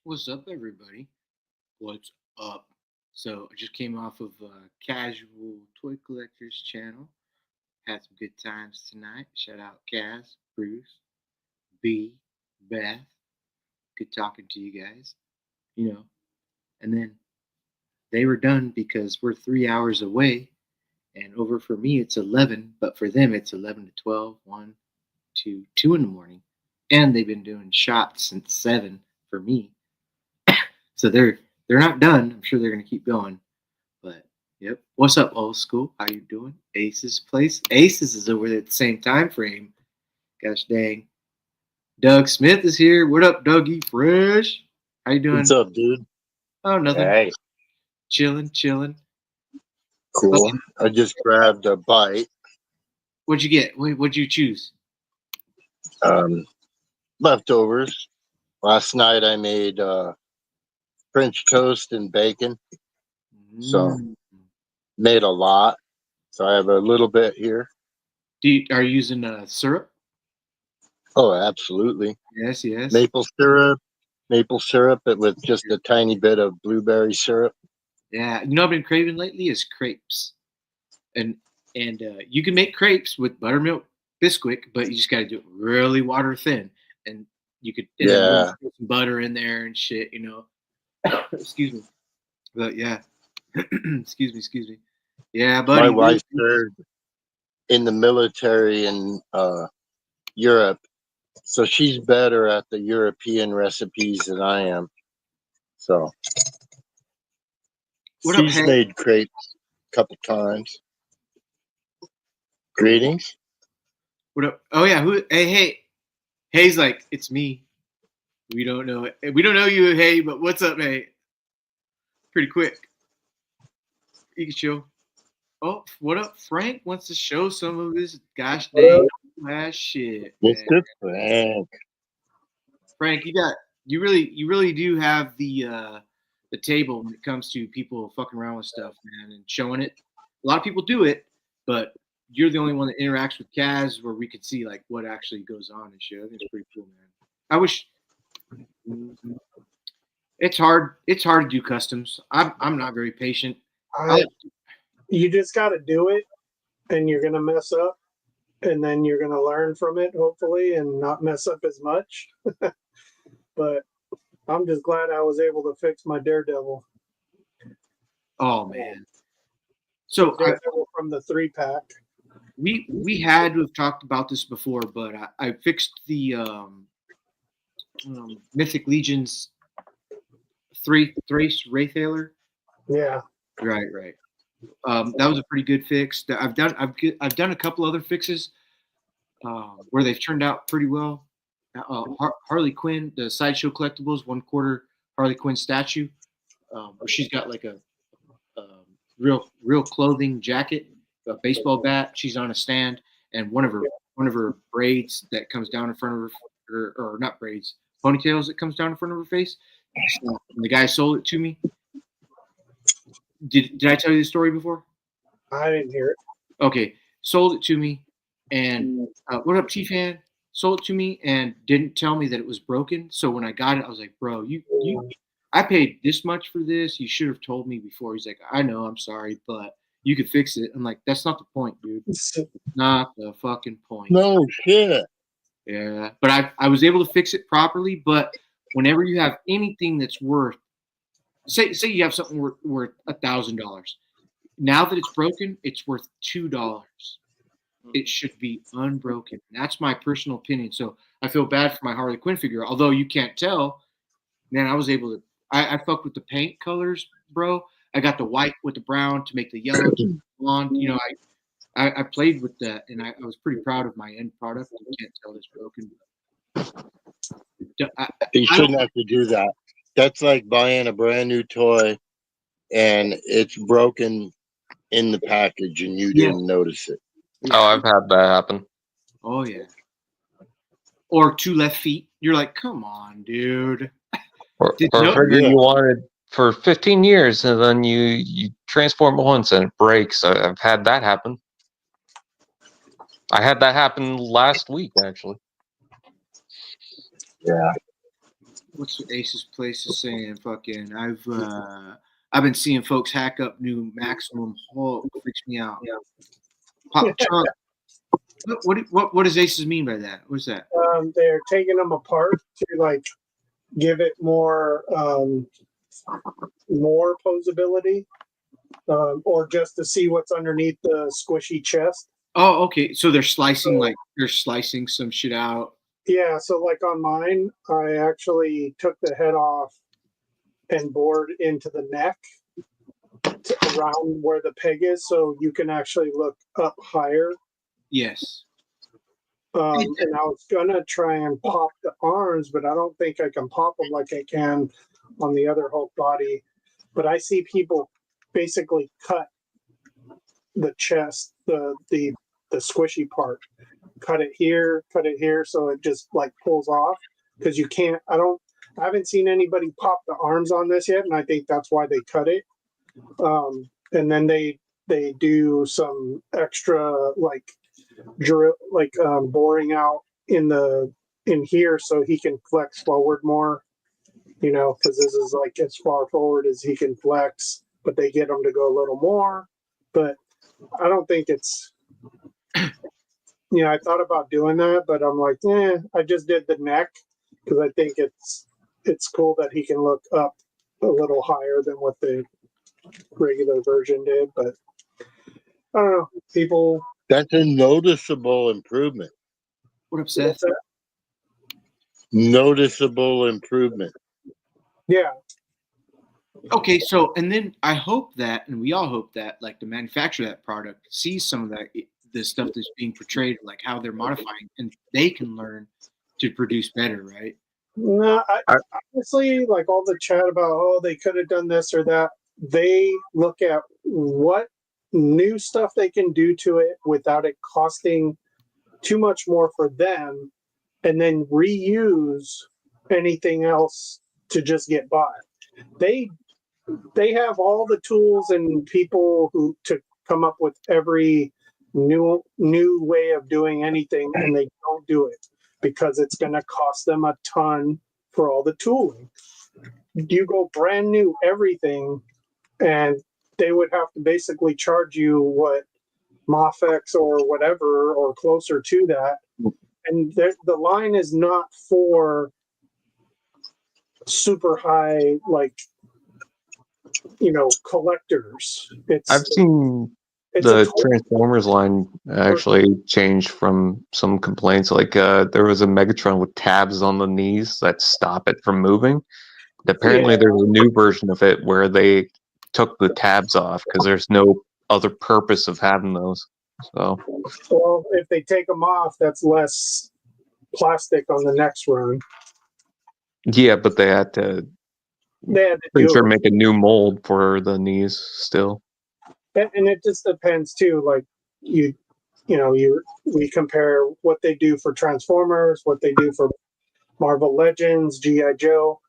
What's up, everybody? What's up? So, I just came off of Casual Toy Collectors channel. Had some good times tonight. Shout out Kaz, Bruce, B, Beth. Good talking to you guys. You know, and then they were done because we're 3 hours away. And over for me, it's 11, but for them, it's 11 to 12, 1, 2, 2 in the morning. And they've been doing shots since 7 for me. So they're not done. I'm sure they're gonna keep going. But yep. What's up, old school? How you doing? Ace's place. Aces is over there at the same time frame. Gosh dang. Doug Smith is here. What up, Dougie Fresh? How you What's doing? up, dude? Oh, nothing. Hey, Chilling, chilling. cool. Fucking- I just grabbed a bite. What'd you get? What'd you choose? Um, Leftovers. Last night I made French toast and bacon, so Mm. made a lot. So I have a little bit here. Are you using syrup? Oh, absolutely. Yes, yes. Maple syrup, but with just a tiny bit of blueberry syrup. Yeah. You know what I've been craving lately is crepes. And you can make crepes with buttermilk Bisquick, but you just got to do it really water thin, and then Yeah, put some butter in there and shit. Excuse me, but yeah, excuse me. Yeah, my buddy. wife served in the military in Europe, so she's better at the European recipes than I am. So What up, she's Hey? made crepes a couple times. Greetings. What up? Oh yeah, who? Hey. Hey's like it's me. We don't know it. We don't know you, Hey, but what's up, Hey? Pretty quick. You can show. Oh, what up? Frank wants to show some of his gosh dang ass shit, man. Mr. Frank. Frank, you really do have the table when it comes to people fucking around with stuff, man, and showing it. A lot of people do it, but you're the only one that interacts with Kaz where we could see like what actually goes on and shit. I think it's pretty cool, man. I wish it's hard. It's hard to do customs. I'm not very patient. I I, you just got to do it, and you're gonna mess up, and then you're gonna learn from it, hopefully, and not mess up as much. But I'm just glad I was able to fix my Daredevil. oh man. So Daredevil from the 3-pack. we had to have talked about this before, but I fixed the Mythic Legion's Thrace Wraithaler. Yeah, Right. That was a pretty good fix. I've done a couple other fixes where they've turned out pretty well. Harley Quinn, the Sideshow Collectibles, 1/4 Harley Quinn statue, where she's got like a real clothing jacket, a baseball bat. She's on a stand, and one of her braids that comes down in front of her, or not braids, ponytails that comes down in front of her face. So, the guy sold it to me. Did I tell you the story before? I didn't hear it. Okay, sold it to me, and what up, T-Fan? Sold it to me and didn't tell me that it was broken. So when I got it, I was like, bro, I paid this much for this. You should have told me before. He's like, I know, I'm sorry, but you could fix it. I'm like, that's not the point, dude. Not the fucking point. No shit. Yeah, but I was able to fix it properly. But whenever you have anything that's worth, say you have something worth $1,000. Now that it's broken, it's worth $2. It should be unbroken. That's my personal opinion. So I feel bad for my Harley Quinn figure. Although you can't tell, man, I was able to. I fucked with the paint colors, bro. I got the white with the brown to make the yellow blonde. I played with that, and I was pretty proud of my end product. You can't tell it's broken. You shouldn't have to do that. That's like buying a brand new toy and it's broken in the package and you didn't notice it. Yeah. Oh, I've had that happen. Oh yeah. Or 2 left feet. You're like, come on, dude. Or a figure you wanted for 15 years, and then you transform it once and it breaks. I've had that happen. I had that happen last week, actually. Yeah. what's Ace's place is saying? Fucking, I've been seeing folks hack up new Maximum Hulk. Freaks me out. Pop trunk. What does Aces mean by that? What's that? They're taking them apart to like give it more posability, or just to see what's underneath the squishy chest. Oh, okay. So they're slicing some shit out. Yeah, so like on mine, I actually took the head off and bored into the neck around where the peg is, so you can actually look up higher. Yes. And I was gonna try and pop the arms, but I don't think I can pop them like I can on the other whole body. But I see people basically cut the chest, the squishy part, cut it here, so it just like pulls off, because you can't. I haven't seen anybody pop the arms on this yet, and I think that's why they cut it. And then they do some extra like drill, like boring out in here so he can flex forward more, because this is like as far forward as he can flex, but they get him to go a little more. But I don't think it's, I thought about doing that, but I'm like, I just did the neck because I think it's cool that he can look up a little higher than what the regular version did. But I don't know, people. That's a noticeable improvement. What up, Seth? Noticeable improvement. Yeah. Okay, so and then I hope that, and we all hope that, like the manufacturer of that product sees some of that, the stuff that's being portrayed, like how they're modifying, and they can learn to produce better, right? No, I honestly, like all the chat about, they could have done this or that. They look at what new stuff they can do to it without it costing too much more for them, and then reuse anything else to just get by. They have all the tools and people who to come up with every new way of doing anything, and they don't do it because it's going to cost them a ton for all the tooling. You go brand new everything, and they would have to basically charge you what Mofex or whatever, or closer to that. And the line is not for super high, like, collectors. I've seen the Transformers line actually change from some complaints. Like there was a Megatron with tabs on the knees that stop it from moving. Apparently, there's a new version of it where they took the tabs off because there's no other purpose of having those. So, well, if they take them off, that's less plastic on the next run. Yeah, but they had to make a new mold for the knees still. And it just depends too. Like we compare what they do for Transformers, what they do for Marvel Legends, G.I. Joe.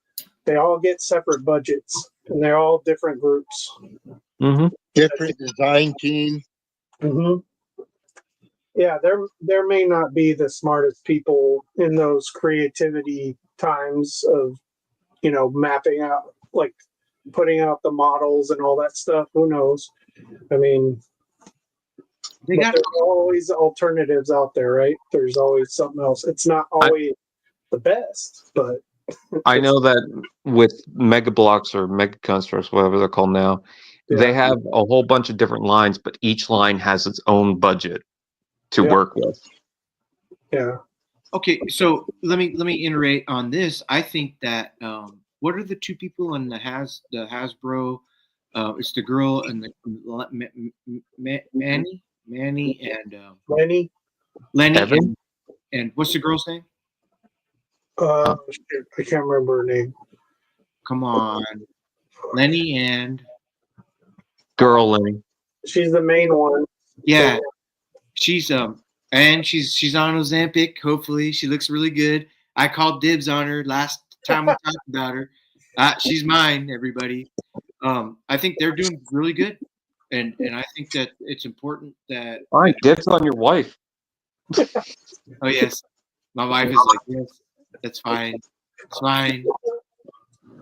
They all get separate budgets, and they're all different groups. Mm-hmm. Different design team. Mm-hmm. Yeah, there may not be the smartest people in those creativity times of, mapping out, like putting out the models and all that stuff. Who knows? I mean, there's always alternatives out there, right? There's always something else. It's not always the best, but I know that with Mega Blocks or Mega Constructs, whatever they're called now, they have a whole bunch of different lines, but each line has its own budget to work with. Yeah. Okay, so let me iterate on this. I think that what are the two people in the Hasbro? It's the girl and the Manny and Lenny Evan? and what's the girl's name? I can't remember her name. Come on, Lenny and girl Lenny. She's the main one. Yeah, she's and she's on Ozempic. Hopefully, she looks really good. I called dibs on her last time we talked about her. She's mine, everybody. I think they're doing really good, and I think that it's important that. All right, dibs on your wife. Oh yes, my wife is like, yes, that's fine. It's fine.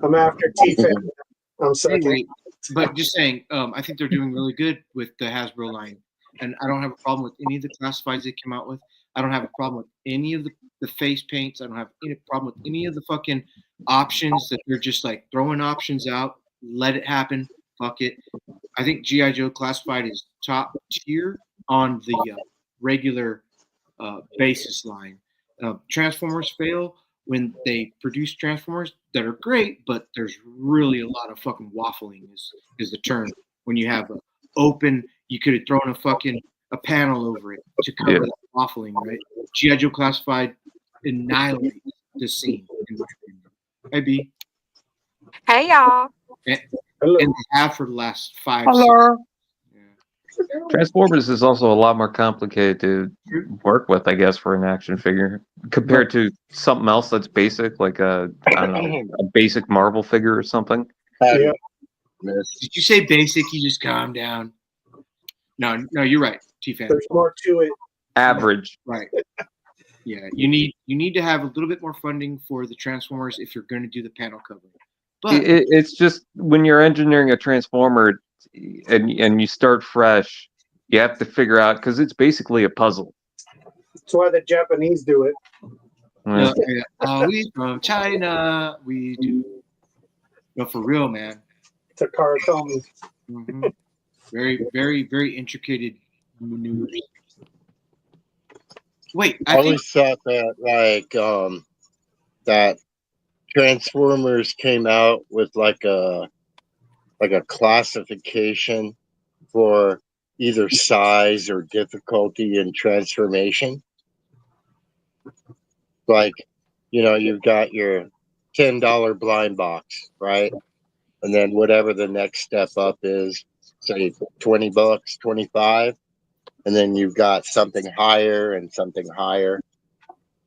I'm after T-Fan. I'm second. Anyway, but just saying, I think they're doing really good with the Hasbro line, and I don't have a problem with any of the classifieds they come out with. I don't have a problem with any of the face paints. I don't have any problem with any of the fucking options that they're just like throwing options out. Let it happen. Fuck it. I think GI Joe Classified is top tier on the regular basis line. Transformers fail when they produce Transformers that are great, but there's really a lot of fucking waffling is the term. When you have a open, you could have thrown a panel over it to cover that waffling, right? GI Joe Classified annihilates the scene. Hey B. Hey y'all. And Hello. they have for the last 5 Hello. Yeah. Transformers is also a lot more complicated to work with, I guess, for an action figure compared to something else that's basic, like I don't know, a basic Marvel figure or something. Yeah. Did you say basic? You just calm down. No, you're right, T-Fan. There's more to it. Average. Right. Yeah, you need to have a little bit more funding for the Transformers if you're going to do the panel covering. But It's just when you're engineering a Transformer and you start fresh, you have to figure out because it's basically a puzzle. That's why the Japanese do it. We from China, we do. No, for real, man. Takara Tomy. Mm-hmm. Very, very, very intricate maneuvers. Wait, I always thought that that Transformers came out with like a classification for either size or difficulty in transformation. Like, you've got your $10 blind box, right? And then whatever the next step up is, say $20, 25, and then you've got something higher and something higher.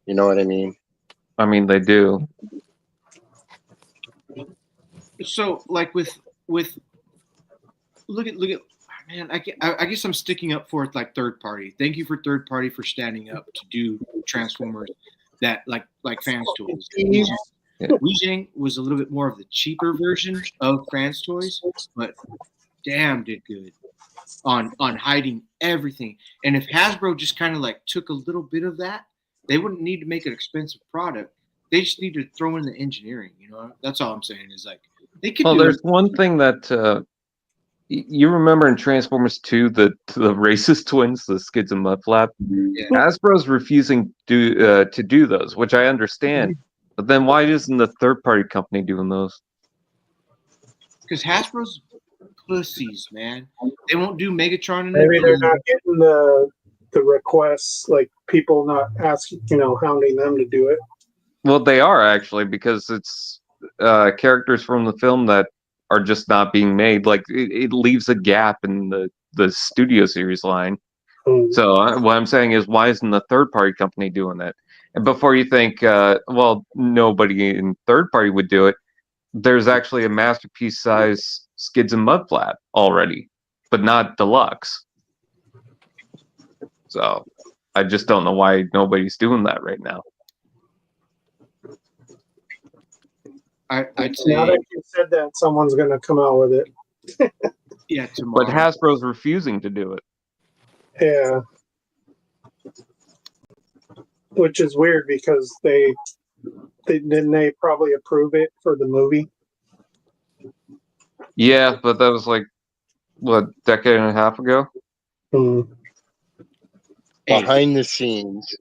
You know what I mean? I mean, they do. So, like with look at man, I guess I'm sticking up for it like third party. Thank you for third party for standing up to do Transformers that like Fans Toys. Weijing was a little bit more of the cheaper version of Fans Toys, but damn did good on hiding everything. And if Hasbro just kind of like took a little bit of that, they wouldn't need to make an expensive product. They just need to throw in the engineering. That's all I'm saying is like they could. Well, there's one thing that you remember in Transformers 2, the racist twins, the Skids and Mudflap. Yeah. Hasbro's refusing to do those, which I understand. But then why isn't the third party company doing those? Because Hasbro's pussies, man. They won't do Megatron. Maybe they're not getting the requests, like people not asking, hounding them to do it. Well, they are actually, because it's characters from the film that are just not being made. Like it leaves a gap in the studio series line. So what I'm saying is, why isn't the third party company doing it? And before you think, well, nobody in third party would do it, there's actually a masterpiece size Skids and Mudflap already, but not deluxe. So I just don't know why nobody's doing that right now. I'd say. Now that you said that, someone's going to come out with it. Yeah, tomorrow. But Hasbro's refusing to do it. Yeah. Which is weird because they didn't they probably approve it for the movie. Yeah, but that was like what, decade and a half ago. Behind the scenes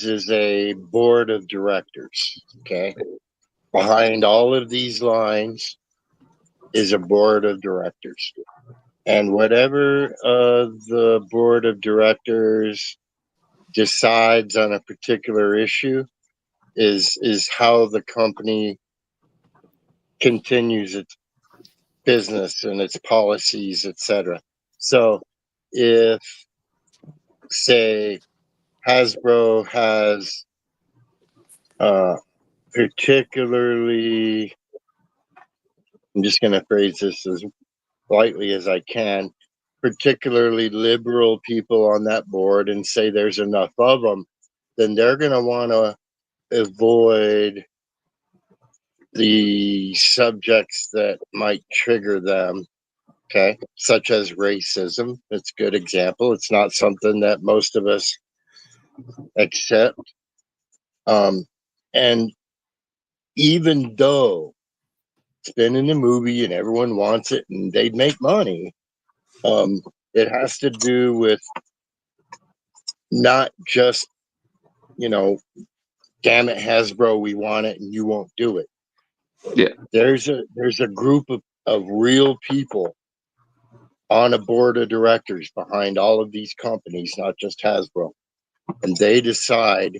is a board of directors. Okay, behind all of these lines is a board of directors, and whatever the board of directors decides on a particular issue is how the company continues its business and its policies, etc. So if, say, Hasbro has particularly, I'm just going to phrase this as lightly as I can, particularly liberal people on that board, and say there's enough of them, then they're going to want to avoid the subjects that might trigger them, okay, such as racism. It's a good example. It's not something that most of us accept. And even though it's been in the movie and everyone wants it and they'd make money, it has to do with not just, damn it, Hasbro, we want it and you won't do it. Yeah. There's a group of real people on a board of directors behind all of these companies, not just Hasbro. And they decide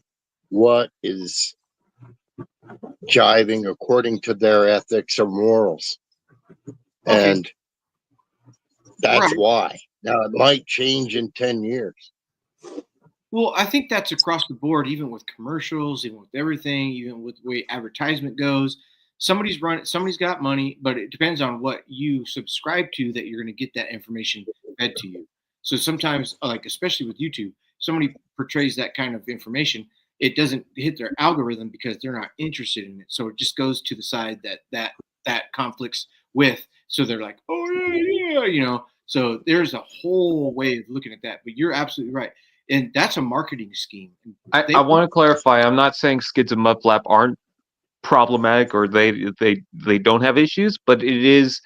what is jiving according to their ethics or morals. Okay. And that's Right. why. Now, it might change in 10 years. Well, I think that's across the board, even with commercials, even with everything, even with the way advertisement goes. Somebody's got money, but it depends on what you subscribe to that you're going to get that information fed to you. So sometimes, like especially with YouTube, somebody portrays that kind of information, it doesn't hit their algorithm because they're not interested in it. So it just goes to the side that conflicts with. So they're like, oh yeah. So there's a whole way of looking at that. But you're absolutely right. And that's a marketing scheme. I want to clarify. I'm not saying Skids and Mudflap aren't problematic or they don't have issues, but it is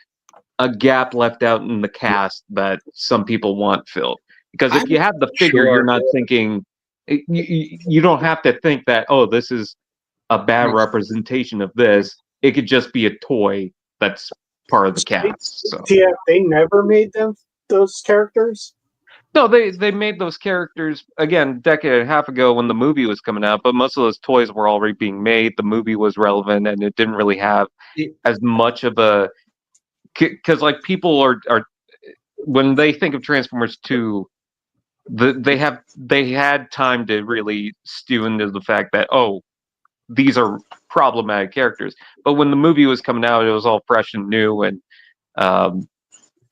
a gap left out in the cast that some people want filled. Because if you have the figure, Sure. you're not thinking. You don't have to think that, oh, this is a bad representation of this. It could just be a toy that's part of the cast. So. Yeah, they never made those characters. No, they made those characters again a decade and a half ago when the movie was coming out, but most of those toys were already being made. The movie was relevant, and it didn't really have as much of a because like people are when they think of Transformers 2, they had time to really stew into the fact that these are problematic characters. But when the movie was coming out, it was all fresh and new, and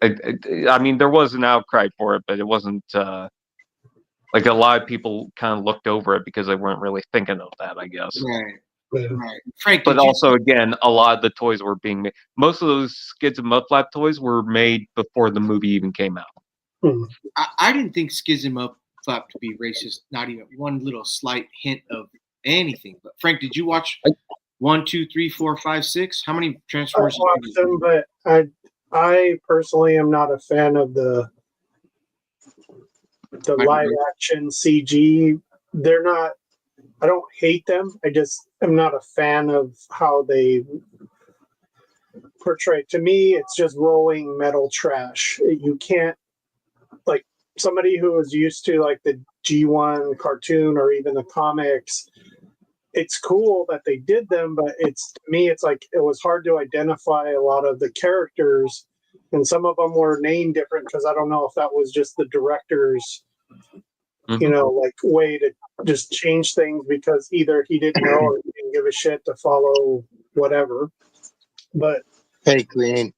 I mean, there was an outcry for it, but it wasn't like a lot of people kind of looked over it because they weren't really thinking of that, I guess. Right. Frank, but also, again, a lot of the toys were being made. Most of those Skids and Mudflap toys were made before the movie even came out. I didn't think Skids and Mudflap to be racist, not even one little slight hint of anything. But Frank, did you watch 1, 2, 3, 4, 5, 6? How many Transformers? I watched them, but I personally am not a fan of the live action CG. They're not. I don't hate them. I just am not a fan of how they portray. To me, it's just rolling metal trash. You can't, like, somebody who is used to like the G1 cartoon or even the comics. It's cool that they did them, but to me, it's like it was hard to identify a lot of the characters, and some of them were named different because I don't know if that was just the director's, like way to just change things because either he didn't know or he didn't give a shit to follow whatever. But hey, Queen,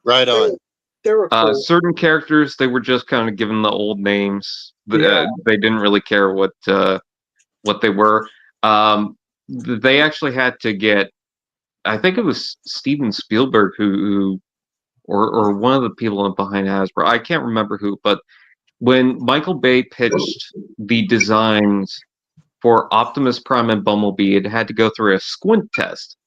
right on. They were cool. Certain characters, they were just kind of given the old names. They didn't really care what they were. They actually had to get, I think it was Steven Spielberg who or one of the people behind Hasbro. I can't remember who, but when Michael Bay pitched the designs for Optimus Prime and Bumblebee, it had to go through a squint test.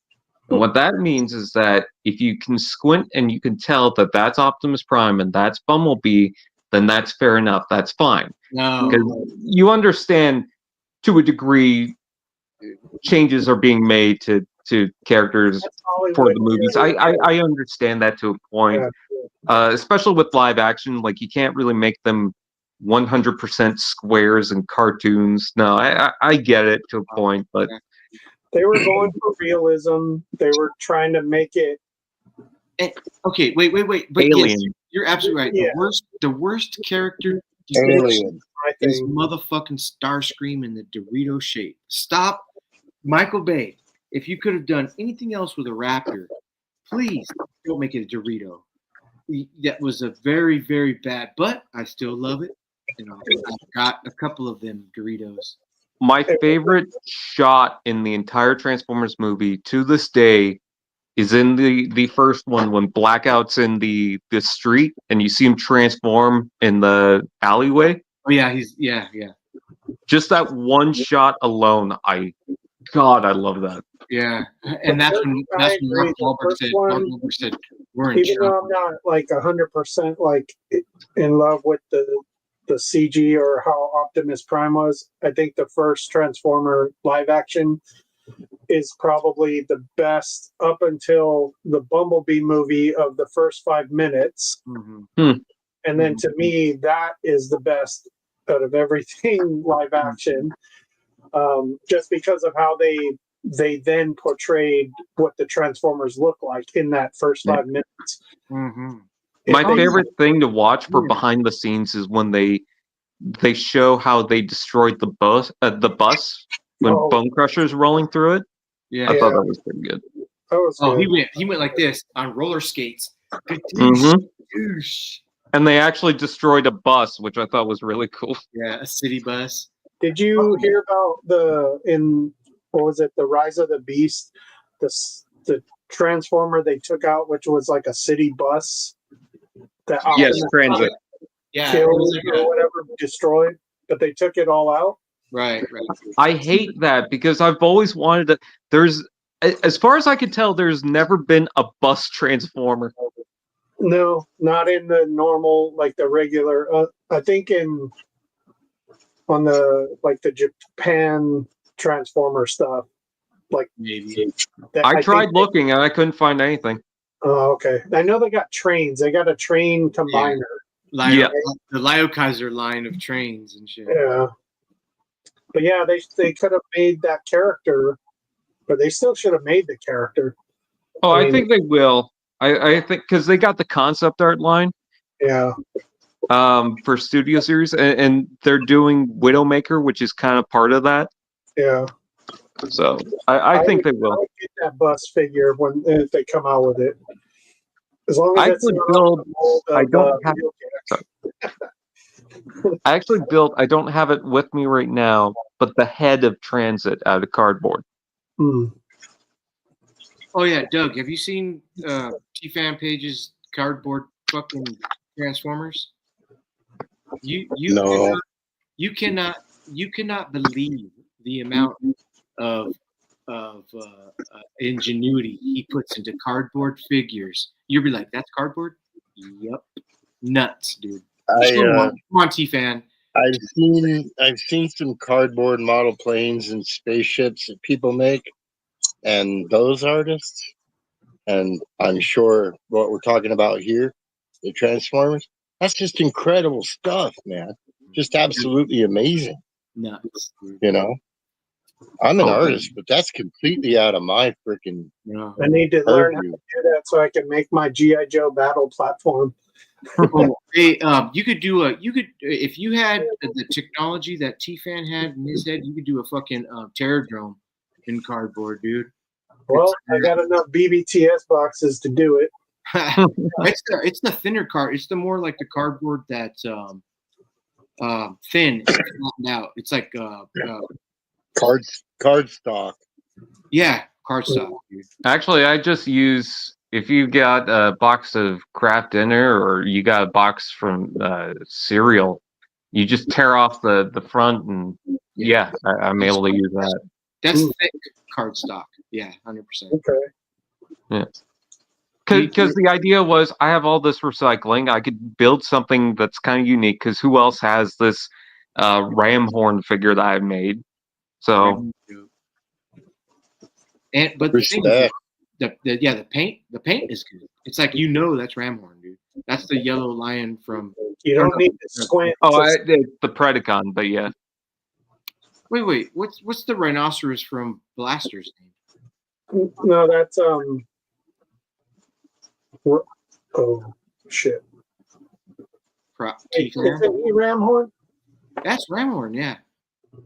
And what that means is that if you can squint and you can tell that that's Optimus Prime and that's Bumblebee, then that's fair enough. That's fine. No. Because you understand to a degree changes are being made to characters for the movies. I understand that to a point, especially with live action. Like, you can't really make them 100% squares and cartoons. No, I get it to a point, but they were going for realism. They were trying to make it. Okay, wait. But Alien. Yes, you're absolutely right. Yeah. The worst character Alien. is motherfucking Starscream in the Dorito shape. Stop, Michael Bay. If you could have done anything else with a raptor, please don't make it a Dorito. That was a very, very bad, but I still love it. I've got a couple of them Doritos. My favorite shot in the entire Transformers movie to this day is in the first one when Blackout's in the street and you see him transform in the alleyway. Oh yeah, he's yeah. Just that one shot alone, I love that. Yeah, and that's when I agree. Mark Wahlberg said we're in Even though trouble. I'm not like 100% like in love with the CG or how Optimus Prime was, I think the first Transformer live action is probably the best up until the Bumblebee movie of the first 5 minutes. Mm-hmm. And then to me, that is the best out of everything live action, just because of how they then portrayed what the Transformers look like in that first 5 minutes. Mm-hmm. My favorite thing to watch for behind the scenes is when they show how they destroyed the bus when Bone Crusher's rolling through it. Yeah, I thought that was pretty good. That was good. He went like this on roller skates. And they actually destroyed a bus, which I thought was really cool. Yeah, a city bus. Did you hear about what was it, the Rise of the Beast, the Transformer they took out, which was like a city bus that transit. Yeah, killed or whatever, destroyed, but they took it all out. Right. I hate that because I've always wanted to. There's, as far as I can tell, there's never been a bus transformer. No, not in the normal, like the regular. I think on the Japan Transformer stuff. Like maybe. I tried looking and I couldn't find anything. Oh, okay. I know they got trains. They got a train combiner. The Liokaiser line of trains and shit. Yeah. But yeah, they could have made that character, but they still should have made the character. Oh, I think they will. I think because they got the concept art line. Yeah. For Studio Series, and they're doing Widowmaker, which is kind of part of that. Yeah. So I think they will. I'll get that bus figure if they come out with it. As long as I actually built. I don't have it with me right now, but the head of Transit out of cardboard. Oh yeah, Doug, have you seen T-Fan Page's cardboard fucking Transformers? No. You cannot believe the amount of ingenuity he puts into cardboard figures. You'll be like, that's cardboard? Yep. Nuts, dude. Come on, T-Fan. I've seen some cardboard model planes and spaceships that people make, and those artists, and I'm sure what we're talking about here, the Transformers, that's just incredible stuff, man. Just absolutely amazing. Nuts. You know, I'm an artist, but that's completely out of my freaking. I need to learn how to do that so I can make my G.I. Joe battle platform. Hey, you could if you had the technology that T-Fan had in his head, you could do a fucking terror drone in cardboard, dude. Well, I got enough BBTS boxes to do it. It's the thinner card. It's the more like the cardboard that's thin, out. It's like cardstock. Yeah, cardstock. Dude. Actually, I just use if you got a box of Kraft Dinner or you got a box from cereal, you just tear off the front and I'm able to use that. That's thick cardstock. Yeah, 100%. Okay. Yeah. Because the idea was I have all this recycling. I could build something that's kind of unique because who else has this ram horn figure that I made? So, but the thing is, the paint is good. It's like that's ram horn, dude. That's the yellow lion from. You don't need to squint. It's the Predacon, but yeah. Wait. What's the rhinoceros from Blaster's name? No, that's oh shit. Is it ram horn? That's ram horn, yeah.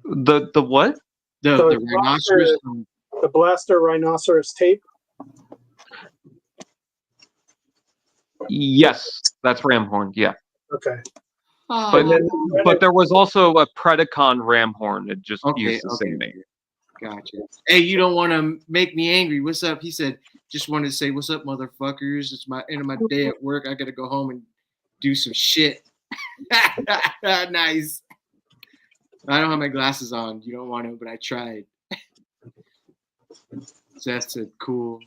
The what? The rhinoceros from the Blaster rhinoceros tape. Yes, that's ram horn. Yeah. Okay. But there was also a Predacon ram horn. It just used the same name. Gotcha. Hey, you don't want to make me angry. What's up? He said, just wanted to say, what's up, motherfuckers? It's my end of my day at work. I got to go home and do some shit. Nice. I don't have my glasses on. You don't want to, but I tried. So that's a cool.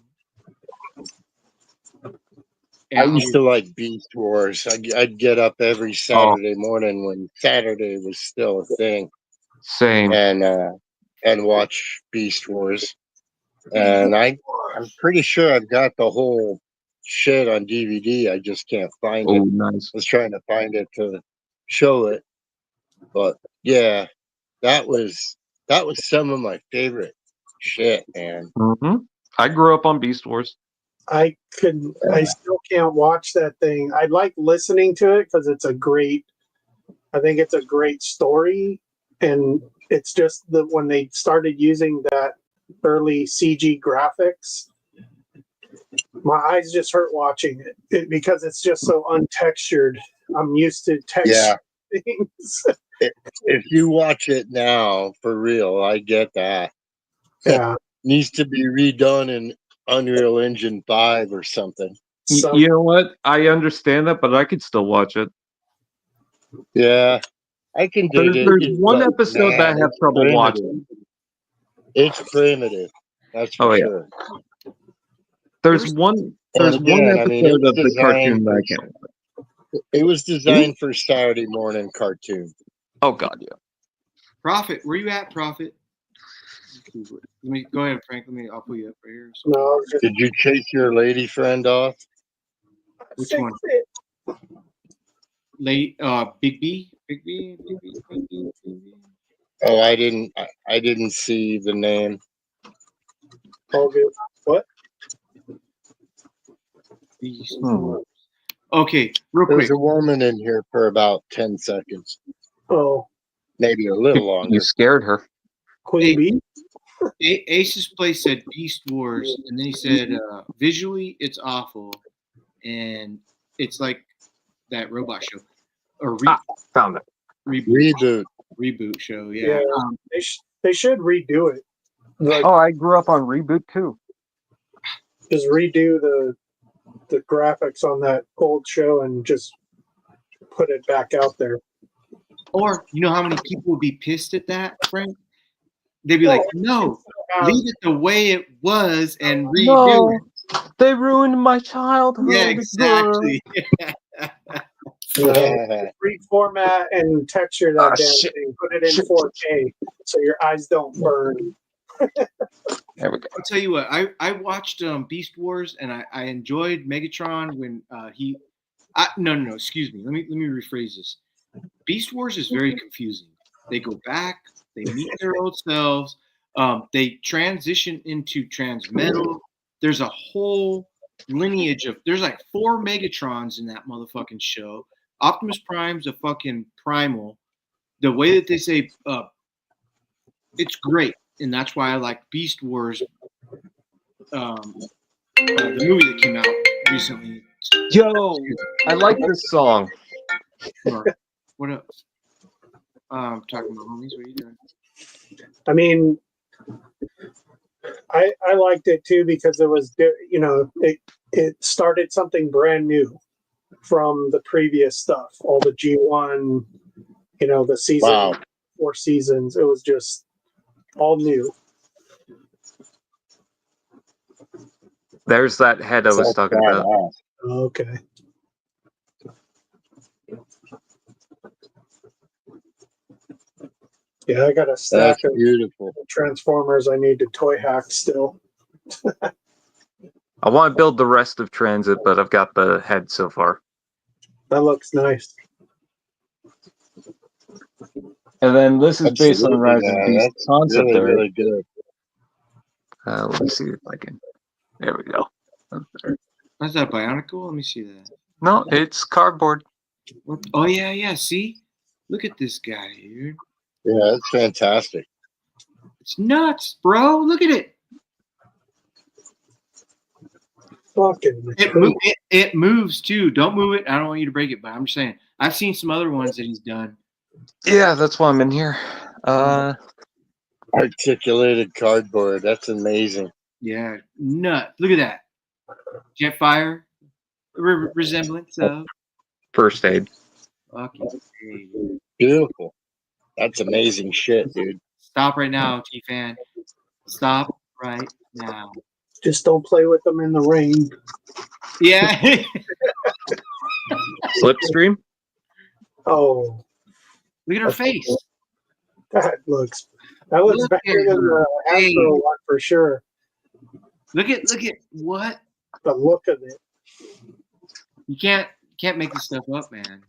I used to like Beast Wars. I'd get up every Saturday morning when Saturday was still a thing, Same. and watch Beast Wars. And I'm pretty sure I've got the whole shit on DVD. I just can't find it. Nice. I was trying to find it to show it, but yeah, that was some of my favorite shit, man. Mm-hmm. I grew up on Beast Wars. I still can't watch that thing. I like listening to it because I think it's a great story, and it's just that when they started using that early CG graphics, my eyes just hurt watching it because it's just so untextured. I'm used to texture things. If you watch it now, for real, I get that. Yeah. Needs to be redone in Unreal Engine 5 or something. You know what? I understand that, but I could still watch it. Yeah, I can dig it. There's one episode that I have trouble watching. It's primitive. That's for sure. There's one episode of the cartoon that I can't watch. It was designed for Saturday morning cartoon. Oh God, yeah. Prophet, where you at, Prophet? Let me go ahead, Frank. I'll pull you up right here. No. Did you chase your lady friend off? Which one? Big B? Big B? Oh, I didn't see the name. All good. What? Okay, real quick. There's a woman in here for about 10 seconds. Oh. Maybe a little longer. You scared her. Queen Bee? Ace's Place said Beast Wars, and then he said visually it's awful, and it's like that robot show or found it. Reboot show. Yeah, they should redo it. Like, I grew up on Reboot too. Just redo the graphics on that old show and just put it back out there. Or you know how many people would be pissed at that, Frank? They'd be like, "No, leave it the way it was and redo it." They ruined my childhood. Yeah, exactly. Reformat and texture that damn thing. Put it in 4K so your eyes don't burn. There we go. I'll tell you what. I watched Beast Wars and I enjoyed Megatron when No, excuse me. Let me rephrase this. Beast Wars is very confusing. They go back. They meet their old selves. They transition into Transmetal. There's a whole lineage of. There's like 4 Megatrons in that motherfucking show. Optimus Prime's a fucking primal. The way that they say, it's great, and that's why I like Beast Wars. The movie that came out recently. Yo, I like this song. What else? Talking about homies. What are you doing? I mean, I liked it too because it was, it started something brand new from the previous stuff. All the G1, the season, 4 seasons. It was just all new. There's that head I was talking about. Okay. Yeah, I got a stack of beautiful Transformers I need to toy hack still. I want to build the rest of Transit, but I've got the head so far. That looks nice. And then this is based on Rise of Beast concept art. Really good. Let me see if I can. There we go. Is that Bionicle? Let me see that. No, it's cardboard. What? Oh yeah. See, look at this guy here. Yeah, it's fantastic. It's nuts, bro. Look at it. It moves too. Don't move it. I don't want you to break it, but I'm just saying. I've seen some other ones that he's done. Yeah, that's why I'm in here. I Articulated cardboard. That's amazing. Yeah, nut. Look at that. Jetfire resemblance of. First aid. Fucking A. Beautiful. That's amazing shit, dude. Stop right now, T-Fan. Stop right now. Just don't play with them in the rain. Yeah. Slipstream. Oh, Look at her face. that looks Look better at than her the face. Astro one for sure. Look at what? The look of it. You can't make this stuff up, man.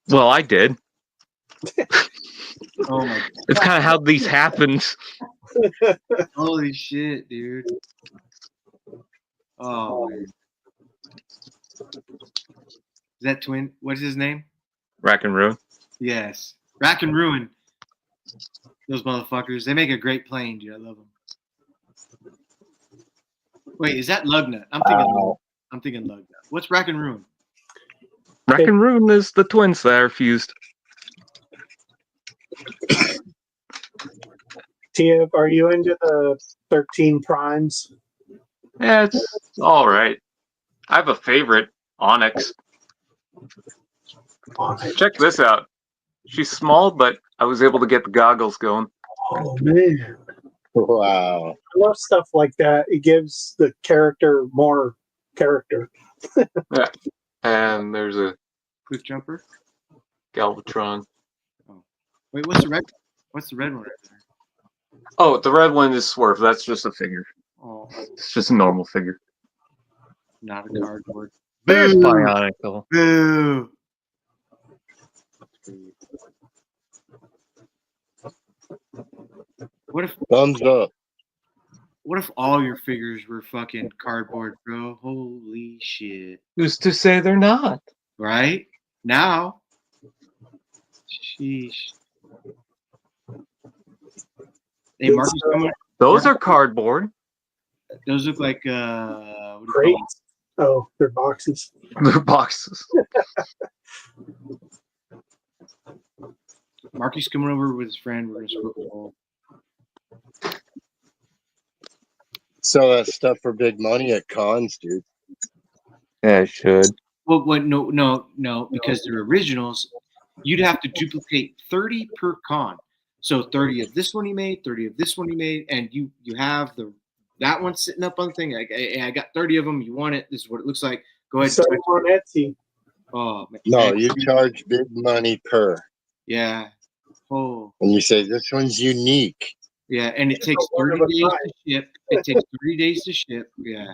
Well, I did. Oh my god. It's kind of how these happened. Holy shit, dude. Oh man. Is that twin? What's his name? Rack and Ruin. Yes. Rack and Ruin. Those motherfuckers. They make a great plane, dude. I love them. Wait, is that Lugnut? I'm thinking Lugnut. What's Rack and Ruin? Rack and Ruin is the twins that are fused. Tia, are you into the 13 primes? Yeah, it's all right. I have a favorite, Onyx. Check this out. She's small, but I was able to get the goggles going. Oh man, Wow. I love stuff like that. It gives the character more character. Yeah. And there's a Quick jumper. Galvatron. Wait, what's the red one right there? Oh, the red one is Swerve. That's just a figure. Oh, It's just a normal figure. not a cardboard. There's Boo! Bionicle. Boo! Thumbs up. What if all your figures were fucking cardboard, bro? Holy shit. Who's to say they're not? Right? Now. Sheesh. Hey, Marcus, Those are cardboard. those look like what do you call Crates. Oh, they're boxes. They're boxes. them? Marcus coming over with his friend. We're gonna smoke a bowl. Sell that stuff for big money at cons, dude. Yeah, it should. Well, what? No, because they're originals. You'd have to duplicate 30 per con. So 30 of this one he made, 30 of this one he made, and you have that one sitting up on the thing. Like, hey, I got 30 of them. You want it? This is what it looks like. Go ahead. So on Etsy. Oh man. No, you charge big money per. Yeah. Oh. And you say, this one's unique. Yeah, and it takes 30 days to ship. It takes 30 days to ship. Yeah,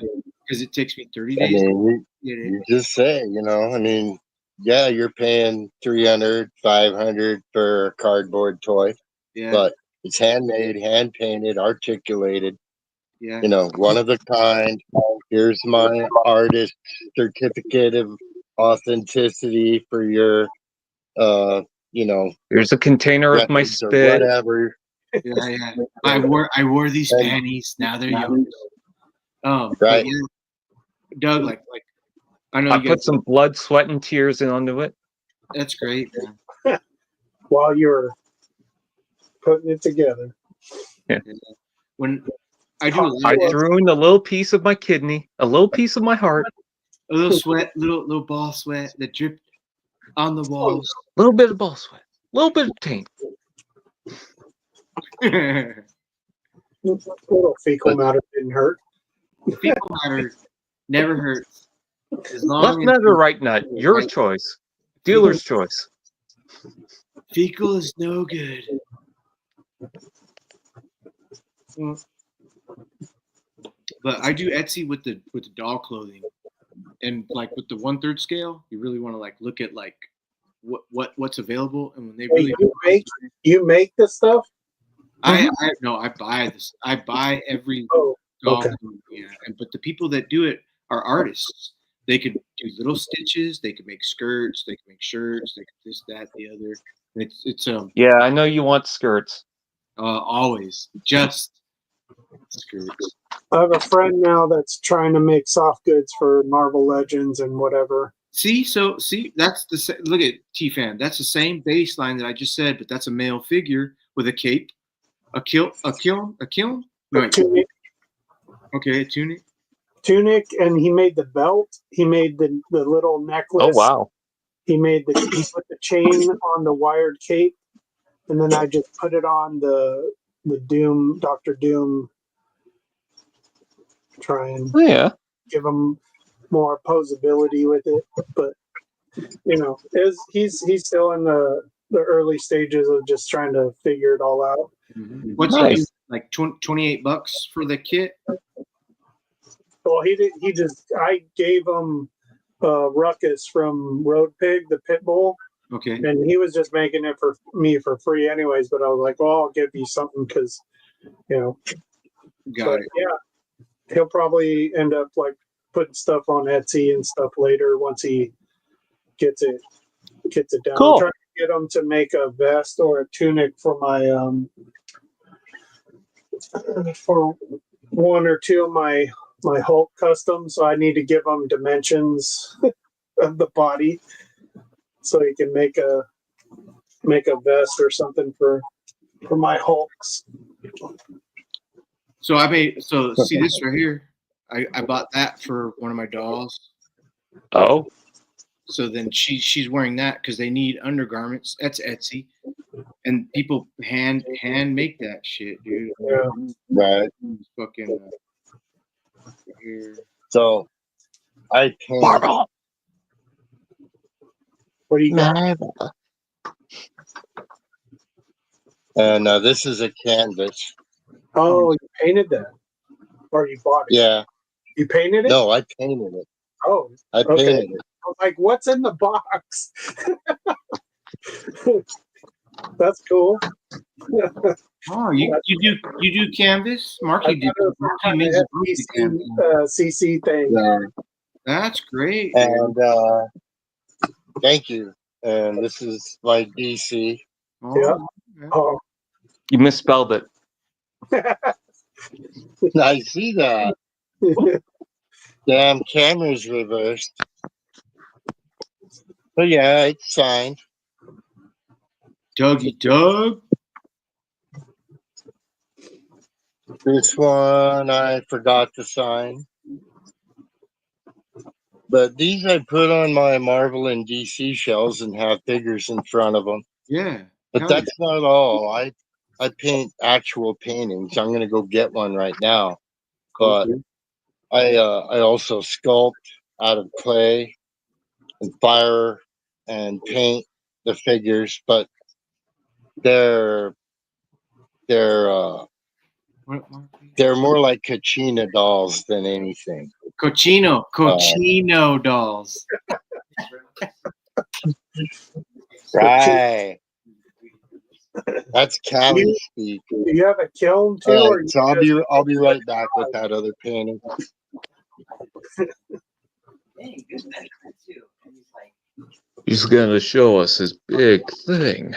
because it takes me 30 I days to mean, get it. you just say, I mean, yeah, you're paying $300, $500 for a cardboard toy, Yeah, but it's handmade, hand painted, articulated, yeah. one of a kind. Here's my artist certificate of authenticity for your, There's a container of my records or spit. whatever. Yeah. I wore these panties. Now they're yours. But Right. yeah, Doug, like I know I you put guys. some blood, sweat, and tears onto it. That's great, man. While you're putting it together. When I do a I little, threw in a little piece of my kidney, a little piece of my heart, a little sweat, little ball sweat that dripped on the walls. a little bit of ball sweat, a little bit of taint. Little fecal matter didn't hurt. Fecal matter never hurts. As Left long nut as or right nut, your choice. Dealer's choice. fecal is no good. But I do Etsy with the doll clothing, and like with the 1/3 scale, you really want to like look at like what's available, and when they really You make the stuff? I buy this. I buy every Oh, doll okay. clothing, yeah. But the people that do it are artists. They could do little stitches. They could make skirts. They could make shirts. They could this, that, the other. And it's Yeah, I know you want skirts. always just skirts. I have a friend now that's trying to make soft goods for Marvel Legends and whatever. See, that's look at T-Fan. That's the same baseline that I just said, but that's a male figure with a cape. A kiln? No, tunic, okay, a tunic. and he made the belt. He made the little necklace. Oh wow. He put the chain on the wired cape, and then I just put it on the Doctor Doom. Try and Oh, yeah. give him more posability with it, but he's still in the early stages of just trying to figure it all out. What's Nice. like $28 for the kit? Well, I gave him Ruckus from Road Pig, the pit bull, Okay. and he was just making it for me for free anyways, but I was like, well, I'll give you something because Got it. yeah, he'll probably end up like putting stuff on Etsy and stuff later once he gets it down. Cool. I'm trying to get him to make a vest or a tunic for my for one or two of my Hulk custom, so I need to give him dimensions of the body so he can make a vest or something for my Hulks. So see this right here. I bought that for one of my dolls. Oh. So then she's wearing that because they need undergarments. That's Etsy, and people hand make that shit, dude. Yeah. Right. Fucking here. So I paint. Marvel. What do you got? Marvel. And this is a canvas. Oh, you painted that, or you bought it? Yeah. You painted it? No, I painted it. Oh, I painted okay. it. I was like, what's in the box? That's cool. Oh, you do canvas, Mark? I You thought it was some kind makes of a canvas. CC thing. Yeah. That's great. And thank you. And this is my DC. Oh, Yeah. Oh, You misspelled it. I see that. Damn, camera's reversed. But yeah, it's signed. Dougie Doug. This one I forgot to sign. But these I put on my Marvel and DC shelves and have figures in front of them. Yeah. But Hell that's not all. I paint actual paintings. I'm gonna go get one right now. But I also sculpt out of clay and fire and paint the figures, but they're more like Kachina dolls than anything. Cochino dolls. Right. That's Cali speak. Do you have a kiln too? All Or right, so I'll be right back with that other painting. He's gonna show us his big thing.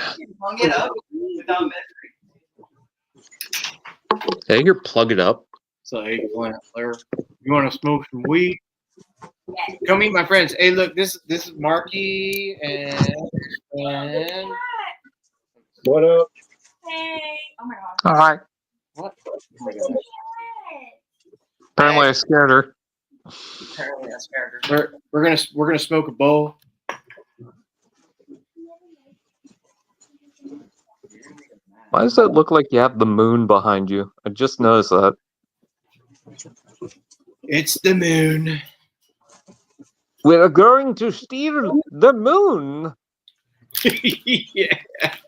Hager, plug it up. So eggplant flare. You want to smoke some weed? Come meet my friends. Hey, look, this is Marky and what up? Hey. Oh my god. All right. what? Oh my gosh. Apparently, I scared her. Apparently I scared her. We're gonna smoke a bowl. Why does that look like you have the moon behind you? I just noticed that. It's the moon. We're going to steal the moon. Yeah. I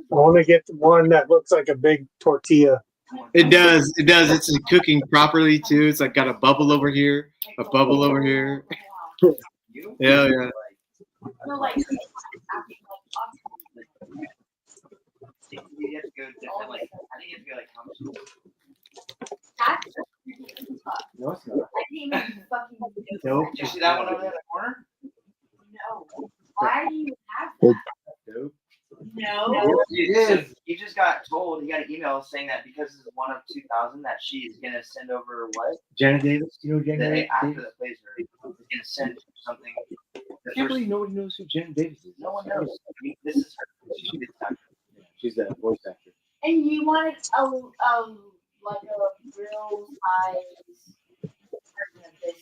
want to get the one that looks like a big tortilla. It does. It's cooking properly too. It's like got a bubble over here, a bubble over here. Yeah, yeah. No, like, You have to go different, like, I think you have to go like how much? that's ridiculous as fuck. No, it's not. I can't even fucking do Nope. Did you see that one over there in the corner? No. Why do you have that? Nope. No. So you just got told, you got an email saying that because it's one of 2,000 that she is gonna send over what? Janet Davis. You know The Janet Davis? actor that plays her is gonna send something. I can't believe nobody knows who Janet Davis is. No one knows. This is her. She did that. She's the voice actor. And you wanted a like a real size version of this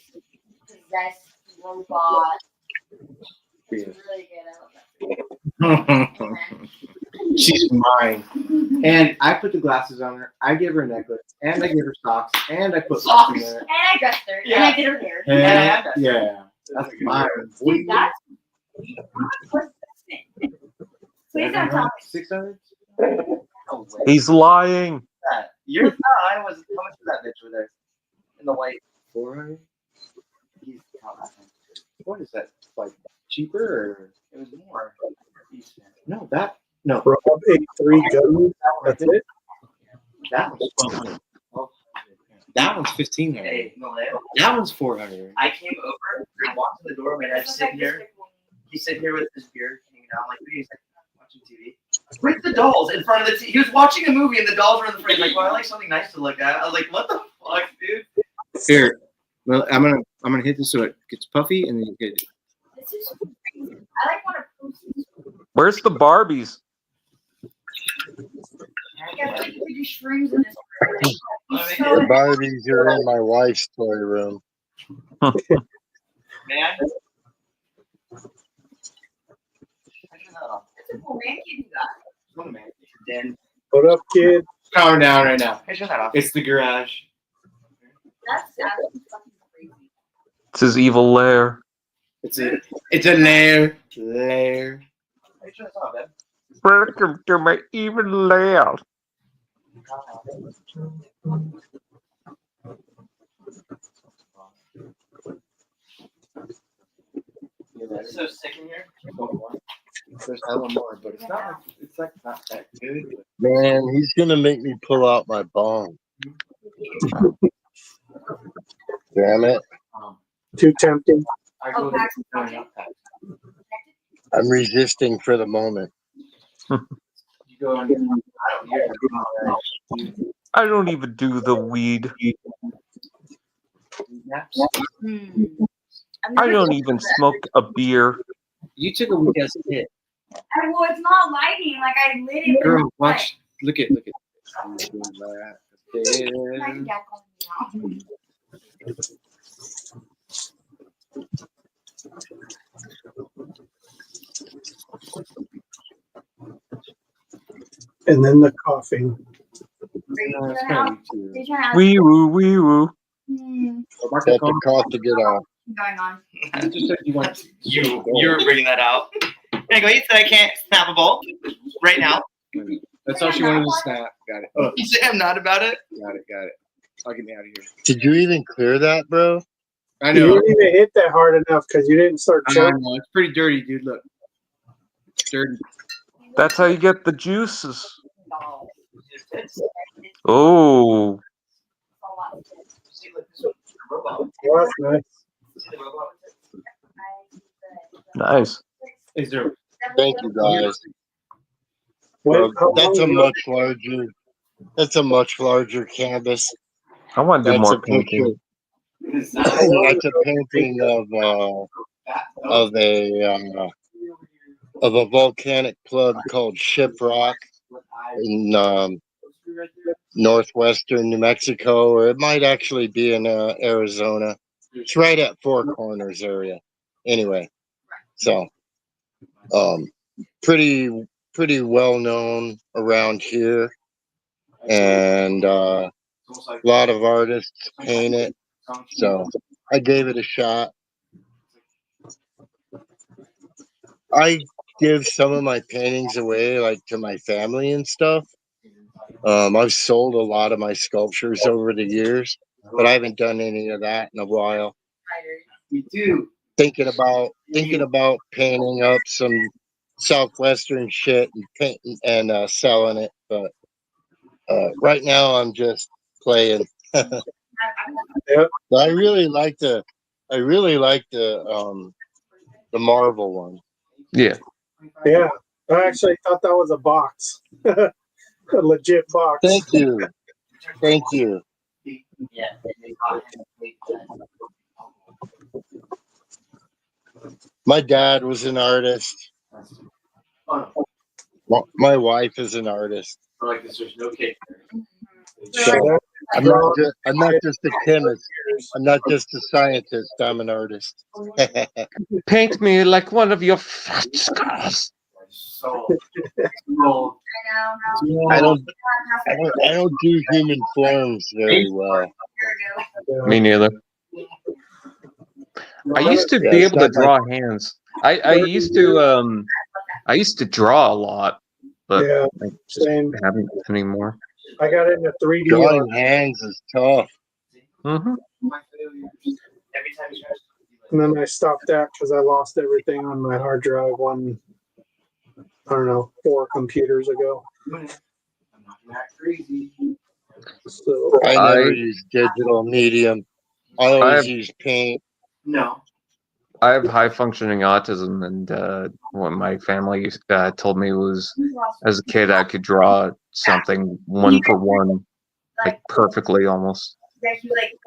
possessed robot. Yeah. It's really good. I love that. She's mine. And I put the glasses on her. I give her a necklace, and I give her socks, and I put socks in there. And I dressed her. Yeah. And I did her hair. And, yeah, that's mine. Dude, that's what's this? Please don't tell me. 600. No way. He's lying. That. Yours? No, I was. How much was that bitch over there? In the white. 400. He's What is that? Like cheaper or It was more. no? That no. Rob ate 3 gummies. That's it. That one's 1200. That one's 1500. Hey, Maleo. That one's 400. I came over. I walked to the door. My dad's sitting here. He's sitting here with his beard hanging out. I'm like, what are you like, watching TV? Bring the dolls in front of the TV. He was watching a movie and the dolls were in the frame. Like, well, I like something nice to look at. I was like, what the fuck, dude? Here, well, I'm gonna hit this so it gets puffy and then you get it. This is crazy. I like want to post this. Where's the Barbies? I got like 3 shrooms in this. The Barbies are in my wife's toy room. Man. It's a cool man kid you got. What a man. Dan. What up, kid? Power down right now. Hey, shut that off. It's the garage. That's fucking crazy. It's his evil lair. It's a lair. Lair. Hey, shut that off, man. Welcome to my evil lair. It's so sick in here. There's hella more, but it's not. It's like not that good. Man, he's gonna make me pull out my bong. Damn it. Too tempting. I Oh, go packs and to punches? I'm resisting for the moment. you go on. I don't even do the weed. I don't even smoke a beer. You took a week as a kid. Well, it's not lighting. Like I lit it. Girl, watch. Look at. My dad called me out. And then the coughing. No, it's kind of you too. Wee woo, wee woo. Mark Got the the cough to get off. Going on. You just said you want. You were bringing that out. Hey, go. You said I can't snap a ball right now. That's all she wanted to snap. Got it. Oh, You say I'm not about it. got it. Got it. I'll get me out of here. Did you even clear that, bro? I You know. didn't even hit that hard enough because you didn't start I choking. know. It's pretty dirty, dude. Look. It's dirty. That's how you get the juices. It's Oh, See, look, this one's a robot. Oh, that's nice. See the robot? nice. Is there? Thank you, guys. Wait, how That's a long much larger. That's a much larger canvas. I want to do That's more a picture. painting. That's a painting of a volcanic plug called Shiprock in northwestern New Mexico, or it might actually be in Arizona. It's right at Four Corners area. Anyway, so pretty well known around here, and a lot of artists paint it. So I gave it a shot. I give some of my paintings away, like to my family and stuff. I've sold a lot of my sculptures over the years, but I haven't done any of that in a while. Me too. Thinking about painting up some southwestern shit and painting and selling it, but right now I'm just playing. But I really like the Marvel one. Yeah. Yeah, I actually thought that was a box. A legit box. Thank you. Thank you. Yeah. My dad was an artist. My wife is an artist. Like this, there's no cake. So I'm not just a chemist. I'm not just a scientist. I'm an artist. Paint me like one of your fat scars. So, I don't do human forms very well. Me neither. I used to Yeah, be it's able to not my- draw hands. I used to draw a lot, but Yeah, I just same. haven't anymore. I got into 3D Drawing art, hands is tough. Hmm. Every time you try to and then I stopped that because I lost everything on my hard drive I don't know, 4 computers ago. I'm not that crazy. So I never use digital medium. I always use paint. No. I have high functioning autism, and what my family told me was, as a kid, I could draw something one for one, like perfectly almost. That he like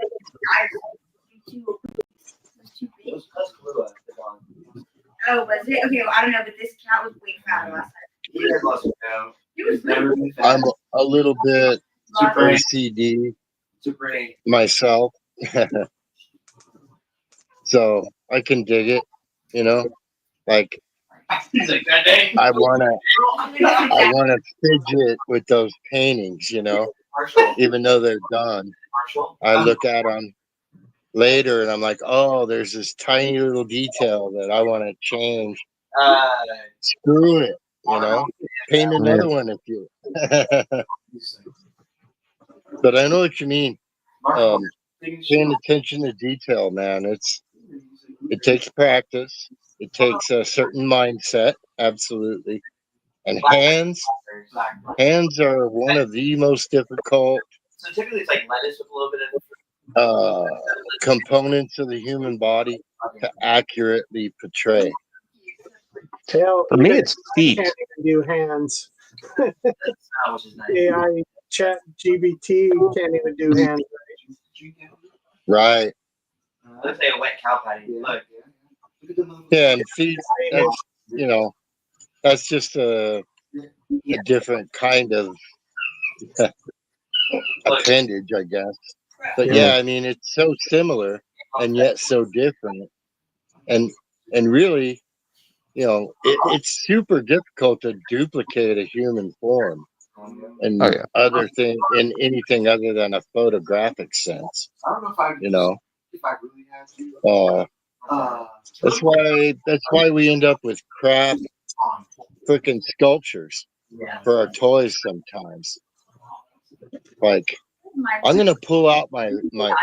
too big. Oh, was it? Okay, well, I don't know, but this cat was way fatter last time. You guys lost it down. He was Never been fat. I'm a little bit Super OCD Super A. myself. So I can dig it, you know, like He's like, that day. I wanna fidget with those paintings, you know, Marshall. even though they're done. Marshall. I look at them later and I'm like, oh, there's this tiny little detail that I want to change. Screw it, you know, paint another one if you. But I know what you mean. Paying attention to detail, man. It takes practice. It takes a certain mindset, absolutely. And hands are one of the most difficult So typically it's like lettuce with a little bit of components of the human body to accurately portray. hell, For me, even it's I feet. can't even do hands. which is nice. AI chat GBT can't even do hands. Right. Let's say a wet cow patty. Look. Yeah, and feet, that's, you know, that's just a different kind of appendage, I guess. But yeah, I mean, it's so similar and yet so different. And really, you know, it's super difficult to duplicate a human form and other thing in anything other than a photographic sense. I don't know if I, you know, if I really had to. that's why we end up with crap freaking sculptures for our toys sometimes. Like, I'm gonna pull out the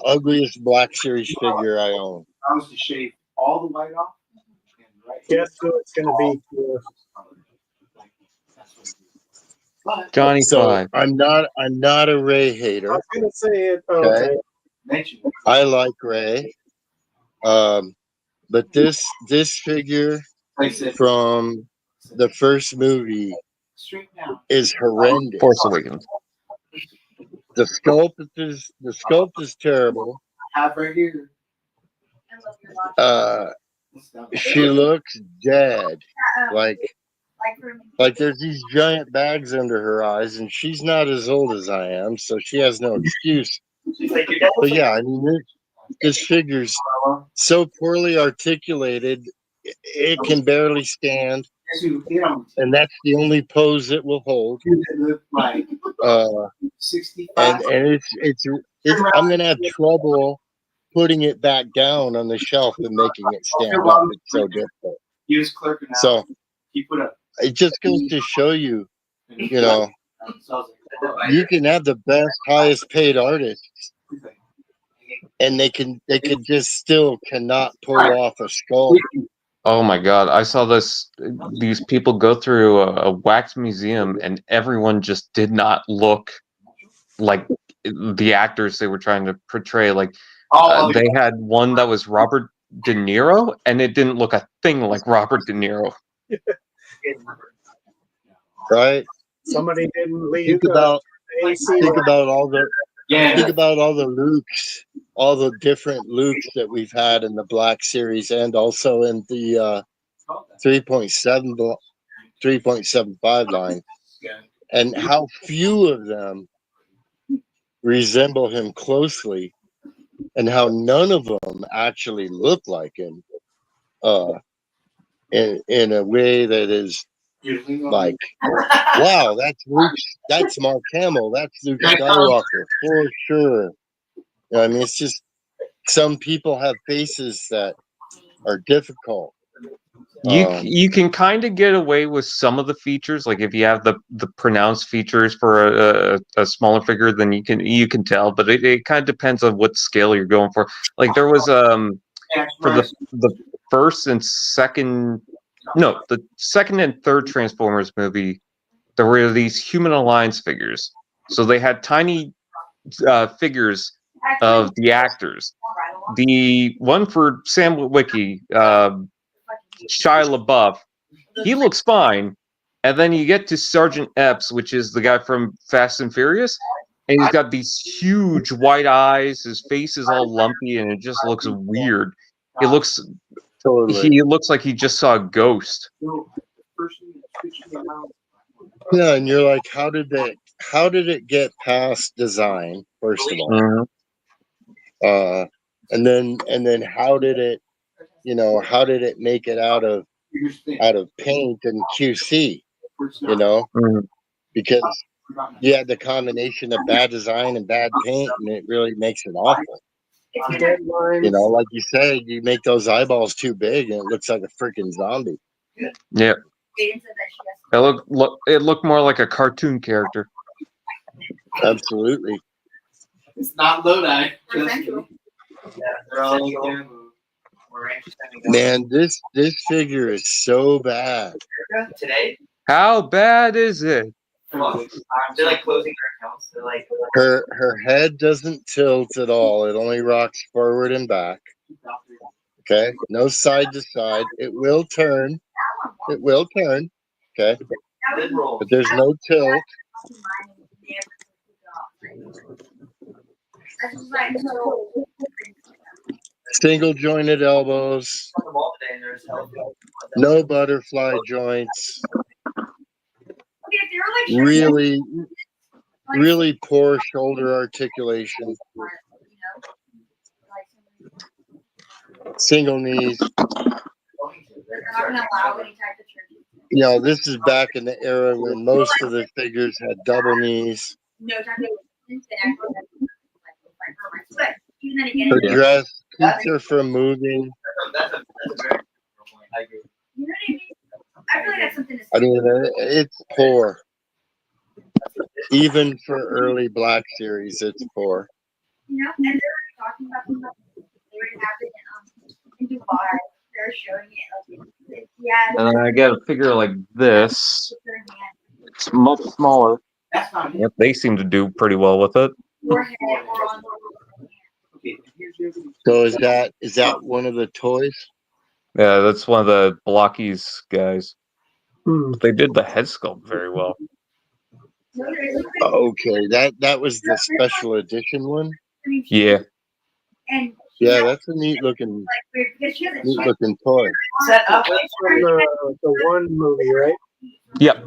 ugliest Black Series figure I own. I was to shave all the white off. Guess who it's gonna be? Johnny So Five. I'm not a Ray I hater. was gonna say it. Okay. Okay. I like Ray. But this figure from the first movie is horrendous. Force Awakens. The sculpt is terrible. Have right here. She looks dead. Like there's these giant bags under her eyes, and she's not as old as I am, so she has no excuse. But yeah, I mean, this figure's so poorly articulated, it can barely stand, and that's the only pose it will hold. And it's I'm gonna have trouble putting it back down on the shelf and making it stand up. It's so difficult. So it just goes to show you, you know, you can have the best, highest paid artists, and they can just still cannot pull off a skull. Oh my God! I saw these people go through a wax museum, and everyone just did not look like the actors they were trying to portray. Like they had one that was Robert De Niro, and it didn't look a thing like Robert De Niro. Right? Somebody didn't leave. Think about all the Lukes, all the different Lukes that we've had in the Black Series, and also in the 3.7 3.75 line, and how few of them resemble him closely, and how none of them actually look like him in a way that is like, wow, that's Mark Hamill, that's Luke Skywalker for sure. I mean, it's just some people have faces that are difficult. You can kind of get away with some of the features, like if you have the pronounced features for a smaller figure, then you can tell. But it kind of depends on what scale you're going for. Like there was for the first and second, no, the second and third Transformers movie, there were these Human Alliance figures. So they had tiny figures of the actors. The one for Sam Witwicky, Shia LaBeouf, he looks fine. And then you get to Sergeant Epps, which is the guy from Fast and Furious, and he's got these huge white eyes. His face is all lumpy, and it just looks weird. He looks like he just saw a ghost. Yeah, and you're like, how did it get past design, first of all? And then how did it make it out of paint and QC? Because you had the combination of bad design and bad paint, and it really makes it awful. Like you said, you make those eyeballs too big, and it looks like a freaking zombie. Yeah. It looked more like a cartoon character. Absolutely. It's not Lodi. Man, this figure is so bad. Today? How bad is it? They're like closing their accounts. They're like her head doesn't tilt at all. It only rocks forward and back. Okay, no side to side. It will turn. It will turn. Okay, but there's no tilt. Single jointed elbows. No butterfly joints. Really, really poor shoulder articulation. Single knees. This is back in the era when most of the figures had double knees. Her dress keeps her from moving. I mean, it's poor. Even for early Black Series, it's poor. And they're talking about they already have it in Dubai. They're showing it. And then I get a figure like this. It's much smaller. Yep, they seem to do pretty well with it. So is that one of the toys? Yeah, that's one of the Blockies guys. They did the head sculpt very well. Okay, that was the special edition one. Yeah. Yeah, that's a neat looking toy. Set up. That's from the one movie, right? Yep.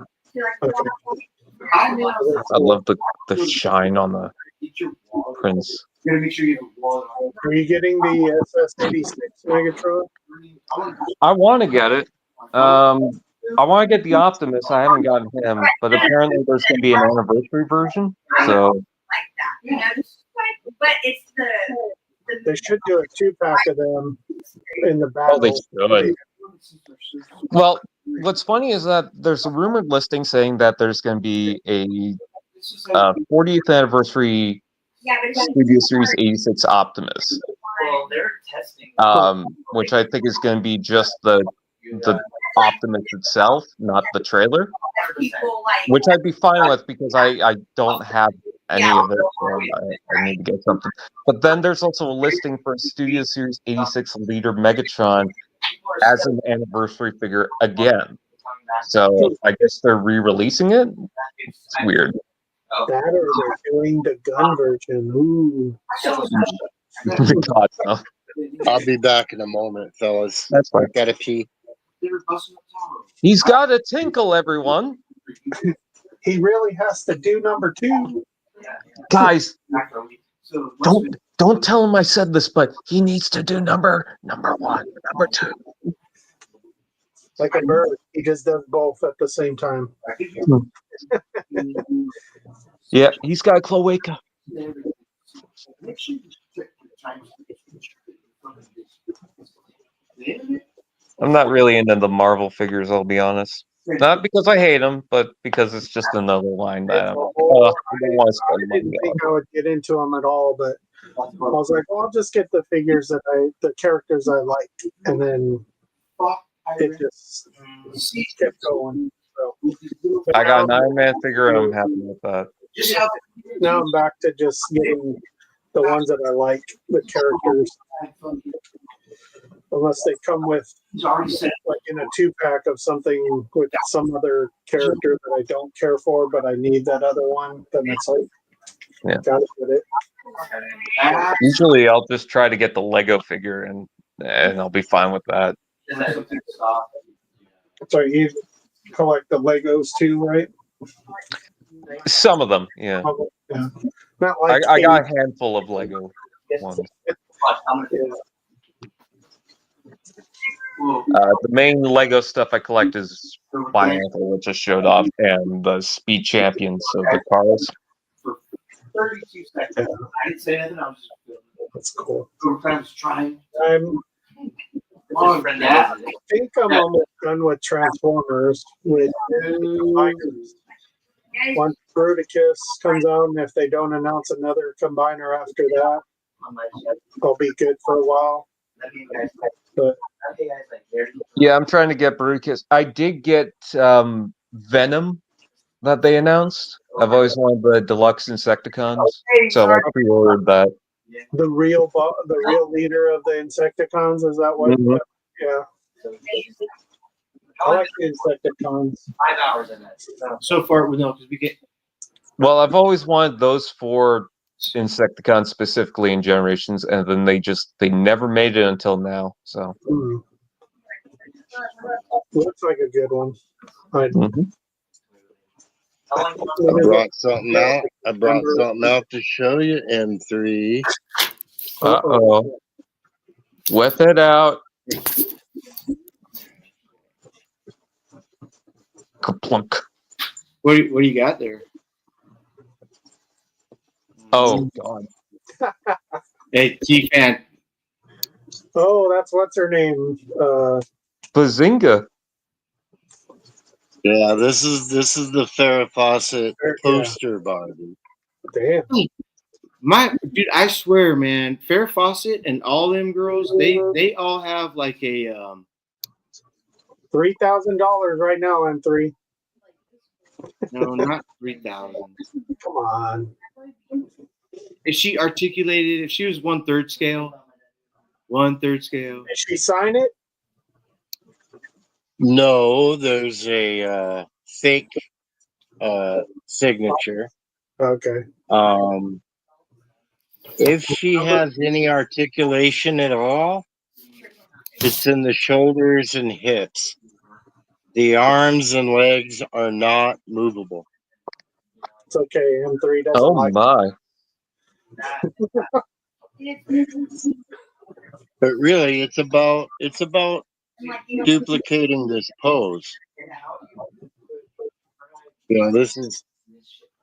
Okay. I love the shine on the prints. Are you getting the SS86 Megatron? I want to get it. I want to get the Optimus. I haven't gotten him, but apparently there's going to be an anniversary version. So. But it's they should do a 2-pack of them in the battle. Oh, they should. Well, what's funny is that there's a rumored listing saying that there's going to be a 40th anniversary Studio Series 86 Optimus. Well, they're testing. Which I think is going to be just the Optimus itself, not the trailer. Which I'd be fine with because I don't have any of it, so I need to get something. But then there's also a listing for Studio Series 86 Leader Megatron as an anniversary figure again. So I guess they're re-releasing it. It's weird. That or they're doing the gun version. Ooh. God, no. I'll be back in a moment, fellas. That's fine. Gotta pee. He's got a tinkle, everyone. He really has to do number 2. Guys, don't tell him I said this, but he needs to do number 1, number 2. Like a bird, he just does both at the same time. Yeah, he's got cloaca. I'm not really into the Marvel figures, I'll be honest. Not because I hate them, but because it's just another line that I don't want to spend I didn't money think on. I would get into them at all, but I was like, well, I'll just get the figures the characters I like, and then it just kept going. So, I got an Iron Man figure, and I'm happy with that. now I'm back to just getting the ones that I like, the characters. Unless they come with like in a 2-pack of something with some other character that I don't care for, but I need that other one, then it's like, Yeah. gotta get it. Usually, I'll just try to get the Lego figure, and I'll be fine with that. So you collect the Legos too, right? Some of them, yeah. Yeah. Not like I got a handful of Lego ones. The main Lego stuff I collect is Bianca, which I showed off, and the Speed Champions, so the cars. For 32 seconds. I didn't say anything. I was just That's cool. trying. I think I'm almost done with Transformers. With once Bruticus comes out, and if they don't announce another combiner after that, I'll be good for a while. But Yeah, I'm trying to get Bruticus. I did get Venom that they announced. I've always wanted the deluxe Insecticons, so I pre-ordered that. the real leader of the Insecticons, is that what? Mhm. Yeah. I like the Insecticons. 5 hours in it. So far, no, because we get Well, I've always wanted those 4 Insecticons specifically in Generations, and then they never made it until now. So Looks like a good one. I brought something out. I brought something out to show you. M3. Uh-oh. Whip it out. Kaplunk. what do you got there? Oh, God. Hey, T-Fan. Oh, that's what's her name? Bazinga. Yeah, this is the Farrah Fawcett poster Barbie. Damn. Dude, I swear, man, Farrah Fawcett and all them girls, they all have like a $3,000 right now, M3. no, not 3,000. Come on. If she articulated, if she was 1/3 scale, 1/3 scale. Did she sign it? No, there's a fake signature. Okay. If she has any articulation at all, it's in the shoulders and hips. The arms and legs are not movable. It's okay. M3 doesn't Oh, like my. But really, it's about duplicating this pose. You know, this is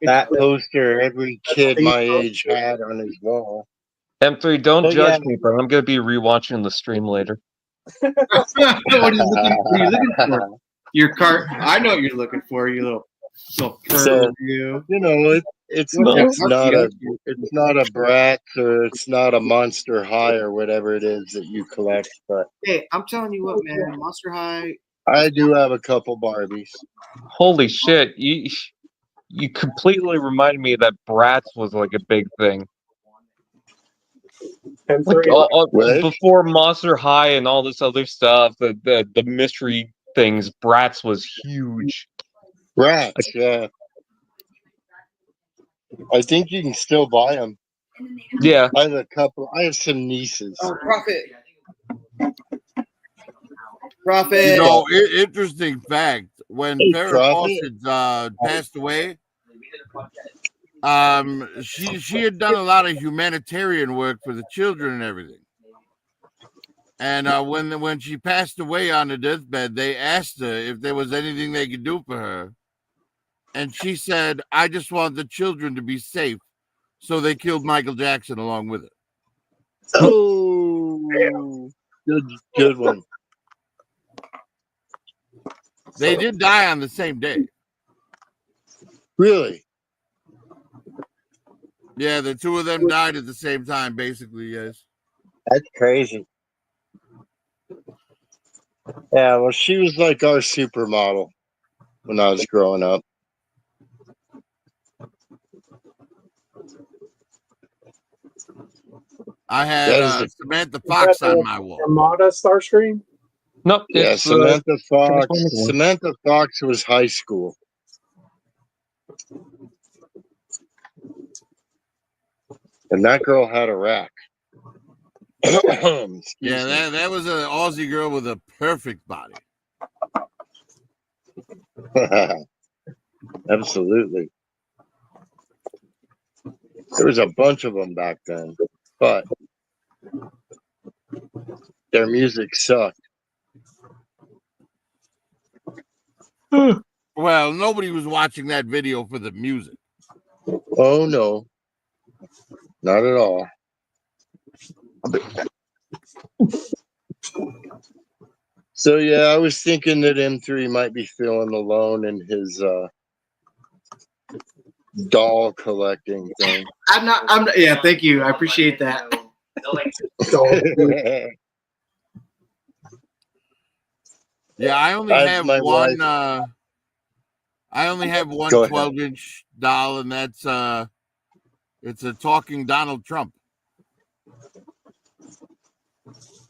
that poster every kid my age had on his wall. M3, don't But judge yeah. me, but I'm going to be rewatching the stream later. What are you looking for? Your cart. I know what you're looking for. You little So, you. you know, it's not a Bratz or it's not a Monster High or whatever it is that you collect, but Hey, I'm telling you what, man. Monster High. I do have a couple Barbies. Holy shit. You completely reminded me that Bratz was like a big thing. Like M3. before Monster High and all this other stuff, the mystery things, Bratz was huge. Bratz, yeah. I think you can still buy them. Yeah. I have a couple. I have some nieces. Oh, Prophet. Profit. Interesting fact: when Hey, Farrah Prophet. Fawcett passed away, she had done a lot of humanitarian work for the children and everything. And when she passed away on the deathbed, they asked her if there was anything they could do for her, and she said, "I just want the children to be safe." So they killed Michael Jackson along with it. Oh, good one. They did die on the same day. Really? Yeah, the two of them died at the same time, basically, yes. That's crazy. Yeah, well, she was like our supermodel when I was growing up. I That had is Samantha Fox on my wall. Armada Starscream? Nope. yeah, It's Samantha Fox. Transformers one. Samantha Fox was high school. And that girl had a rack. Excuse Yeah, me. that was an Aussie girl with a perfect body. Absolutely. There was a bunch of them back then, but their music sucked. Well, nobody was watching that video for the music. Oh no, not at all. So yeah, I was thinking that M3 might be feeling alone in his doll collecting thing. I'm not. Yeah, thank you. I appreciate that. Yeah, I only have my one. wife. I only have one Go ahead. 12-inch doll, and that's it's a talking Donald Trump.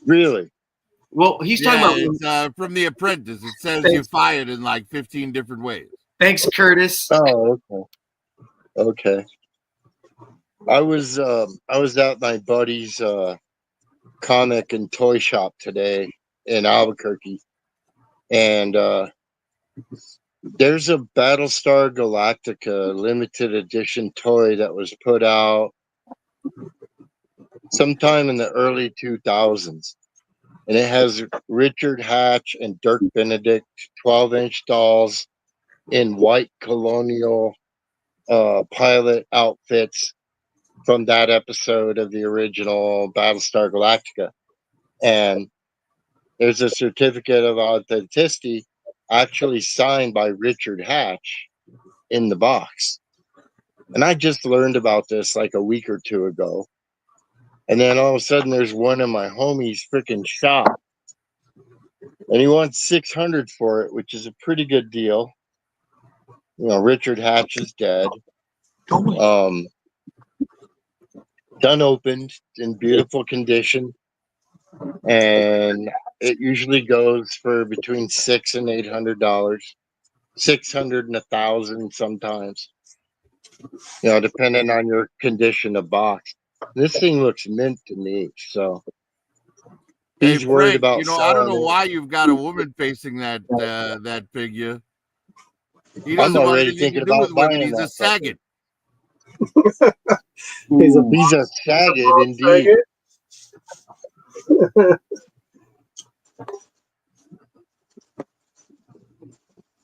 Really? Well, he's Yeah, talking about. it's from The Apprentice. It says Thanks. you're fired in like 15 different ways. Thanks, Curtis. Oh, okay. Okay. I was at my buddy's comic and toy shop today in Albuquerque, and there's a Battlestar Galactica limited edition toy that was put out sometime in the early 2000s, and it has Richard Hatch and Dirk Benedict 12-inch dolls in white colonial pilot outfits from that episode of the original Battlestar Galactica. And there's a certificate of authenticity actually signed by Richard Hatch in the box. And I just learned about this like a week or two ago. And then all of a sudden there's one in my homie's freaking shop. And he wants $600 for it, which is a pretty good deal. You know, Richard Hatch is dead. Unopened in beautiful condition, and it usually goes for between $600 and $800, 600 and 1,000 sometimes. You know, depending on your condition of box. This thing looks mint to me, so he's Hey, worried Frank, about I don't selling know it. why you've got a woman facing that figure. He I'm doesn't want already anything to thinking do about with women. buying He's a that sucker. saggart. He's a He's a sagged indeed.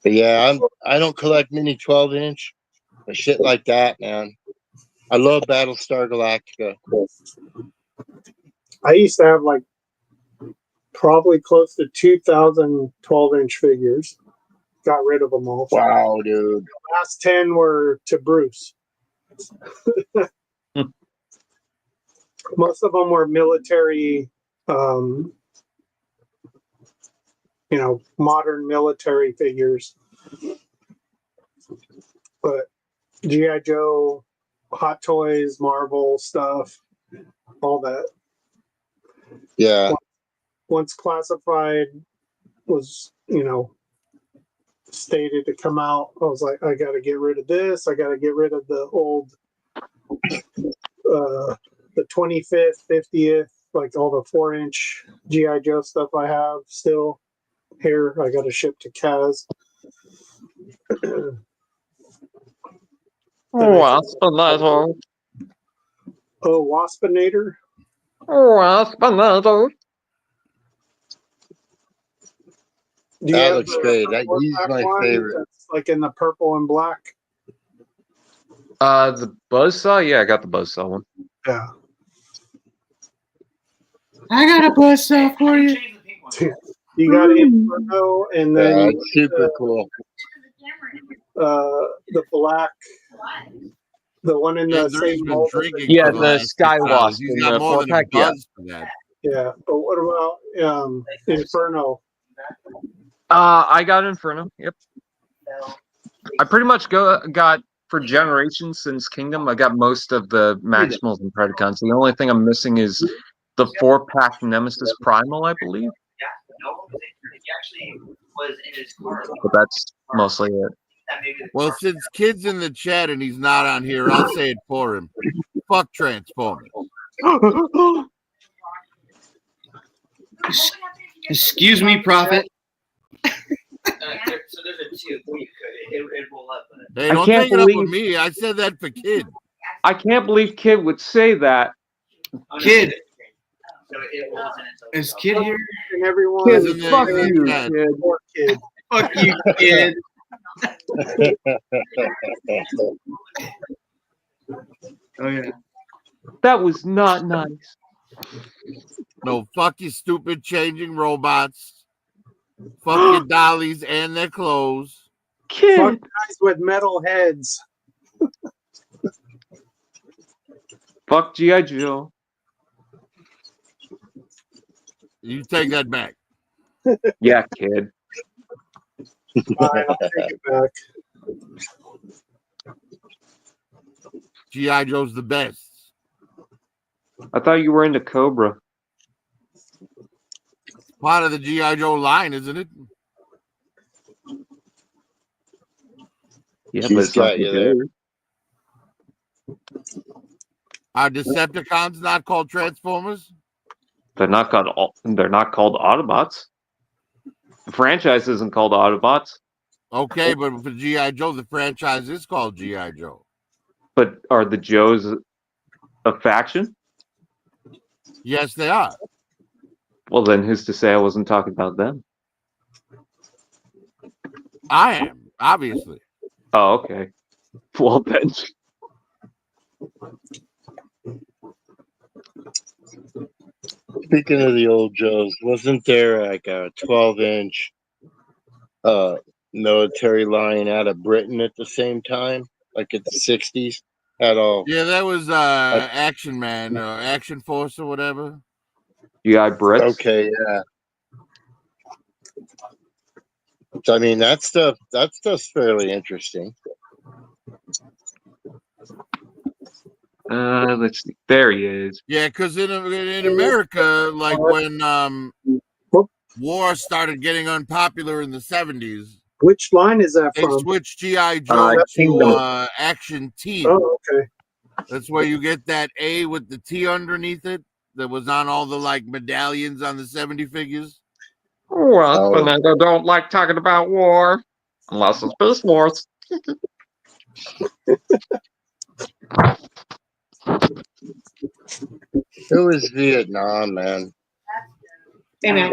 But yeah, I don't collect mini 12-inch or shit like that, man. I love Battlestar Galactica. I used to have like probably close to 2,000 12-inch figures. Got rid of them all. Wow, dude. The last 10 were to Bruce. Most of them were military, modern military figures. But G.I. Joe, Hot Toys, Marvel stuff, all that. Yeah. Once Classified was, stated to come out, I was like, I got to get rid of this. I got to get rid of the old, the 25th, 50th, like all the 4-inch G.I. Joe stuff I have still. Here, I got to ship to Kaz. Waspinator. Oh, Waspinator. Waspinator. Do you That have looks the great. purple and He's black my one favorite. that's like in the purple and black? The buzzsaw? Yeah, I got the buzzsaw one. Yeah. I got a buzzsaw for you. Change the pink one. You got Inferno, and then Yeah, it's super cool. the black, the one in the Andrew's same been mold. drinking Yeah, for the the last 6 hours. Skywasp He's in got the more than a 4-pack, yeah. buzz for that. Yeah. But what about Inferno? I got Inferno. Yep. I pretty much got for generations since Kingdom. I got most of the Maximals and Predacons. The only thing I'm missing is the 4-pack Nemesis Primal, I believe. Yeah, no, he actually was in his car. But that's mostly it. That maybe the Well, car- since Kid's in the chat and he's not on here, I'll say it for him. Fuck Transformers. Excuse me, Prophet. so there's a 2. You could. It roll up. But Hey, I don't can't take it up with believe- me. I said that for Kid. I can't believe Kid would say that. Kid. So it rolls in. So Is Kid here? And everyone. Kid, is fuck saying you, that Kid. poor Kid. Fuck you, Kid. Oh yeah. That was not nice. No, fuck you, stupid changing robots. Fuck your dollies and their clothes. Kid. Fuck guys with metal heads. Fuck G.I. Joe. You take that back. Yeah, Kid. Fine, I'll take it back. G.I. Joe's the best. I thought you were into Cobra. Part of the G.I. Joe line, isn't it? Yeah, He's but it's got not you there. good. Are Decepticons not called Transformers? They're not called Autobots. The franchise isn't called Autobots. Okay, but for G.I. Joe, the franchise is called G.I. Joe. But are the Joes a faction? Yes, they are. Well, then who's to say I wasn't talking about them? I am, obviously. Oh, okay. Well, then. Speaking of the old Joes, wasn't there like a 12-inch military line out of Britain at the same time, like in the 60s? At all? Yeah, that was Action Man, Action Force or whatever. G.I. Brits? Okay, yeah. So, I mean, that stuff's fairly interesting. Let's see. There he is. Yeah, because in America, like when war started getting unpopular in the 70s, Which line is that they from? switched G.I. Joe to Kingdom. Action Team. Oh, okay. That's where you get that A with the T underneath it that was on all the like medallions on the 70 figures. Well, Fernando don't like talking about war. Unless it's Beast Wars. It was Vietnam, man. Hey man,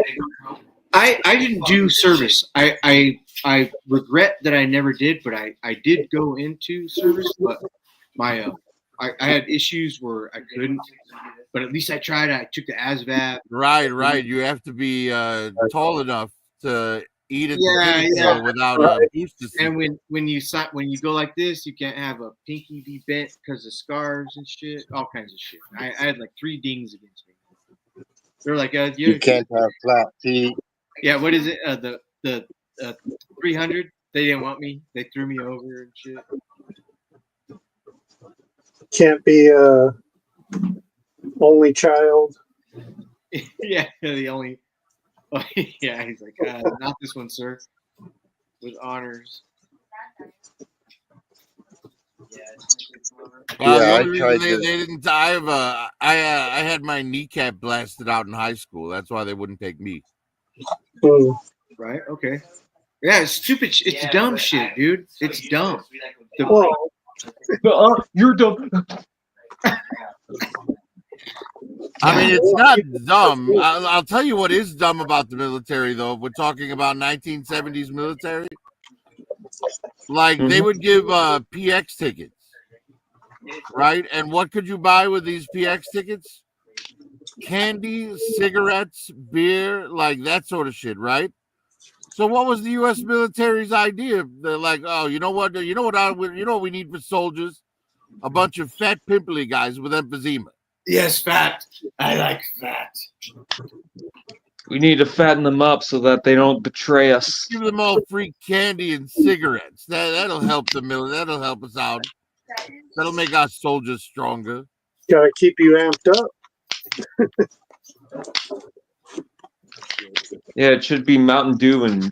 I didn't do service. I regret that I never did, but I did go into service. But my I had issues where I couldn't. But at least I tried. I took the ASVAB. Right. You have to be tall enough to eat at Yeah, the yeah. without a booster seat. And when you go like this, you can't have a pinky be bent because of scars and shit, all kinds of shit. I had like 3 dings against me. They're like, You can't have flat feet. yeah, what is it? The 300. They didn't want me. They threw me over and shit. Can't be only child. Yeah, the only. Yeah, he's like, not this one, sir. With honors. Well, Yeah, the I only tried reason to- they didn't. I had my kneecap blasted out in high school. That's why they wouldn't take me. Hmm. Right? Okay. Yeah, it's stupid. It's dumb shit, dude. It's dumb. Well, You're dumb. I mean, it's not dumb. I'll tell you what is dumb about the military, though. If we're talking about 1970s military, like they would give PX tickets, right? And what could you buy with these PX tickets? Candy, cigarettes, beer, like that sort of shit, right? So what was the U.S. military's idea? They're like, oh, you know what? You know what we need for soldiers? A bunch of fat, pimply guys with emphysema. Yes, fat. I like fat. We need to fatten them up so that they don't betray us. Give them all free candy and cigarettes. That'll help the That'll help us out. That'll make our soldiers stronger. gotta keep you amped up. Yeah, it should be Mountain Dew and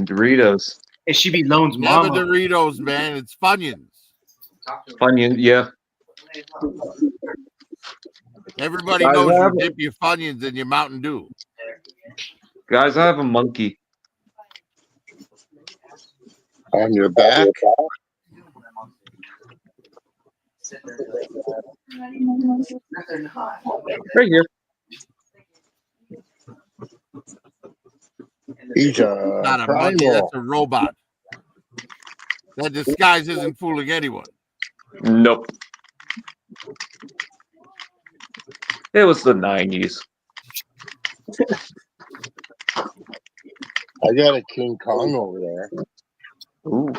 Doritos. It should be Lone's Never mama. Doritos, man. It's Funyuns. Funyuns, yeah. Everybody Guys, knows I you have- dip your Funyuns in your Mountain Dew. Guys, I have a monkey. On your back? Right here. He's Not a a monkey. primal. That's a robot. That disguise isn't fooling anyone. Nope. It was the 90s. I got a King Kong over there. Ooh.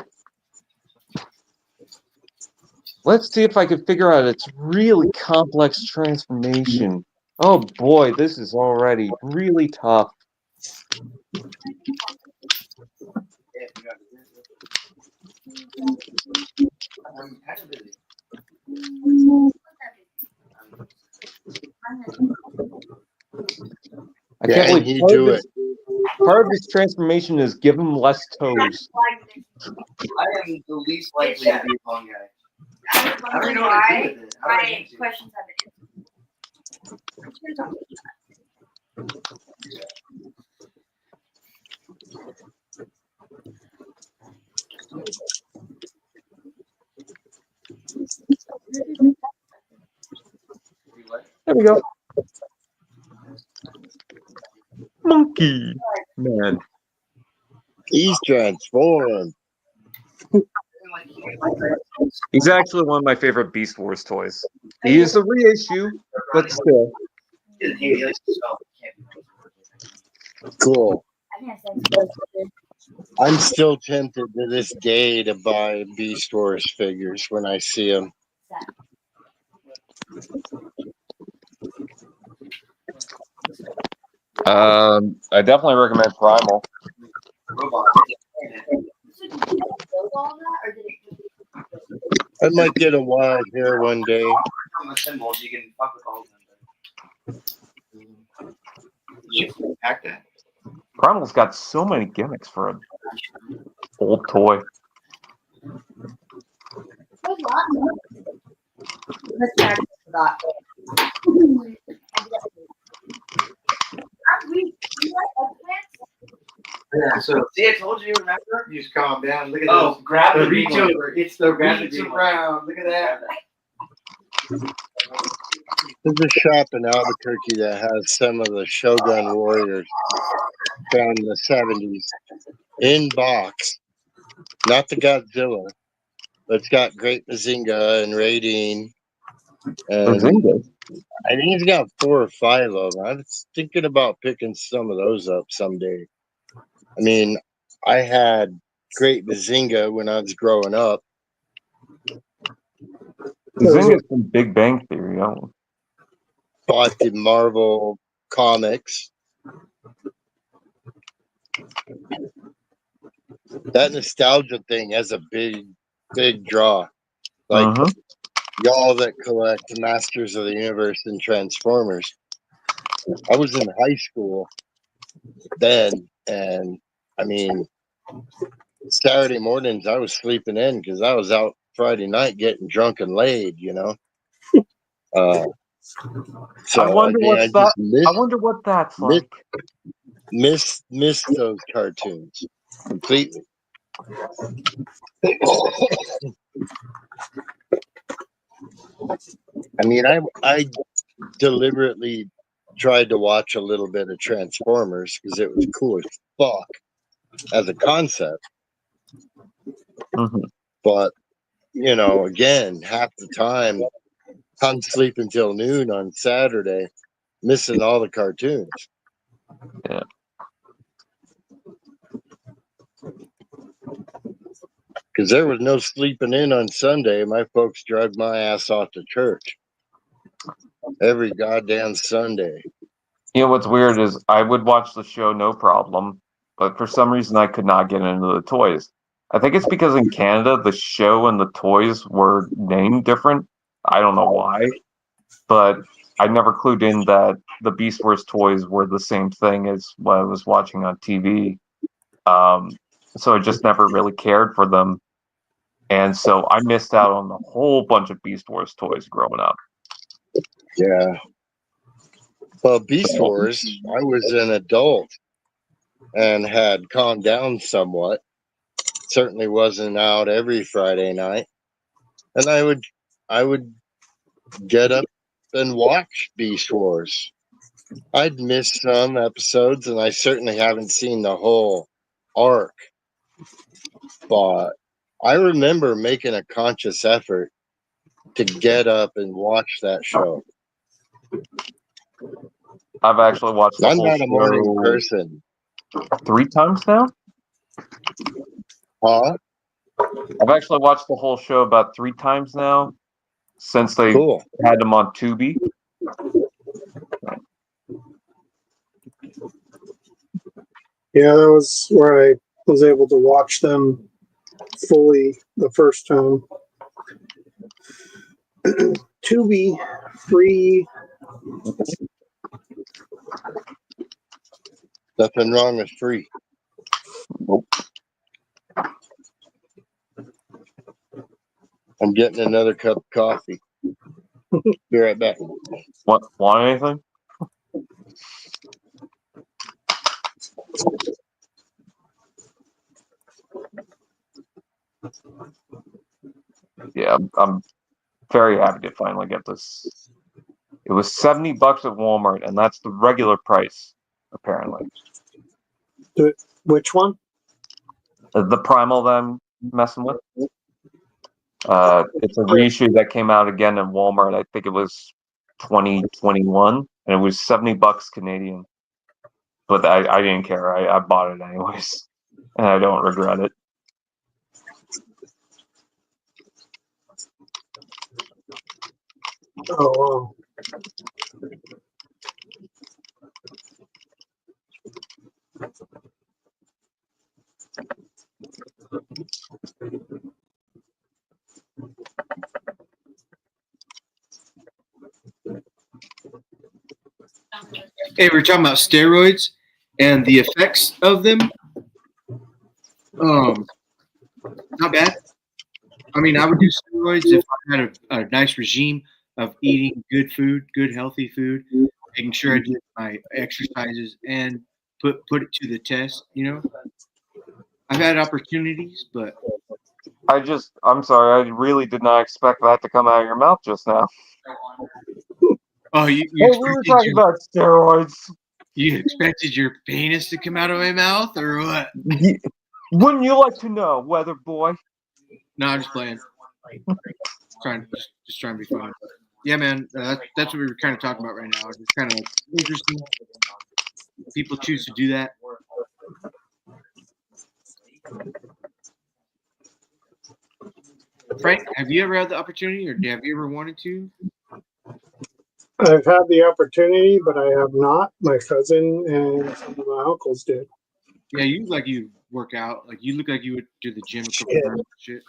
Let's see if I can figure out its really complex transformation. Oh boy, this is already really tough. I Yeah, can't and believe you do it. part of this transformation is give him less toes. I am the least likely to be a long guy. I don't even know what to do with it. How do I My get to it? questions have been answered. There we go. Monkey man. He's transformed. He's actually one of my favorite Beast Wars toys. He is a reissue, but still. He doesn't hate me, he likes to spell, but he can't be Cool. I can't say I'm still tempted to this day to buy Beast Wars figures when I see them. I definitely recommend Primal. robot. So did you build all that, or did it? I might get a wild hair one day. On the symbols, you can fuck with all of them. You can pack that. Primal's got so many gimmicks for an old toy. Good luck. Let's practice that. I'm weak. You like eggplants? Yeah, so see, I told you, remember? You just calm down. Look at Oh, those. grab The the reach green one. over. It's the Grab the reach green one. around. Look at that. There's a shop in Albuquerque that has some of the Shogun Warriors from the 70s in box. Not the Godzilla, but it's got Great Mazinga and Raideen. And I think he's got 4 or 5 of them. I was thinking about picking some of those up someday. I mean, I had Great Mazinga when I was growing up. Zinga's from Big Bang Theory. Bought the Marvel comics. That nostalgia thing has a big draw. Like y'all that collect Masters of the Universe and Transformers. I was in high school then, and I mean, Saturday mornings I was sleeping in because I was out Friday night getting drunk and laid, you know. So I wonder I what just I wonder what that's like. Missed those cartoons completely. I mean, I deliberately tried to watch a little bit of Transformers because it was cool as fuck as a concept. Mhm. But, you know, again, half the time I'm sleeping till noon on Saturday, missing all the cartoons. Yeah. Because there was no sleeping in on Sunday. My folks dragged my ass off to church every goddamn Sunday. You know what's weird is I would watch the show no problem, but for some reason I could not get into the toys. I think it's because in Canada the show and the toys were named different. I don't know why, but I never clued in that the Beast Wars toys were the same thing as what I was watching on TV. So I just never really cared for them, and so I missed out on a whole bunch of Beast Wars toys growing up. Yeah. Well, Beast Wars, I was an adult and had calmed down somewhat. Certainly wasn't out every Friday night. And I would get up and watch Beast Wars. I'd missed some episodes and I certainly haven't seen the whole arc. But I remember making a conscious effort to get up and watch that show. I've actually watched the I'm whole not a morning show person. 3 times now. Huh? I've actually watched the whole show about 3 times now since they Cool. had them on Tubi. Yeah, that was where I was able to watch them fully the first time. Tubi free. Nothing wrong with free. Nope. I'm getting another cup of coffee. Be right back. Want anything? Yeah, I'm very happy to finally get this. It was $70 at Walmart, and that's the regular price, apparently. Which one? The Primal that I'm messing with. It's a reissue that came out again in Walmart. I think it was 2021, and it was $70 Canadian. But I didn't care. I bought it anyways, and I don't regret it. Oh, wow. Hey, we're talking about steroids and the effects of them. Not bad. I mean, I would do steroids if I had a nice regime of eating good food, good healthy food, making sure I did my exercises and put it to the test. You know, I've had opportunities, but I'm sorry, I really did not expect that to come out of your mouth just now. oh, you Hey, we were talking about steroids. You expected your penis to come out of my mouth, or what? Wouldn't you like to know, weather boy? No, I'm just playing. Just trying to be funny. Yeah, man, that's what we were kind of talking about right now. It's kind of interesting. People choose to do that. Frank, have you ever had the opportunity, or have you ever wanted to? I've had the opportunity, but I have not. My cousin and some of my uncles did. Yeah, you look like you work out. Like you look like you would do the gym. Shit.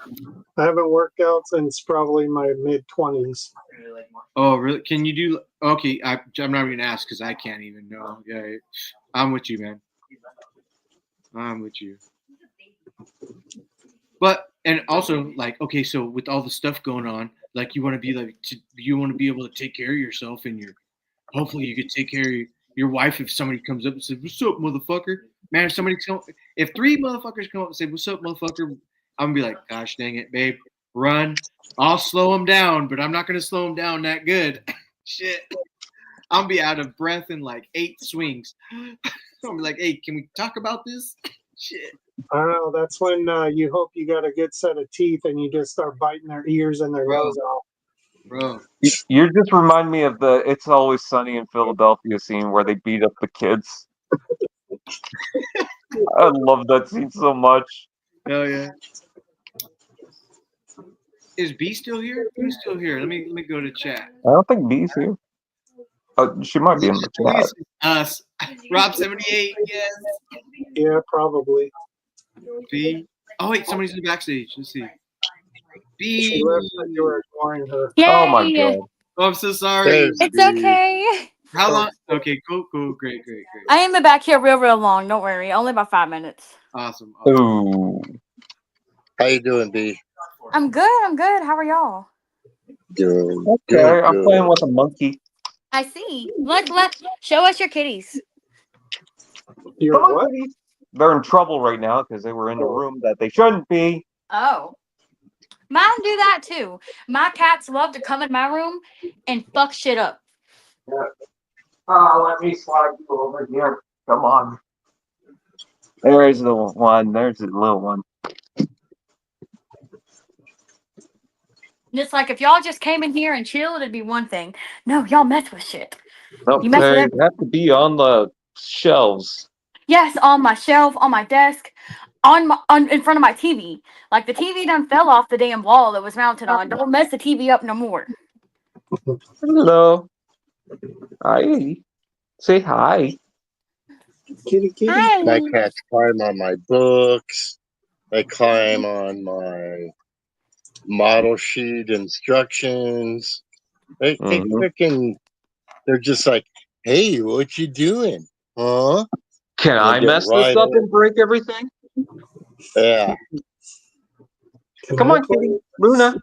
I haven't worked out since probably my mid-20s. Oh, really? Can you do? Okay, I'm not even gonna ask because I can't even know. Yeah, I'm with you, man. I'm with you. But and also like okay, so with all the stuff going on, like you want to be able to take care of yourself and hopefully you could take care of your wife if somebody comes up and says, "What's up, motherfucker?" Man, if 3 motherfuckers come up and say, "What's up, motherfucker?" I'm gonna be like, "Gosh dang it, babe, run." I'll slow them down, but I'm not gonna slow them down that good. Shit, I'll be out of breath in like 8 swings. I'll be like, "Hey, can we talk about this?" Shit. I don't know. That's when you hope you got a good set of teeth and you just start biting their ears and their nose off. Bro. You just remind me of the "It's Always Sunny in Philadelphia" scene where they beat up the kids. I love that scene so much. Hell yeah. Is B still here? Who's still here? Let me go to chat. I don't think B's here. She might be in the chat. Us. Rob78, yes. Yeah, probably. B. Oh wait, somebody's in the backstage. Let's see. B. She left when you were ignoring her. Yay! Oh my god. Oh, I'm so sorry. There's It's B. okay. How long? Okay, cool. Great. I ain't been back here real long. Don't worry. Only about 5 minutes. Awesome. Ooh. How you doing, B? I'm good. How are y'all? Doing Okay, I'm good. playing with a monkey. I see. Look. Show us your kitties. You're Come on, what? kitties. They're in trouble right now because they were in a room that they shouldn't be. Oh. Mine do that too. My cats love to come in my room and fuck shit up. Let me slide you over here. Come on. There's the one. There's the little one. And it's like if y'all just came in here and chilled, it'd be one thing. No, y'all mess with shit. Nope, You mess with they everything. have to be on the shelves. Yes, on my shelf, on my desk, in front of my TV. Like the TV done fell off the damn wall it was mounted on. Don't mess the TV up no more. Hello. Hi. Say hi. Kitty. Hi. My cats climb on my books. They climb on my model sheet instructions. They freaking. They're just like, "Hey, what you doing? Huh?" Can I get mess right this up on. and break everything? Yeah. Come on, kitty. Luna.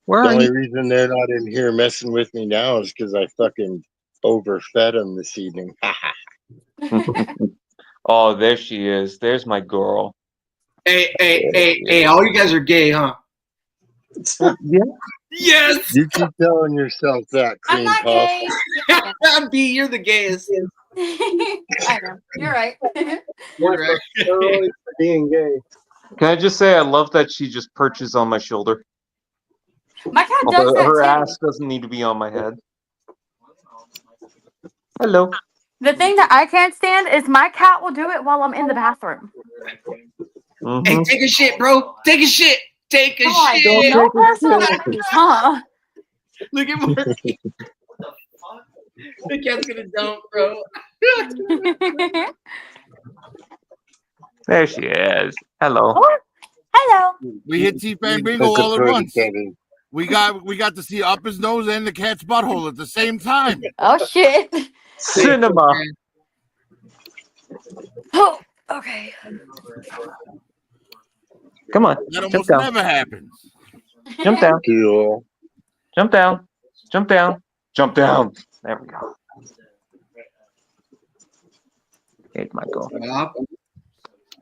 Where The are only you? reason they're not in here messing with me now is because I fucking overfed them this evening. Oh, there she is. There's my girl. Hey, all you guys are gay, huh? Yeah. Yes! You keep telling yourself that, I'm cream not puff. gay. B, you're the gayest. I know. You're right. You're right. Early for being gay. Can I just say I love that she just perches on my shoulder? My cat does Although that her too. ass doesn't need to be on my head. Hello. The thing that I can't stand is my cat will do it while I'm in the bathroom. Hey, take a shit, bro. Take a shit. Take a God, shit. no personal space, huh? Look at Marky. The cat's gonna dump, bro. There she is. Hello. Oh, hello. We hit T-Pan Bingo That's a all at pretty once. kitty. We got to see up his nose and the cat's butthole at the same time. Oh shit. Cinema. Oh, okay. Come on. That Jump almost down. never happens. Jump down. Cool. Jump down. Jump down. Jump down. There we go. There's my girl.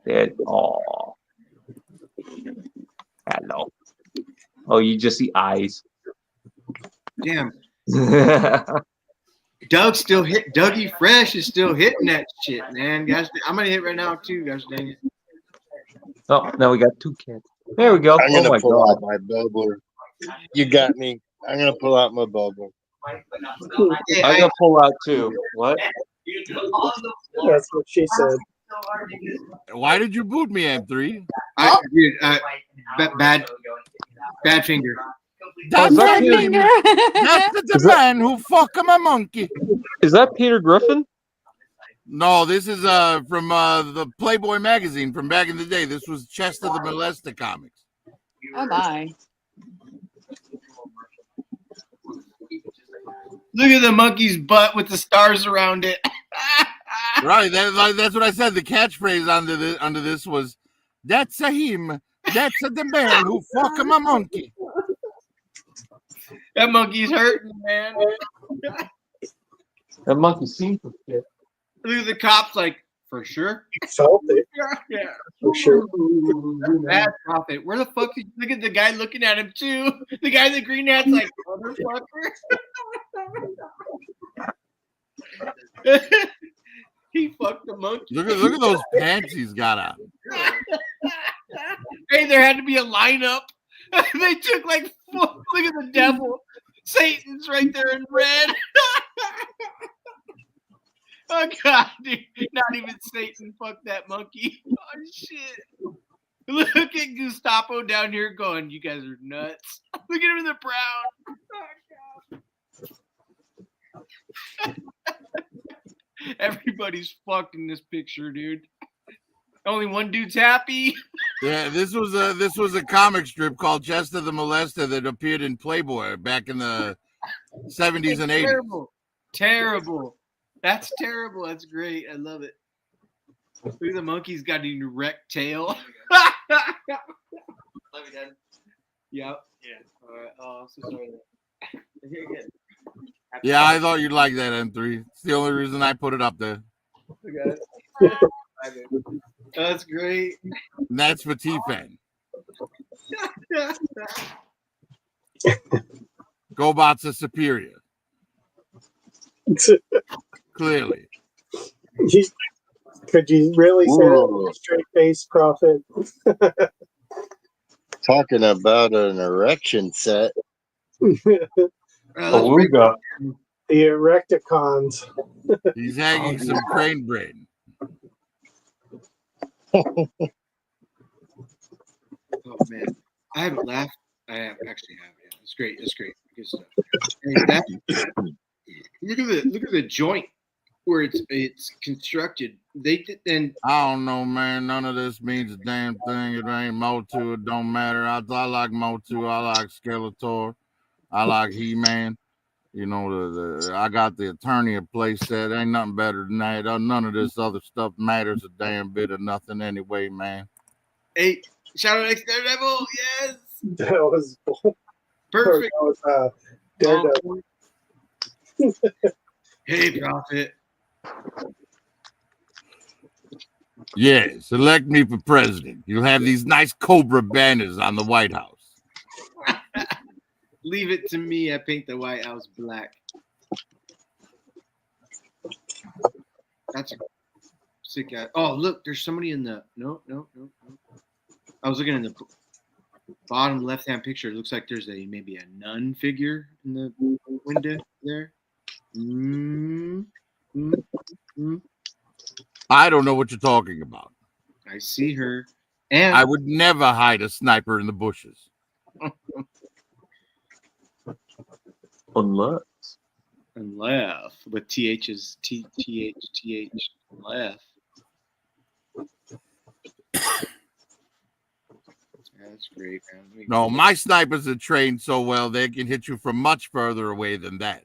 There's oh. Hello. Oh, you just see eyes. Damn. Dougie Fresh is still hitting that shit, man. Guys, I'm gonna hit right now too, guys. Dang it. Oh, now we got 2 kids. There we go. I'm Oh gonna my pull god. out my bubbler. You got me. I'm gonna pull out my bubbler. Hey, I'm gonna pull out 2. What? That's what she said. Why did you boot me, M3? Dude, bad finger. That's is that the Peter, that's the man who fucked my monkey. is that Peter Griffin? No, this is from the Playboy magazine from back in the day. This was Chester the Molester comics. Oh my. Look at the monkey's butt with the stars around it. Right, that's what I said. The catchphrase under this was, "That's a him. That's the man who fucked my monkey." That monkey's hurting, man. That monkey seen some shit. Look at the cops, like, for sure. He felt it Yeah. for sure. Bad Prophet. Where the fuck did you look at the guy looking at him too? The guy in the green hat's like, motherfucker. He fucked the monkey. Look at those pants he's got on. Hey, there had to be a lineup. They took like, look at the devil. Satan's right there in red. Oh God, dude. Not even Satan. Fuck that monkey. Oh shit. Look at Gestapo down here going, you guys are nuts. Look at him in the brown. Oh, God. Everybody's fucked in this picture, dude. Only one dude's happy. Yeah, this was a comic strip called Chester the Molester that appeared in Playboy back in the 70s and 80s. Terrible. Terrible. That's terrible. That's great. I love it. Look at the monkey's got an erect tail. Love you, Dad. Yep. Yeah. All right. Oh, I'm so sorry. You're good. Yeah, I thought you'd like that, M3. It's the only reason I put it up there. Okay. That's great. And that's for T-Fan. GoBots are superior. Clearly. Could you really say that with a straight face, Prophet? Talking about an erection set. The Erecticons. He's hanging some crane brain. Oh man, I haven't laughed. I have actually have. Yeah, it's great. It's great. Good stuff. Look at the joint where it's constructed. They did, and I don't know, man. None of this means a damn thing. It ain't Motu. It don't matter. I like Motu. I like Skeletor. I like He-Man. You know, I got the Eternia playset. Ain't nothing better than that. None of this other stuff matters a damn bit of nothing anyway, man. hey, Shadow X Daredevil, yes, That was perfect. That was, Daredevil. Hey, Prophet. Yes, elect me for president. You'll have these nice Cobra banners on the White House. Leave it to me. I paint the White House black. That's a sick guy. Oh, look, there's somebody in the. No. I was looking in the bottom left-hand picture. It looks like there's maybe a nun figure in the window there. I don't know what you're talking about. I see her. And I would never hide a sniper in the bushes. Unless. and left with TH's left. That's great, man. No, my snipers are trained so well they can hit you from much further away than that.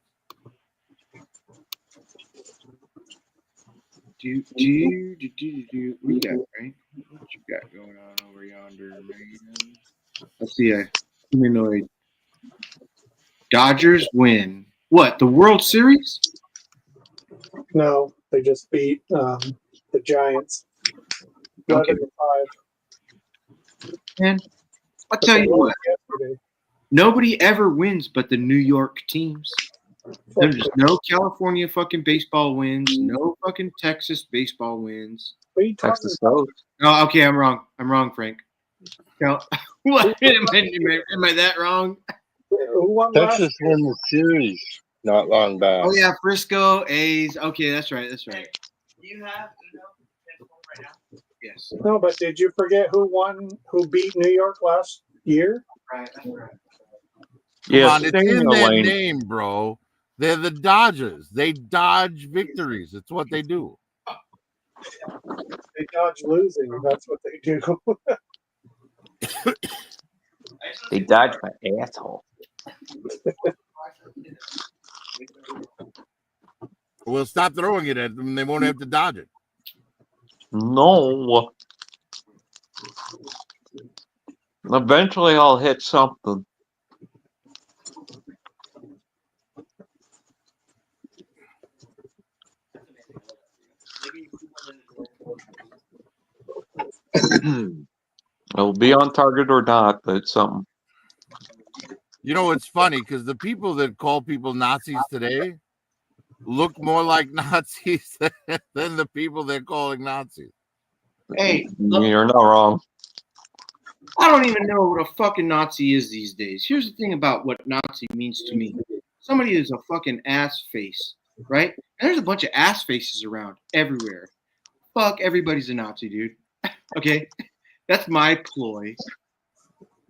What you got, right? What you got going on over yonder, man? Let's see a humanoid. Dodgers win. What, the World Series? No, they just beat the Giants. 11-5. Man, I'll tell you what. Nobody ever wins but the New York teams. There's no California fucking baseball wins. No fucking Texas baseball wins. What are you talking Texas about? Oh, okay, I'm wrong. I'm wrong, Frank. No, what? Am I that wrong? Who won last? Texas won the series not long back. Oh yeah, Frisco A's. Okay, that's right. That's right. Do you have right now? Yes. No, but did you forget who beat New York last year? Right, that's right. Come on, it's in their name, bro. They're the Dodgers. They dodge victories. It's what they do. They dodge losing. That's what they do. They dodge my asshole. Well, stop throwing it at them. They won't have to dodge it. No. Eventually I'll hit something. It'll be on target or not, but it's something. You know, it's funny because the people that call people Nazis today look more like Nazis than the people they're calling Nazis. Hey, look, You're not wrong. I don't even know what a fucking Nazi is these days. Here's the thing about what Nazi means to me. Somebody is a fucking ass face, right? And there's a bunch of ass faces around everywhere. Fuck, everybody's a Nazi, dude. Okay? That's my ploy.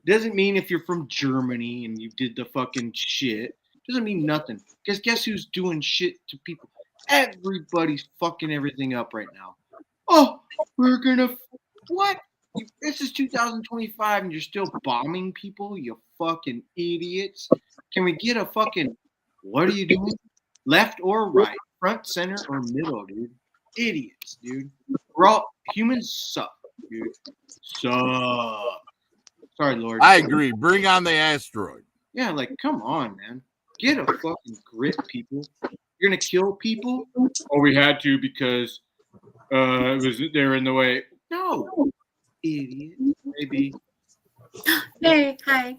Doesn't mean if you're from Germany and you did the fucking shit. Doesn't mean nothing. Because guess who's doing shit to people? Everybody's fucking everything up right now. Oh, we're gonna... What? This is 2025 and you're still bombing people, you fucking idiots. Can we get a fucking... What are you doing? Left or right? Front, center, or middle, dude? Idiots, dude. We're all... Humans suck, dude. Suck. Sorry, Lord. I agree. Bring on the asteroid. Yeah, like, come on, man. Get a fucking grip, people. You're gonna kill people? Oh, we had to because it was there in the way. No, idiot. Maybe. Hey, hi.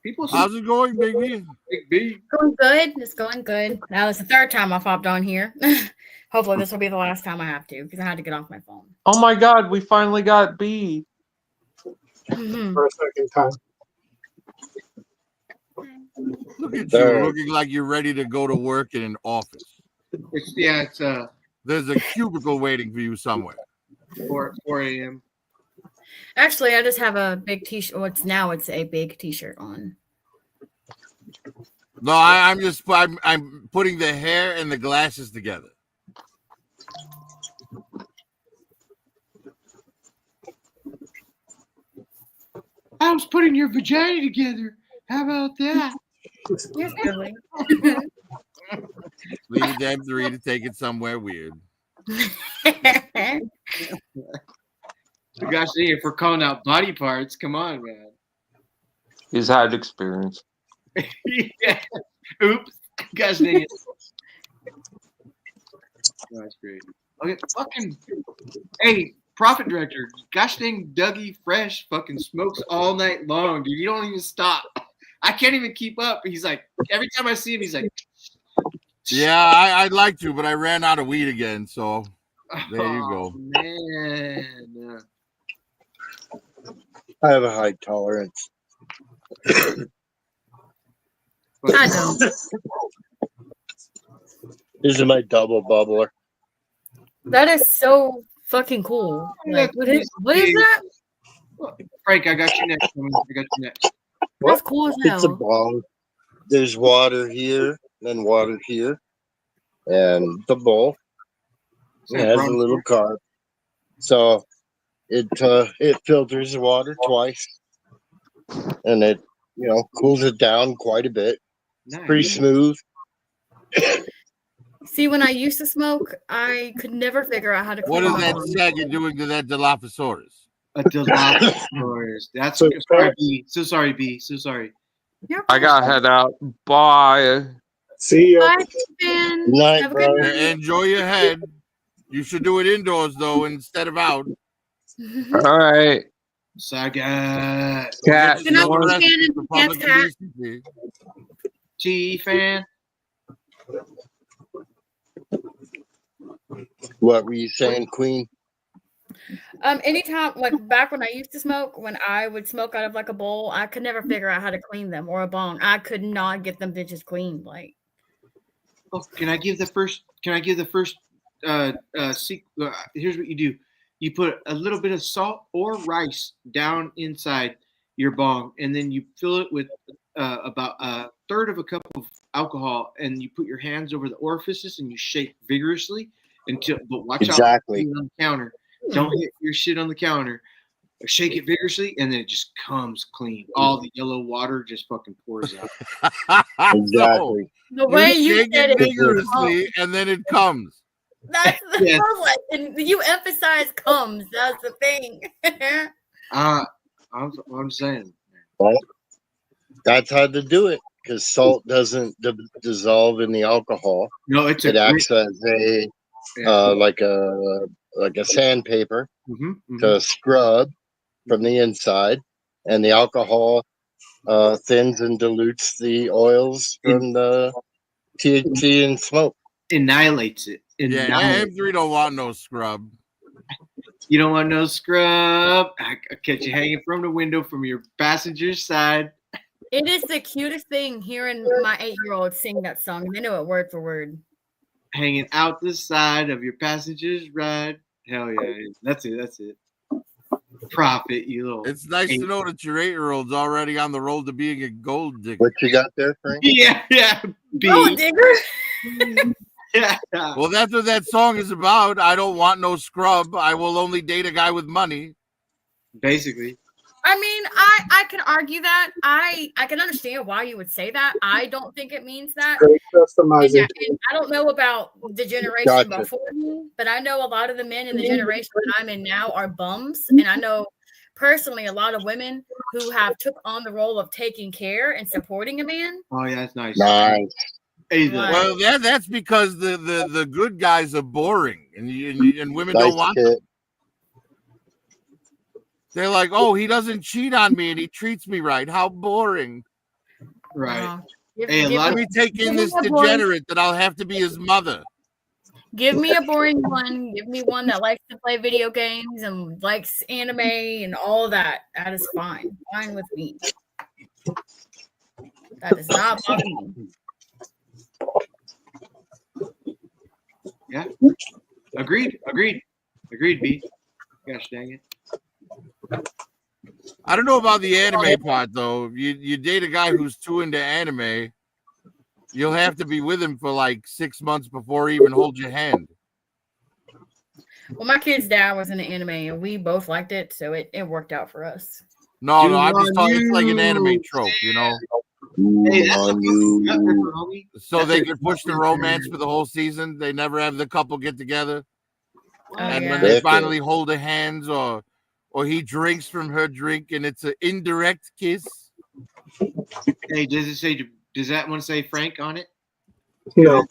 People. How's it going, Big B? Big B. Going good. It's going good. Now it's the third time I've hopped on here. Hopefully this will be the last time I have to because I had to get off my phone. Oh my God, we finally got B. For a second time. Look at There. you, looking like you're ready to go to work in an office. It's There's a cubicle waiting for you somewhere. 4 a.m. Actually, I just have a big t-shirt. Well, it's a big t-shirt on. No, I'm putting the hair and the glasses together. I was putting your vagina together. How about that? You're silly. Leave them three to take it somewhere weird. Gosh, if we're calling out body parts, come on, man. He's had experience. Yeah. Oops. Gosh dang it. That's great. Okay, fucking. Hey, profit director. Gosh dang Dougie Fresh fucking smokes all night long, dude. You don't even stop. I can't even keep up. He's like, every time I see him, he's like, Yeah, I'd like to, but I ran out of weed again, so there you go. Man. I have a high tolerance. I don't. This is my double bubbler. That is so fucking cool. Like, what is that? Frank, I got you next. I got you next. That's cool as It's a hell. bong. There's water here, then water here, and the bowl. It has a little carb, so it filters the water twice, and it cools it down quite a bit. Nice. Pretty smooth. See, when I used to smoke, I could never figure out how to What clean is my that bong. saggy doing to that Dilophosaurus? A Dilophosaurus. That's So sorry, B. So sorry, B. So sorry. You're I gotta head out. Bye. See ya. Bye, man. Night, Have a good bro. night. Enjoy your head. You should do it indoors though, instead of out. All right. Saga. Cat. Good night, Know the rest Shannon. for Yes, public Cat. decency. T fan. What were you saying, Queen? Anytime, like back when I used to smoke, when I would smoke out of like a bowl, I could never figure out how to clean them, or a bong. I could not get them bitches clean. Like, Oh, can I give the first? Here's what you do. You put a little bit of salt or rice down inside your bong, and then you fill it with about a third of a cup of alcohol, and you put your hands over the orifices and you shake vigorously but watch Exactly. out on the counter. Don't hit your shit on the counter. Shake it vigorously, and then it just comes clean. All the yellow water just fucking pours out. Exactly. the way you shake said it it, vigorously, and then it comes. that's the Yes. and you emphasize comes. That's the thing. I'm saying. Well, that's how to do it because salt doesn't dissolve in the alcohol. No, it's It a acts as a like a sandpaper, to scrub from the inside, and the alcohol thins and dilutes the oils from the THC and smoke. Annihilates it. Yeah, M3 don't want no scrub. You don't want no scrub. I catch you hanging from the window from your passenger's side. It is the cutest thing hearing my 8-year-old sing that song. They know it word for word. Hanging out the side of your passenger's ride. Hell yeah. That's it. Profit, you little. It's nice to know that your 8-year-old's already on the road to being a gold digger. What you got there, Frank? Yeah. Gold digger? Yeah. Well, that's what that song is about. I don't want no scrub. I will only date a guy with money. Basically. I mean, I can argue that. I can understand why you would say that. I don't think it means that. Great customizing. And I don't know about the generation before me, but I know a lot of the men in the generation that I'm in now are bums. And I know personally a lot of women who have took on the role of taking care and supporting a man. Oh, yeah, that's nice. Nice. Well, that's because the good guys are boring, and women don't want them. They're like, oh, he doesn't cheat on me and he treats me right. How boring. Right. Let me take in this degenerate that I'll have to be his mother. Give me a boring one. Give me one that likes to play video games and likes anime and all that. That is fine. Fine with me. That does not bother me. Yeah. Agreed, B. Gosh dang it. I don't know about the anime part though. You date a guy who's too into anime, you'll have to be with him for like 6 months before he even holds your hand. Well, my kid's dad was into anime and we both liked it, so it worked out for us. No, I'm just talking. It's like an anime trope, you know. Hey, So they could push the romance for the whole season. They never have the couple get together, and when they finally hold their hands, or he drinks from her drink, and it's an indirect kiss. Hey, does that one say Frank on it? No.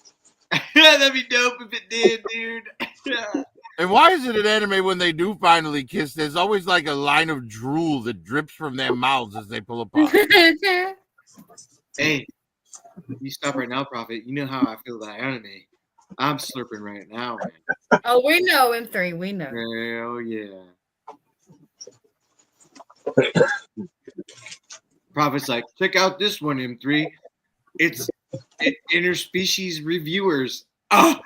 That'd be dope if it did, dude. And why is it in anime when they do finally kiss, there's always like a line of drool that drips from their mouths as they pull apart? Hey, you stop right now, Prophet. You know how I feel about anime. I'm slurping right now, man. Oh, we know, M3. We know. Hell yeah. Prophet's like, check out this one, M3. It's interspecies reviewers. Oh,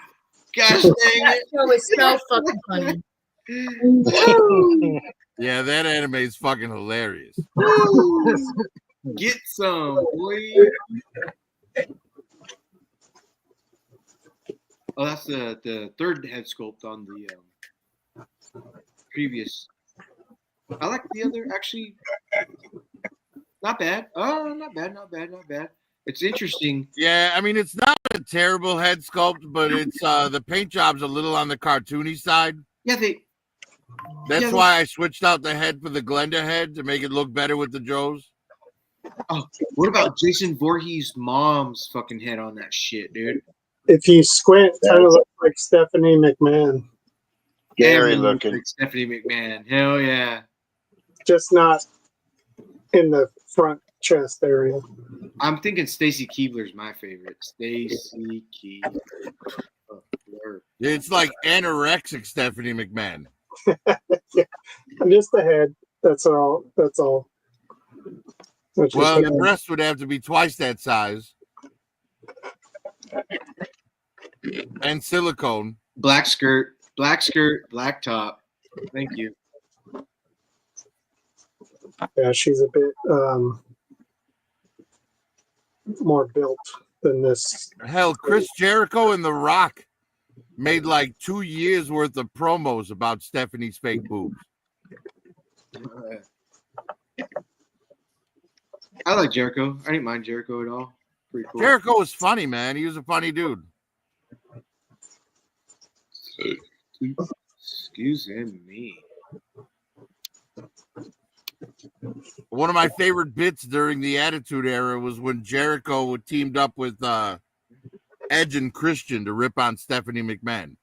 gosh dang That it. show is so fucking funny. Yeah, that anime is fucking hilarious. Get some, boy. Oh, that's the third head sculpt on the previous. I like the other, actually. Not bad. Oh, not bad. It's interesting. Yeah, I mean, it's not a terrible head sculpt, but it's the paint job's a little on the cartoony side. Yeah, That's why I switched out the head for the Glenda head to make it look better with the Joes. Oh, what about Jason Voorhees' mom's fucking head on that shit, dude? If you squint, kind of looks like Stephanie McMahon. Scary looking. Like Stephanie McMahon. Hell yeah. Just not in the front chest area. I'm thinking Stacy Keebler's my favorite. Stacy Keebler. Oh, Lord. It's like anorexic Stephanie McMahon. Yeah. Just the head. That's all. Well, the breast would have to be twice that size. And silicone. Black skirt, black top. Thank you. Yeah, she's a bit more built than this. Hell, Chris Jericho and The Rock made like 2 years worth of promos about Stephanie's fake boobs. I like Jericho. I didn't mind Jericho at all. Pretty cool. Jericho was funny, man. He was a funny dude. Excuse me. One of my favorite bits during the Attitude Era was when Jericho teamed up with Edge and Christian to rip on Stephanie McMahon.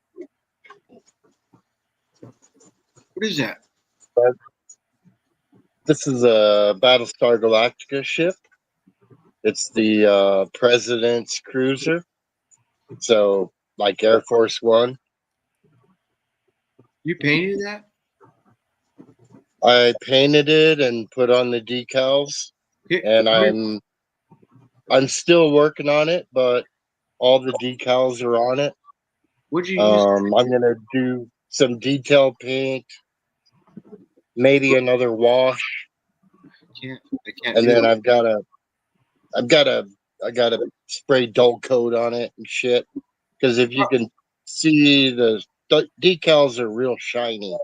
What is that? This is a Battlestar Galactica ship. It's the President's cruiser. So, like Air Force One. You painted that? I painted it and put on the decals, and I'm still working on it, but all the decals are on it. What'd you use? I'm gonna do some detail paint, maybe another wash, I can't and do then it. I gotta spray dull coat on it and shit. Because if you can see the decals are real shiny.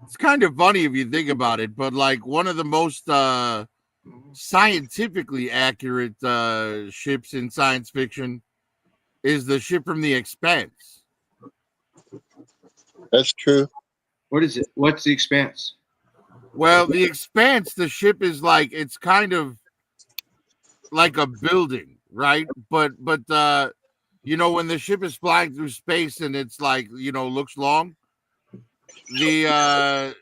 It's kind of funny if you think about it, but like one of the most scientifically accurate ships in science fiction is the ship from The Expanse. That's true. What is it? What's the Expanse? Well, The Expanse, the ship is like, it's kind of like a building, right? But you know, when the ship is flying through space and it's like, you know, looks long, the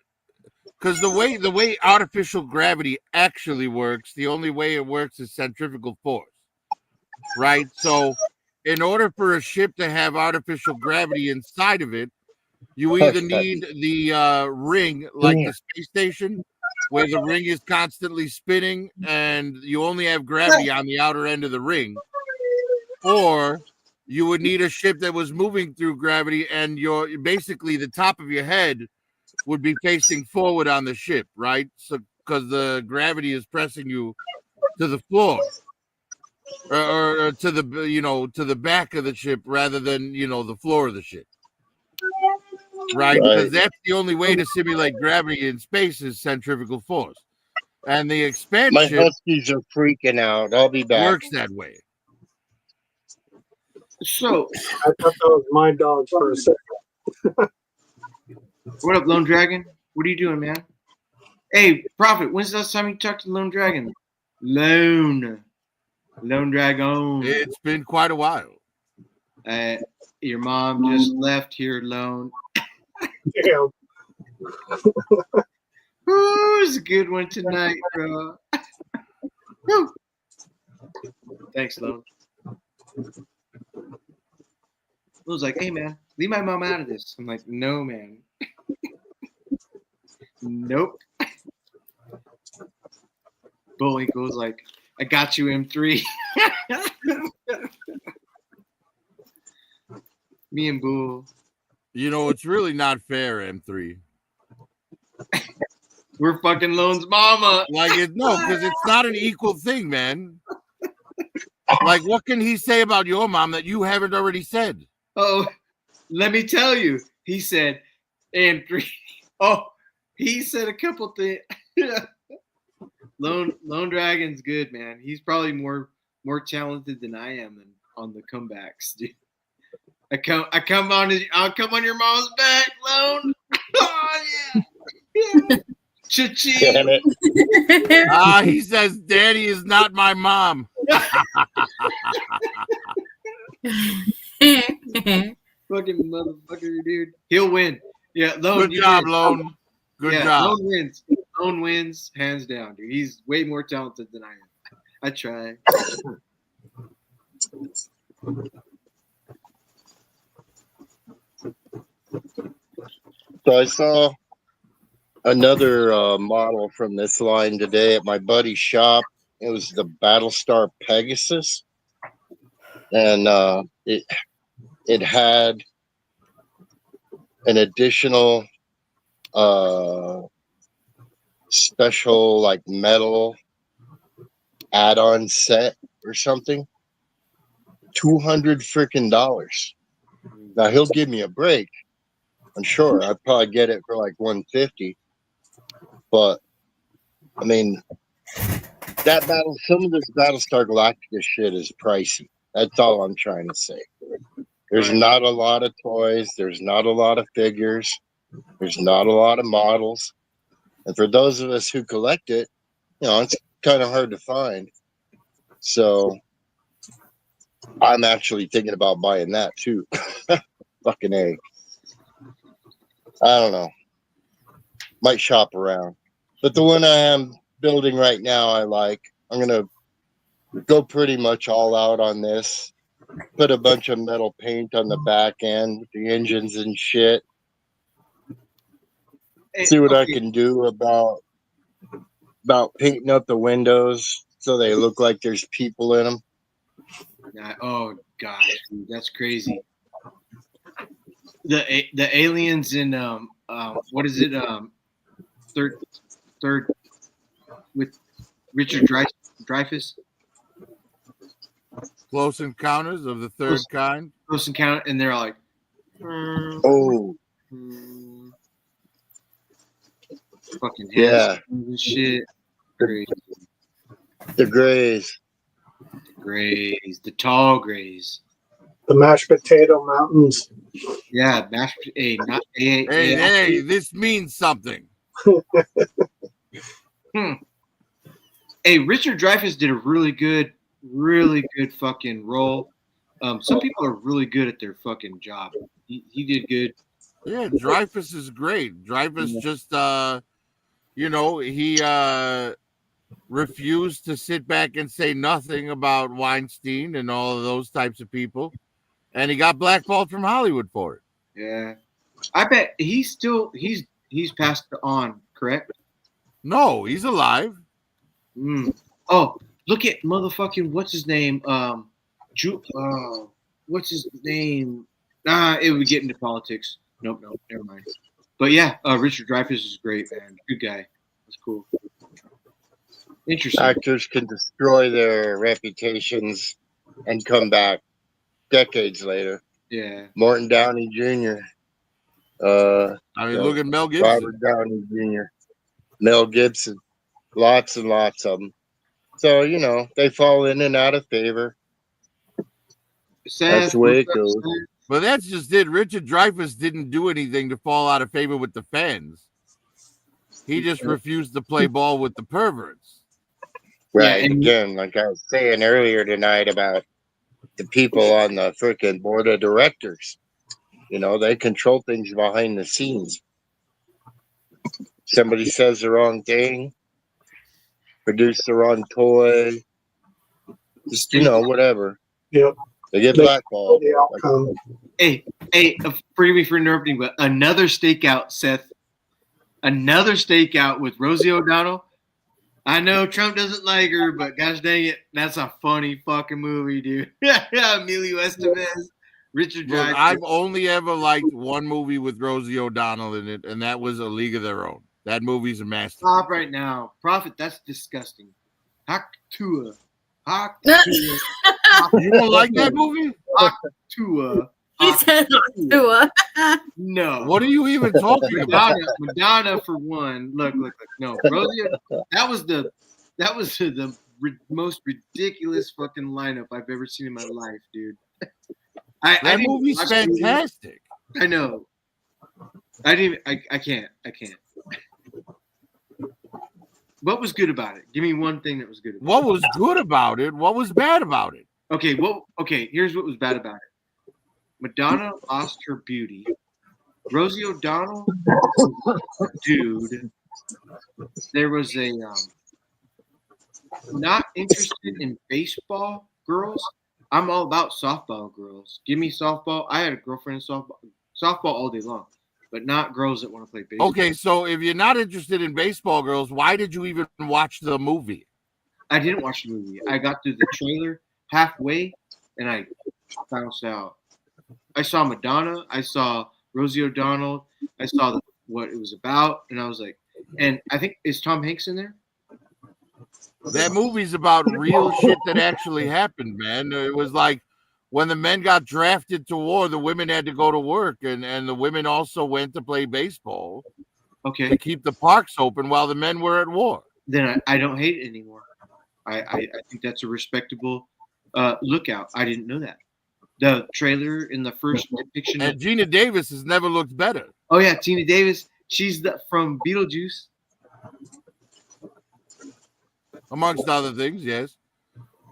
because the way artificial gravity actually works, the only way it works is centrifugal force, right? So in order for a ship to have artificial gravity inside of it, you either need the ring, like the space station, where the ring is constantly spinning and you only have gravity on the outer end of the ring, or you would need a ship that was moving through gravity and your basically the top of your head would be facing forward on the ship, right? So because the gravity is pressing you to the floor or to the, you know, to the back of the ship rather than, you know, the floor of the ship, right? Because that's the only way to simulate gravity in space is centrifugal force, and the My expansion huskies are freaking out. I'll be back. works that way. So, I thought that was my dogs for a second. what up, Lone Dragon? What are you doing, man? Hey, Prophet, when's the last time you talked to Lone Dragon? Lone Dragon. It's been quite a while. Your mom just left here alone. Damn. Who's a good one tonight, bro? Woo. Thanks, Lone. I was like, hey, man, leave my mom out of this. I'm like, no, man. Nope. Bullwinkle's like, I got you, M3. Me and Bull. You know, it's really not fair, M3. We're fucking Lone's mama. Like, no, because it's not an equal thing, man. Like, what can he say about your mom that you haven't already said? Oh, let me tell you. He said, M3. Oh, he said a couple things. Lone Dragon's good, man. He's probably more talented than I am on the comebacks, dude. I'll come on your mom's back, Lone. Oh yeah. Cha-ching. Damn it. He says, Daddy is not my mom. Fucking motherfucker, dude. He'll win. Yeah, Lone. Good job, Lone. Good job. Lone wins. Lone wins, hands down, dude. He's way more talented than I am. I try. So I saw another model from this line today at my buddy's shop. It was the Battlestar Pegasus, and it had an additional special like metal add-on set or something. $200 freaking. Now he'll give me a break. I'm sure I'd probably get it for like $150, but I mean, some of this Battlestar Galactica shit is pricey. That's all I'm trying to say. There's not a lot of toys. There's not a lot of figures. There's not a lot of models. And for those of us who collect it, you know, it's kind of hard to find. So I'm actually thinking about buying that too. Fucking A. I don't know. Might shop around. But the one I am building right now, I like. I'm going to go pretty much all out on this. Put a bunch of metal paint on the back end with the engines and shit. See what I can do about painting up the windows so they look like there's people in them. Oh gosh, dude, that's crazy. The aliens in what is it third with Richard Dreyfuss. Close Encounters of the Third Kind. Close Encounter, and they're all like, fucking yeah, and shit. Crazy. The grays. The tall grays. The mashed potato mountains. Yeah, Hey, this means something. Hey, Richard Dreyfuss did a really good fucking role. Some people are really good at their fucking job. He did good. Yeah, Dreyfuss is great. Dreyfuss just he refused to sit back and say nothing about Weinstein and all of those types of people. And he got blackballed from Hollywood for it. Yeah. I bet he's passed on, correct? No, he's alive. Oh, look at motherfucking what's his name? What's his name? It would get into politics. Nope, never mind. But yeah, Richard Dreyfuss is great, man. Good guy. That's cool. Interesting. Actors can destroy their reputations and come back decades later. Yeah. Morton Downey Jr. Look at Mel Gibson. Robert Downey Jr. Mel Gibson. Lots and lots of them. So, they fall in and out of favor. That's the way it goes. But that's just it. Richard Dreyfuss didn't do anything to fall out of favor with the fans. He just refused to play ball with the perverts. Right. Yeah, again, like I was saying earlier tonight about the people on the freaking board of directors. They control things behind the scenes. Somebody says the wrong thing, produce the wrong toy, just, whatever. Yep. They get blackballed. Hey, forgive me for interrupting, but another stakeout, Seth. Another stakeout with Rosie O'Donnell. I know Trump doesn't like her, but gosh dang it, that's a funny fucking movie, dude. Emilio Estevez, Richard Dreyfuss. I've only ever liked one movie with Rosie O'Donnell in it, and that was A League of Their Own. That movie's a masterpiece. Stop right now. Prophet, that's disgusting. Haktua. You don't like that movie? Haktua. He said Haktua. No. What are you even talking about? Madonna for one. Look. No, Rosie. That was the most ridiculous fucking lineup I've ever seen in my life, dude. That movie's fantastic. I know. I can't. What was good about it? Give me one thing that was good about it. What was good about it? What was bad about it? Okay, here's what was bad about it. Madonna lost her beauty. Rosie O'Donnell, dude. There was a not interested in baseball girls. I'm all about softball girls. Give me softball. I had a girlfriend in softball all day long, but not girls that want to play baseball. Okay, so if you're not interested in baseball girls, why did you even watch the movie? I didn't watch the movie. I got through the trailer halfway, and I bounced out. I saw Madonna. I saw Rosie O'Donnell. I saw what it was about, and I was like, and I think, is Tom Hanks in there? That movie's about real shit that actually happened, man. It was like when the men got drafted to war, the women had to go to work, and the women also went to play baseball. Okay. To keep the parks open while the men were at war. Then I don't hate it anymore. I think that's a respectable lookout. I didn't know that. The trailer in the first depiction. And Gina Davis has never looked better. Oh yeah, Gina Davis. She's from Beetlejuice. Amongst other things, yes.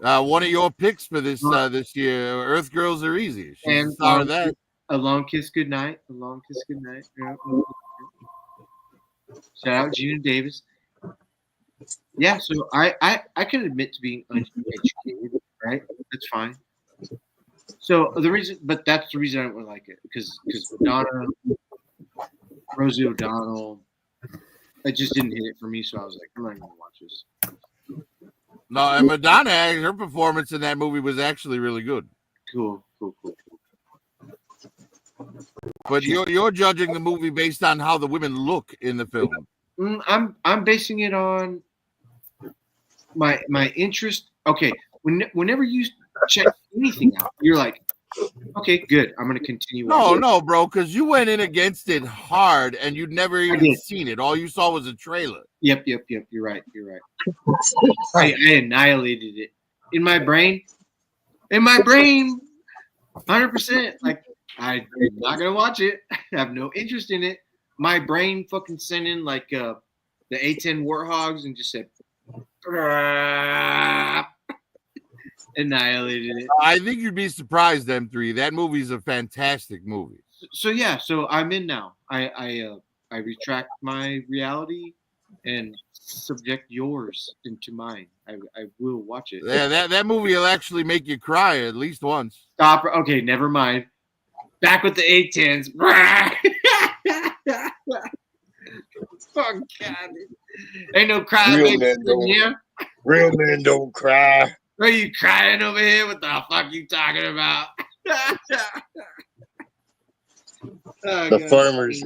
One of your picks for this year, Earth Girls Are Easy. She's the star of that. A Long Kiss Goodnight. A Long Kiss Goodnight. Yeah. Shout out Gina Davis. Yeah, so I can admit to being uneducated, right? That's fine. So the reason, but that's the reason I don't really like it because Madonna, Rosie O'Donnell, it just didn't hit it for me. So I was like, I'm not even gonna watch this. No, and Madonna, her performance in that movie was actually really good. Cool. But you're judging the movie based on how the women look in the film. I'm basing it on my interest. Okay, whenever you check anything out, you're like, okay, good. I'm gonna continue. No, bro, because you went in against it hard and you'd never even seen it. All you saw was a trailer. Yep. You're right. I annihilated it in my brain. 100%. Like I'm not gonna watch it. I have no interest in it. My brain fucking sent in like the A10 warthogs and just said annihilated it. I think you'd be surprised, M3. That movie's a fantastic movie. So yeah, so I'm in now. I retract my reality and subject yours into mine. I will watch it. Yeah, that movie will actually make you cry at least once. Stop. Okay, never mind. Back with the A10s. Oh God. Ain't no crying. Real men don't cry. Are you crying over here? What the fuck you talking about? The farmers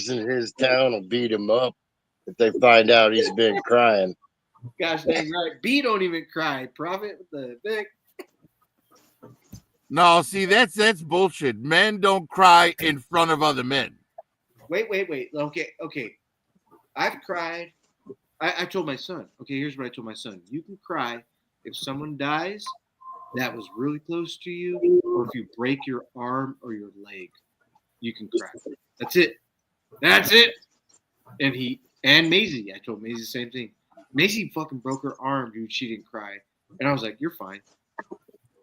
in his town will beat him up if they find out he's been crying. Gosh dang right. B don't even cry. Prophet with the big. No, see, that's bullshit. Men don't cry in front of other men. Wait. Okay. I've cried. I told my son. Okay, here's what I told my son. You can cry if someone dies that was really close to you, or if you break your arm or your leg. You can cry. That's it. And Maisie. I told Maisie the same thing. Maisie fucking broke her arm, dude. She didn't cry. And I was like, you're fine.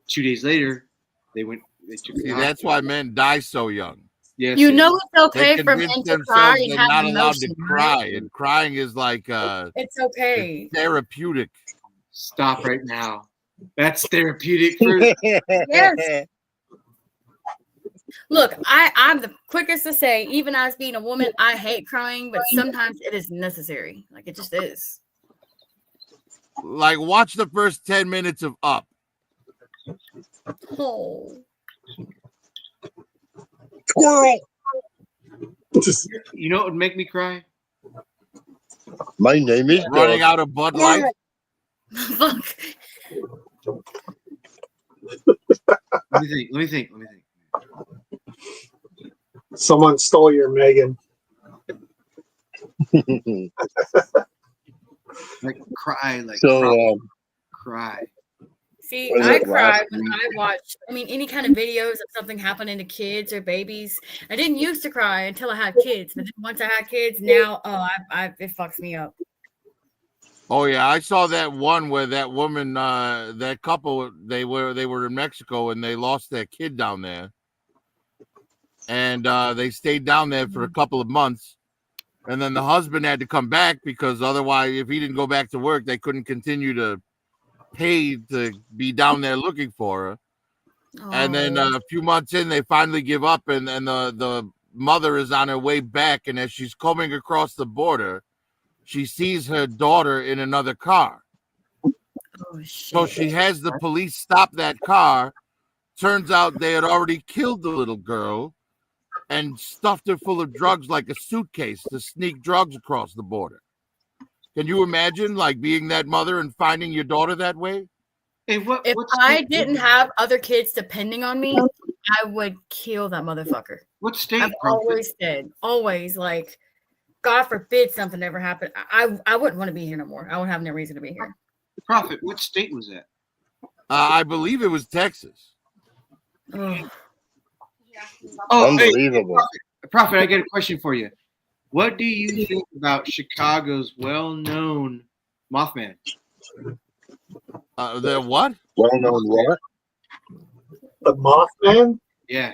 2 days later, they took See, that's why men die so young. Yes, you know it's okay for men to cry and they're have not allowed emotion, to cry, right? and crying is like it's okay. It's therapeutic. Stop right now. That's therapeutic. Yes. Look, I'm the quickest to say, even as being a woman, I hate crying, but sometimes it is necessary. Like it just is. Like watch the first 10 minutes of Up. Oh. Squirrel. You know what would make me cry? My name is running out of Bud Light. Fuck. Let me think. Someone stole your Megan. Like cry, cry. See, I cry when I watch, any kind of videos of something happening to kids or babies. I didn't used to cry until I had kids, but then once I had kids, now, it fucks me up. Oh yeah, I saw that one where that woman, that couple, they were in Mexico and they lost their kid down there, and they stayed down there for a couple of months, and then the husband had to come back because otherwise, if he didn't go back to work, they couldn't continue to pay to be down there looking for her. And then a few months in, they finally give up, and the mother is on her way back, and as she's coming across the border, she sees her daughter in another car. So she has the police stop that car. Turns out they had already killed the little girl and stuffed her full of drugs like a suitcase to sneak drugs across the border. Can you imagine being that mother and finding your daughter that way? Hey, if I didn't have other kids depending on me, I would kill that motherfucker. What state? I've always said, God forbid something ever happened. I wouldn't want to be here no more. I would have no reason to be here. Prophet, what state was that? I believe it was Texas. Oh, unbelievable. Hey, Prophet, I got a question for you. What do you think about Chicago's well-known Mothman? The what? Well-known what? The Mothman? Yeah.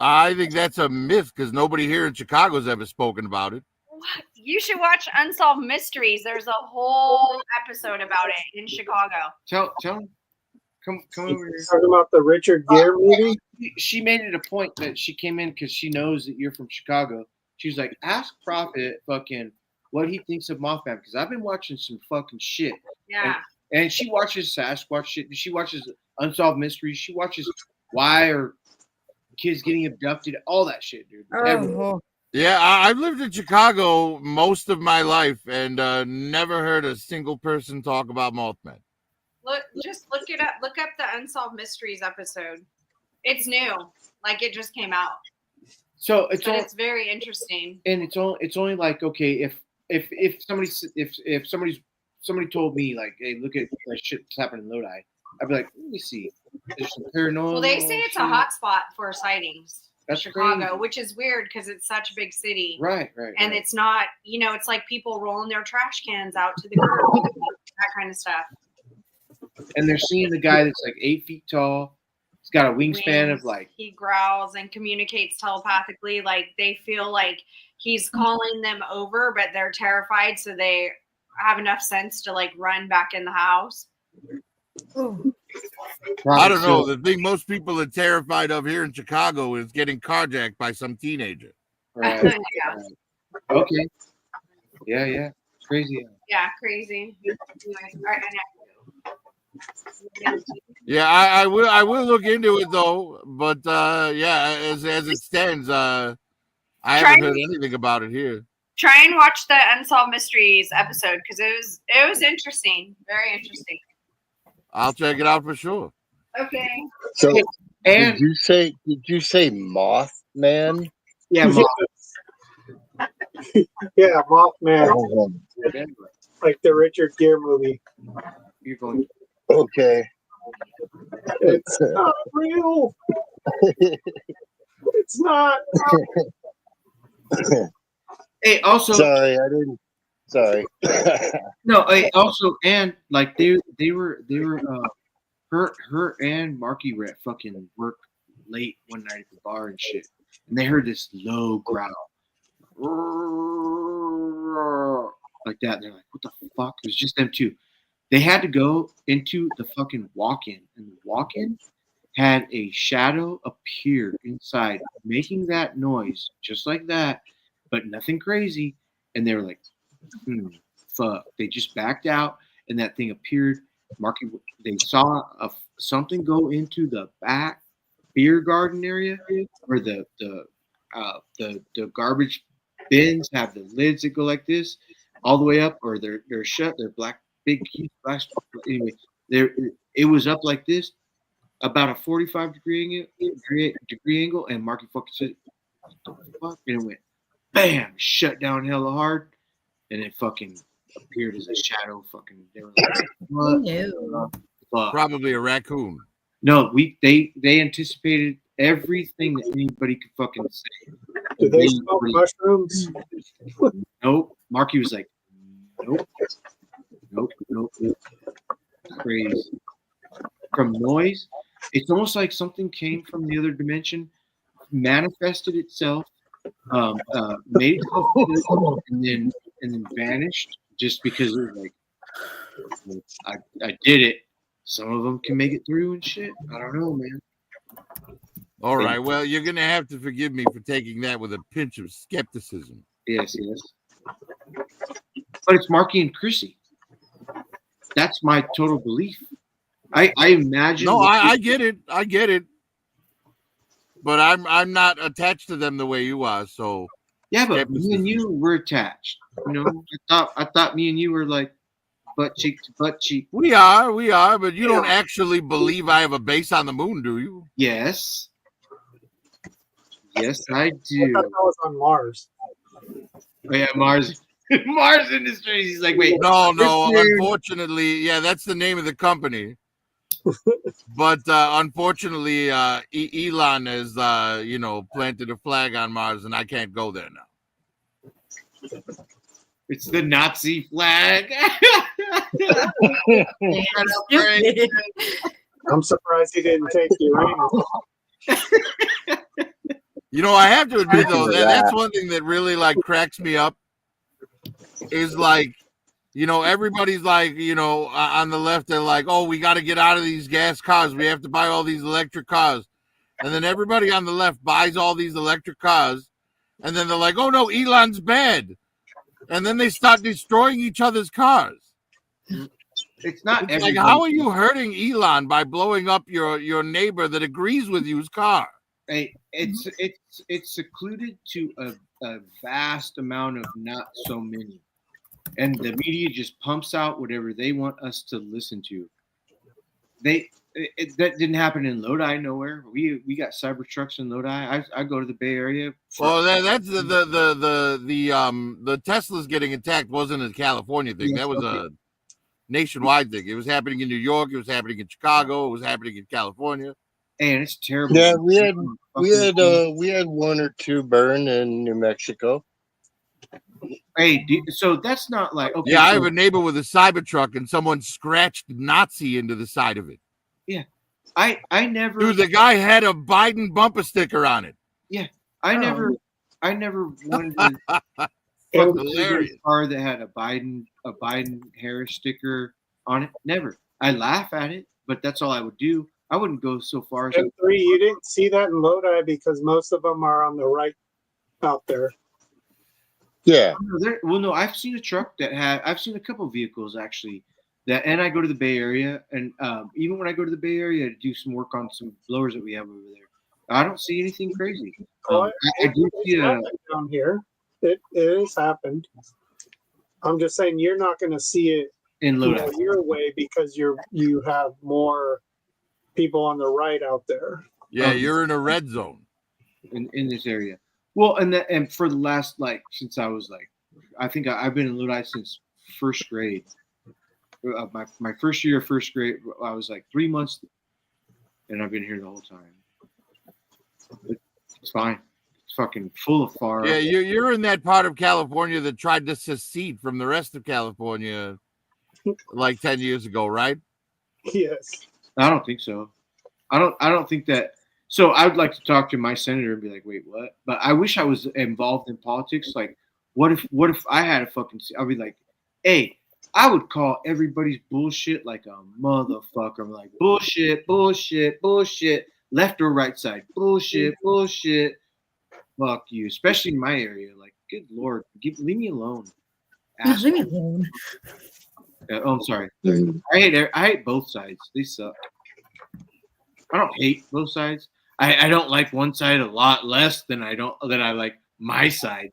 I think that's a myth because nobody here in Chicago's ever spoken about it. You should watch Unsolved Mysteries. There's a whole episode about it in Chicago. Tell him. Come over here. Talking about the Richard Gere movie. She made it a point that she came in because she knows that you're from Chicago. She's like, ask Prophet fucking what he thinks of Mothman because I've been watching some fucking shit. Yeah. And she watches Sasquatch shit. She watches Unsolved Mysteries. She watches why are kids getting abducted, all that shit, dude. Oh, Yeah, I've lived in Chicago most of my life and never heard a single person talk about Mothman. Just look it up. Look up the Unsolved Mysteries episode. It's new. Like it just came out. So it's very interesting. And it's only like, okay, if somebody told me like, hey, look at that shit that's happening in Lodi, I'd be like, let me see. There's some paranormal. Well, they say it's a hot spot for sightings. That's Chicago, crazy. which is weird because it's such a big city. Right. And it's not, it's like people rolling their trash cans out to the curb, that kind of stuff. And they're seeing the guy that's like 8 feet tall. He's got a wingspan of like. He growls and communicates telepathically. Like they feel like he's calling them over, but they're terrified, so they have enough sense to like run back in the house. I don't know. The thing most people are terrified of here in Chicago is getting carjacked by some teenager. Right. Yeah. Okay. Yeah. It's crazy. Yeah, crazy. Anyways, all right, Yeah, I will look into it though. But yeah, as it stands, I haven't heard anything about it here. Try and watch the Unsolved Mysteries episode because it was interesting, very interesting. I'll check it out for sure. Okay. So, and did you say Mothman? Yeah, Moth. Yeah, Mothman, Oh, like the Richard Gere movie. You're going. okay. It's not real. It's not. Hey, also. Sorry, I didn't. Sorry. No. Also, and like they were her and Marky were at fucking work late one night at the bar and shit, and they heard this low growl like that. And they're like, "What the fuck?" It was just them two. They had to go into the fucking walk-in, and the walk-in had a shadow appear inside, making that noise just like that, but nothing crazy. And they were like, fuck. They just backed out, and that thing appeared. Marky, they saw something go into the back beer garden area where the garbage bins have the lids that go like this all the way up, or they're shut. They're black, big, huge glass. Anyway, it was up like this, about a 45-degree angle, and Marky fucking said, "What the fuck?" And it went, bam, shut down hella hard, and it fucking appeared as a shadow. Fucking, they were like, "What?" No. Probably a raccoon. No, they anticipated everything that anybody could fucking say. Do they smoke mushrooms? Nope. Marky was like, nope. Crazy. From noise, it's almost like something came from the other dimension, manifested itself, made itself and then vanished just because it was like, I did it. Some of them can make it through and shit. I don't know, man. All right. Well, you're gonna have to forgive me for taking that with a pinch of skepticism. Yes. But it's Marky and Chrissy. That's my total belief. I imagine. No, I get it. I get it. But I'm not attached to them the way you are. So yeah, but me and you were attached. You know, I thought me and you were like butt cheek to butt cheek. We are. But you don't actually believe I have a base on the moon, do you? Yes, I do. I thought that was on Mars. Oh, yeah, Mars. Mars Industries. He's like, wait. No. Unfortunately, yeah, that's the name of the company. But unfortunately, Elon has, planted a flag on Mars, and I can't go there now. It's the Nazi flag. I'm surprised he didn't take Uranus. You know, I have to admit though Speaking of that's that, one thing that really like cracks me up is like, you know, everybody's like, you know, on the left they're like, oh, we got to get out of these gas cars. We have to buy all these electric cars. And then everybody on the left buys all these electric cars. And then they're like, oh, no, Elon's bad. And then they start destroying each other's cars. It's not It's everybody. like, how are you hurting Elon by blowing up your neighbor that agrees with you's car? Hey, it's secluded to a vast amount of not so many. And the media just pumps out whatever they want us to listen to. That didn't happen in Lodi nowhere. We got Cybertrucks in Lodi. I go to the Bay Area. Well, that's the Tesla's getting attacked wasn't a California thing. That was a nationwide thing. It was happening in New York. It was happening in Chicago. It was happening in California. And it's terrible. Yeah, we had one or two burn in New Mexico. Hey, so that's not like okay. Yeah, I have a neighbor with a Cybertruck, and someone scratched Nazi into the side of it. Yeah, I never. Dude, the guy had a Biden bumper sticker on it. Yeah, I never wanted to fuck a car that had a Biden Harris sticker on it. Never. I laugh at it, but that's all I would do. I wouldn't go so far as. And three, you didn't see that in Lodi because most of them are on the right out there. Yeah. Well, no, I've seen a truck that had. I've seen a couple of vehicles actually. That, and I go to the Bay Area, and even when I go to the Bay Area to do some work on some blowers that we have over there, I don't see anything crazy. I do see down here. It has happened. I'm just saying you're not going to see it in Lodi your way because you have more people on the right out there. Yeah, you're in a red zone in this area. Well, and for the last since I was I think I've been in Lodi since first grade. My first year of first grade, I was 3 months, and I've been here the whole time. It's fine. It's fucking full of far. Yeah, you're in that part of California that tried to secede from the rest of California 10 years ago, right? Yes. I don't think so. I don't think that. So I would like to talk to my senator and be like, wait, what? But I wish I was involved in politics. What if I had a fucking? I'd be like, hey. I would call everybody's bullshit like a motherfucker. I'm like, bullshit, bullshit, bullshit. Left or right side. Bullshit, bullshit. Fuck you. Especially in my area. Good Lord. Leave me alone. Leave me alone. I'm sorry. I hate both sides. They suck. I don't hate both sides. I don't like one side a lot less than I like my side.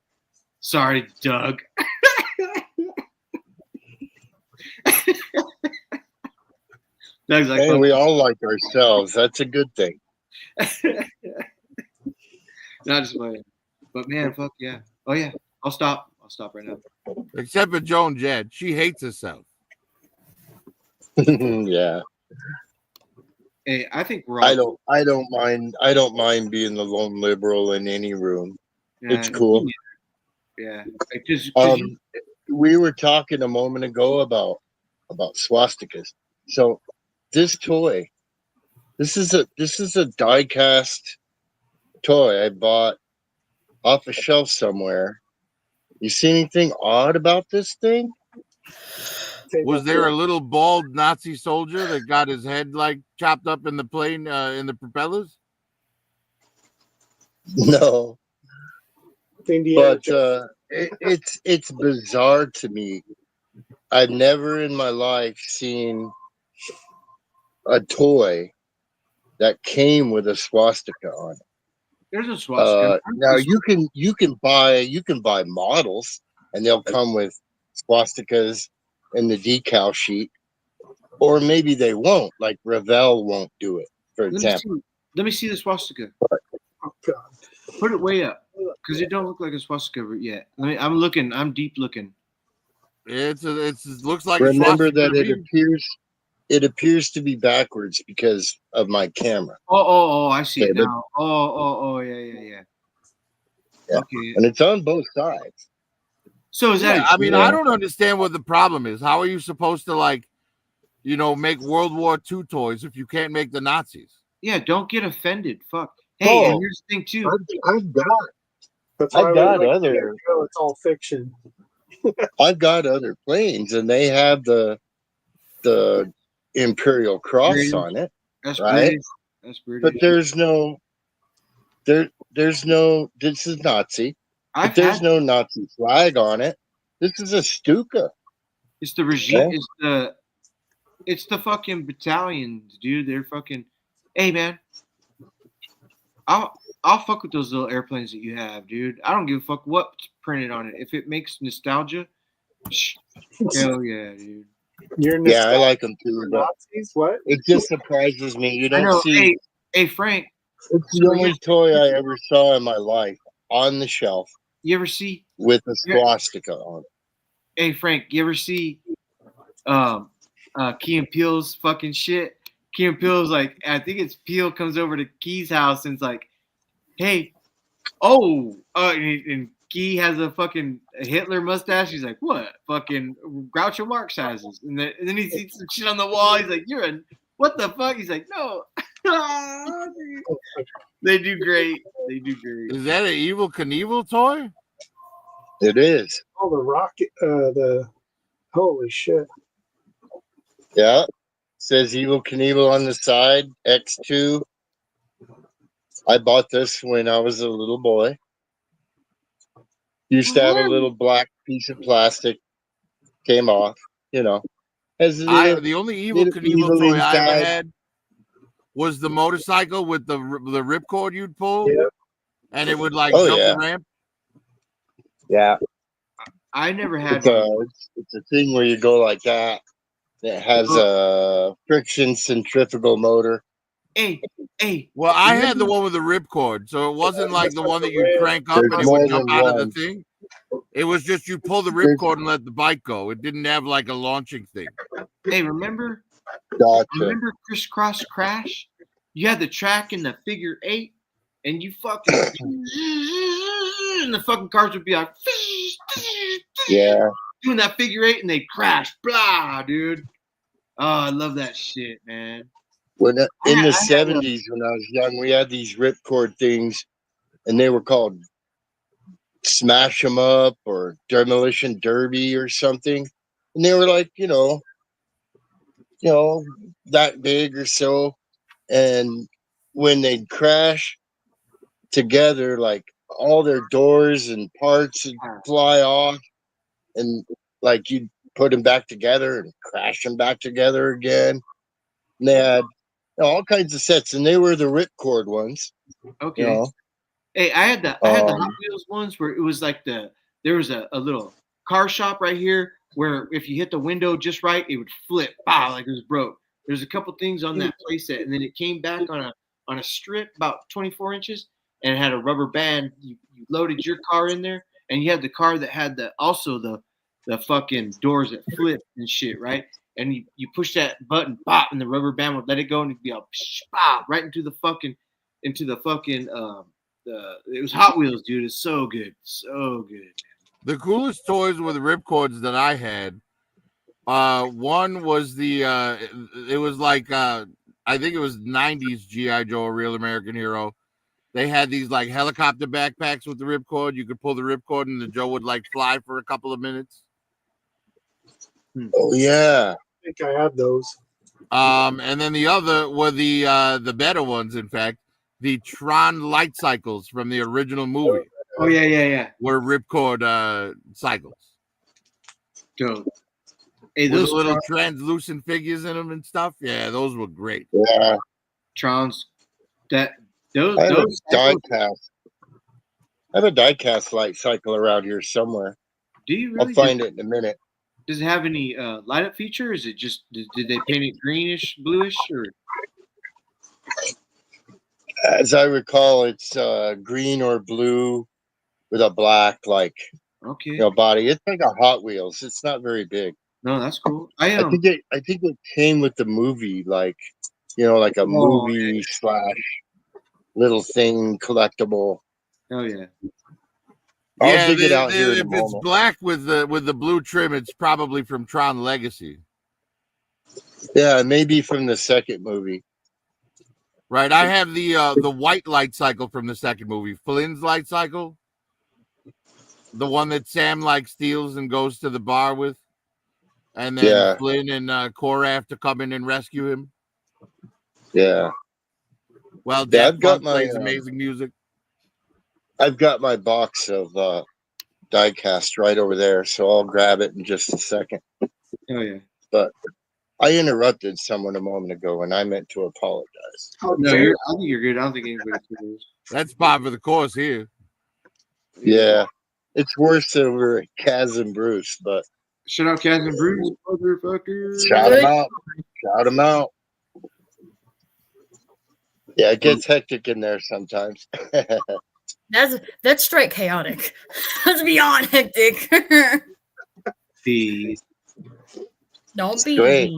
Sorry, Doug. Doug's like, hey, we all like ourselves. That's a good thing. Not just playing. But man, fuck yeah. Oh yeah. I'll stop right now. Except for Joan Jett. She hates herself. Yeah. Hey, I think we're all I don't mind being the lone liberal in any room. Yeah, it's cool. Yeah. We were talking a moment ago about swastikas. So this toy, this is a die-cast toy I bought off a shelf somewhere. You see anything odd about this thing? Was there a little bald Nazi soldier that got his head chopped up in the plane in the propellers? No. But it's bizarre to me. I've never in my life seen a toy that came with a swastika on it. There's a swastika. Now you can buy models, and they'll come with swastikas in the decal sheet, or maybe they won't. Like Revell won't do it, for example. Let me see the swastika. Oh God! Put it way up, because it don't look like a swastika yet. I'm looking. I'm deep looking. It looks like. Remember that it appears to be backwards because of my camera. Oh! I see it now. Yeah. Okay. And it's on both sides. So is that? I mean, I don't understand what the problem is. How are you supposed to make World War II toys if you can't make the Nazis? Yeah, don't get offended. Fuck. Hey, and Oh, here's the thing too. I've got That's why I've we got like other go. It's all fiction. I've got other planes, and they have the Imperial Cross British. on it, That's right? British. That's But British. there's no there's no. This is Nazi, but I've there's had. no Nazi flag on it. This is a Stuka. It's the regime. Okay? It's the fucking battalions, dude. They're fucking. Hey, man. I'll fuck with those little airplanes that you have, dude. I don't give a fuck what's printed on it. If it makes nostalgia, hell yeah, dude. You're Yeah, I nostalgic like them for too, but Nazis. What? it just surprises me. You I don't know. see. Hey, Frank. It's the only toy I ever saw in my life on the shelf You ever see? with a swastika on it. Hey, Frank. You ever see? Key and Peele's fucking shit. Key and Peele's like, I think it's Peele comes over to Key's house and it's like, hey, and Key has a fucking Hitler mustache. He's like, what? Fucking Groucho Marx sizes. And then he sees some shit on the wall. He's like, what the fuck? He's like, no. They do great. They do great. Is that an Evil Knievel toy? It is. Oh, the rocket. The holy shit. Yeah. Says Evil Knievel on the side, X2. I bought this when I was a little boy. Used to have a little black piece of plastic. Came off, Has a little, The only Evil little Knievel evil toy I ever inside. had was the motorcycle with the ripcord you'd pull, Yep. and it would like Oh, jump yeah. the ramp. Yeah. I never had It's a thing where you go like that. It has a friction centrifugal motor. Hey. Well, I had the one with the ripcord, so it wasn't like the one that you crank up There's and it would more jump than out of the one. thing. It was just you pull the ripcord and let the bike go. It didn't have like a launching thing. Hey, remember Gotcha. Crisscross Crash? You had the track in the figure 8, and you fucking and the fucking cars would be like Yeah. doing that figure 8, and they crash, blah, dude. Oh, I love that shit, man. In the 70s, when I was young, we had these ripcord things, and they were called Smash 'em Up or Demolition Derby or something. And they were like, that big or so. And when they'd crash together, like all their doors and parts would fly off, and like you'd put them back together and crash them back together again. And they had all kinds of sets, and they were the ripcord ones. Okay. Hey, I had the Hot Wheels ones where it was like there was a little car shop right here where if you hit the window just right, it would flip, like it was broke. There's a couple things on that playset, and then it came back on a strip about 24 inches, and it had a rubber band. You loaded your car in there, and you had the car that had the fucking doors that flip and shit, right? And you push that button, pop, and the rubber band would let it go, and it'd be all pop right into the fucking it was Hot Wheels, dude. It's so good. So good. The coolest toys with ripcords that I had, one was it was like, I think it was 90s G.I. Joe, a Real American Hero. They had these like helicopter backpacks with the ripcord. You could pull the ripcord and the Joe would like fly for a couple of minutes. Oh, yeah. I think I had those. And then the other were the better ones, in fact. The Tron light cycles from the original movie. Oh, yeah. Were ripcord cycles. Dope. Hey, those little translucent figures in them and stuff. Yeah, those were great. Yeah. Trons. I have a die-cast light cycle around here somewhere. Do you really? I'll find it in a minute. Does it have any light-up feature? Or is it just did they paint it greenish, bluish, or? As I recall, it's green or blue with a black body. It's like a Hot Wheels. It's not very big. No, that's cool. I think it came with the movie, like a movie / little thing collectible. Oh yeah. I'll dig it out here if it's black with the blue trim, it's probably from Tron Legacy. Yeah, maybe from the second movie. Right. I have the white light cycle from the second movie, Flynn's light cycle. The one that Sam like steals and goes to the bar with. And then Yeah. Flynn and Cora have to come in and rescue him. Yeah. Well, Yeah, Daft Punk plays amazing music. I've got my box of diecast right over there, so I'll grab it in just a second. Oh yeah. But I interrupted someone a moment ago, and I meant to apologize. Oh no, I think you're good. I don't think anybody cares. That's par for the course here. Yeah, it's worse over Kaz and Bruce, but shout out Kaz and Bruce, motherfucker. Shout them out. Shout them out. Yeah, it gets hectic in there sometimes. That's straight chaotic. That's beyond hectic. Don't be. Great.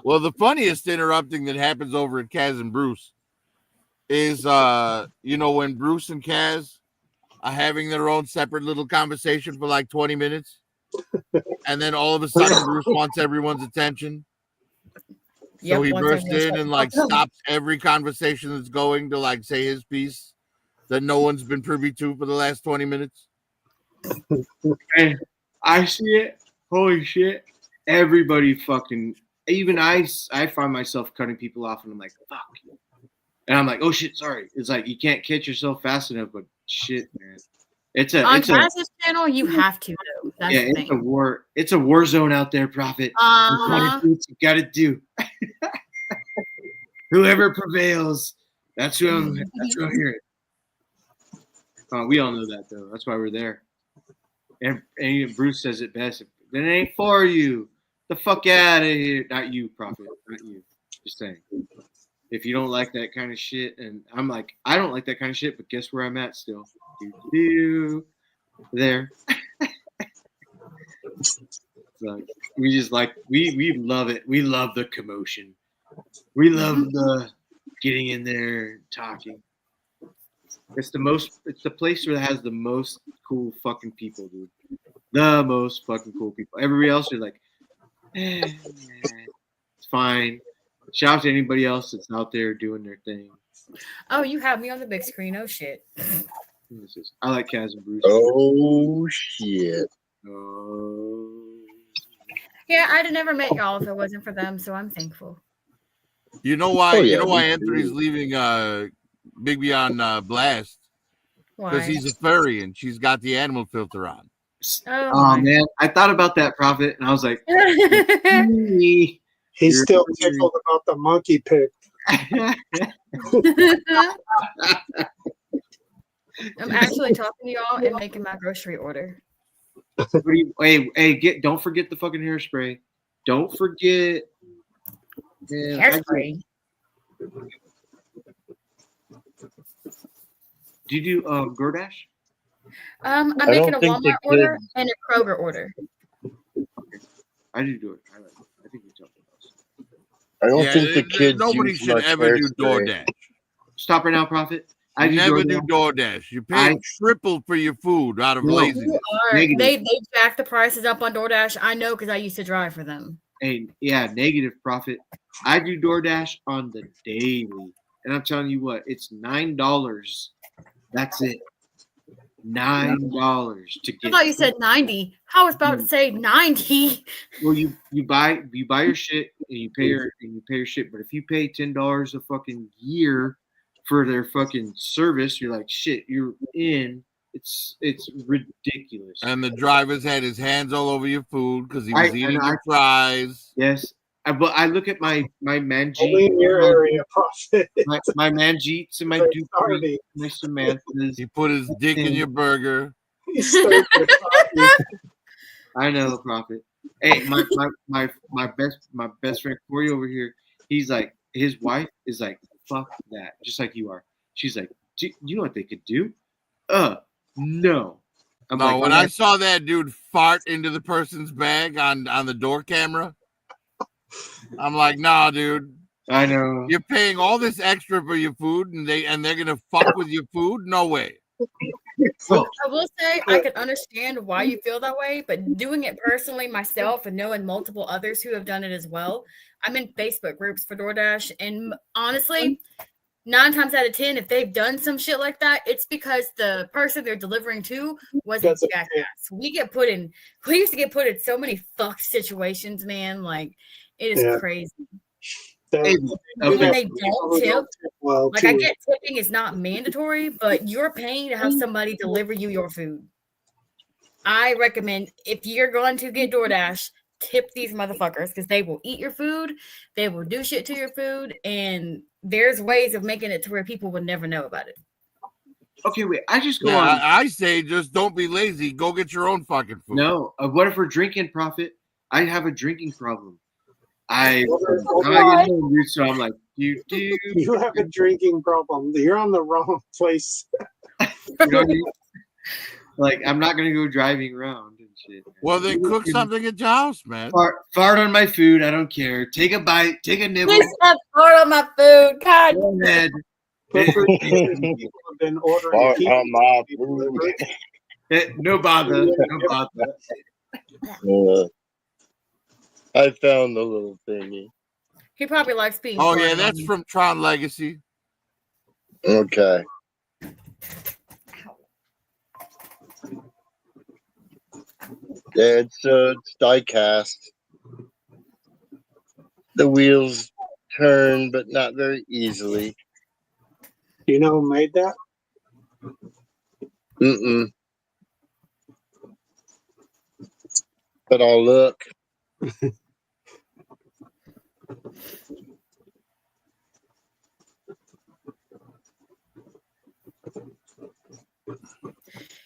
Well, the funniest interrupting that happens over at Kaz and Bruce is, when Bruce and Kaz are having their own separate little conversation for like 20 minutes. And then all of a sudden, Bruce wants everyone's attention. So he bursts in and like stops every conversation that's going to like say his piece that no one's been privy to for the last 20 minutes. And I see it. Holy shit. Everybody fucking, even I find myself cutting people off and I'm like, fuck. And I'm like, oh shit, sorry. It's like, you can't catch yourself fast enough, but shit, man. On Kaz's channel, you have to though. That's the thing. It's a war. It's a war zone out there, Prophet. Uh-huh. You gotta do. Whoever prevails, that's who I'm hearing. We all know that though. That's why we're there. And even Bruce says it best. That ain't for you. The fuck out of here. Not you, Prophet. Not you. Just saying. If you don't like that kind of shit, and I'm like, I don't like that kind of shit, but guess where I'm at still? There. So we just like we love it. We love the commotion. We love the getting in there and talking. It's the place where it has the most cool fucking people, dude. The most fucking cool people. Everybody else are like, it's fine. Shout out to anybody else that's out there doing their thing. Oh, you have me on the big screen. Oh shit. I like Kaz and Bruce. Oh shit. Oh. Yeah, I'd have never met y'all if it wasn't for them, so I'm thankful. You know why? You know why Anthony's leaving Big Beyond Blast? Because he's a furry and she's got the animal filter on. Oh man, I thought about that, Prophet, and I was like, he's still tickled about the monkey pic. I'm actually talking to y'all and making my grocery order. Don't forget the fucking hairspray. Don't forget hairspray. Do you do DoorDash? I'm making a Walmart order and a Kroger order. Okay. I do it. I think you talked about. I don't think the kids. Nobody should ever do DoorDash. Stop right now, Prophet. I never do DoorDash. You pay triple for your food out of laziness. They jack the prices up on DoorDash. I know because I used to drive for them. Hey, yeah, negative, Prophet. I do DoorDash on the daily, and I'm telling you what, it's $9. That's it. $9 to get. I thought you said 90. I was about to say 90. Well, you buy your shit and you pay your shit, but if you pay $10 a fucking year for their fucking service, you're like, shit, you're in. It's ridiculous. And the driver's had his hands all over your food because he was eating your fries. Yes. But I look at my Manjeet. Only in your area, Prophet. My Manjeets and my Dupree, my Samantha's. He put his dick in your burger. I know, Prophet. Hey, my best friend Corey over here. He's like, his wife is like, fuck that, just like you are. She's like, do you know what they could do? No. When I saw that dude fart into the person's bag on the door camera, I'm like, nah, dude. I know. You're paying all this extra for your food, and they're gonna fuck with your food? No way. I will say I can understand why you feel that way, but doing it personally myself and knowing multiple others who have done it as well, I'm in Facebook groups for DoorDash, and honestly, 9 times out of 10, if they've done some shit like that, it's because the person they're delivering to was a jackass. We used to get put in so many fucked situations, man. Like, it is crazy. When they don't tip, like I get tipping is not mandatory, but you're paying to have somebody deliver you your food. I recommend, if you're going to get DoorDash, tip these motherfuckers, because they will eat your food, they will do shit to your food, and there's ways of making it to where people would never know about it. Okay, wait. I just go Yeah, on. I say just don't be lazy. Go get your own fucking food. No, what if we're drinking, Prophet? I have a drinking problem. So I'm like, you have a drinking problem. You're on the wrong place. You know what I mean? Like, I'm not gonna go driving around and shit. Well, then cook something at your house, man. Fart on my food. I don't care. Take a bite. Take a nibble. Please stop fart on my food. God. Go ahead. People have been ordering Fart on my food. No bother. No bother. I found the little thingy. He probably likes being. Oh yeah, that's from Tron Legacy. Okay. Yeah, it's die cast. The wheels turn, but not very easily. You know who made that? Mm-mm. But I'll look.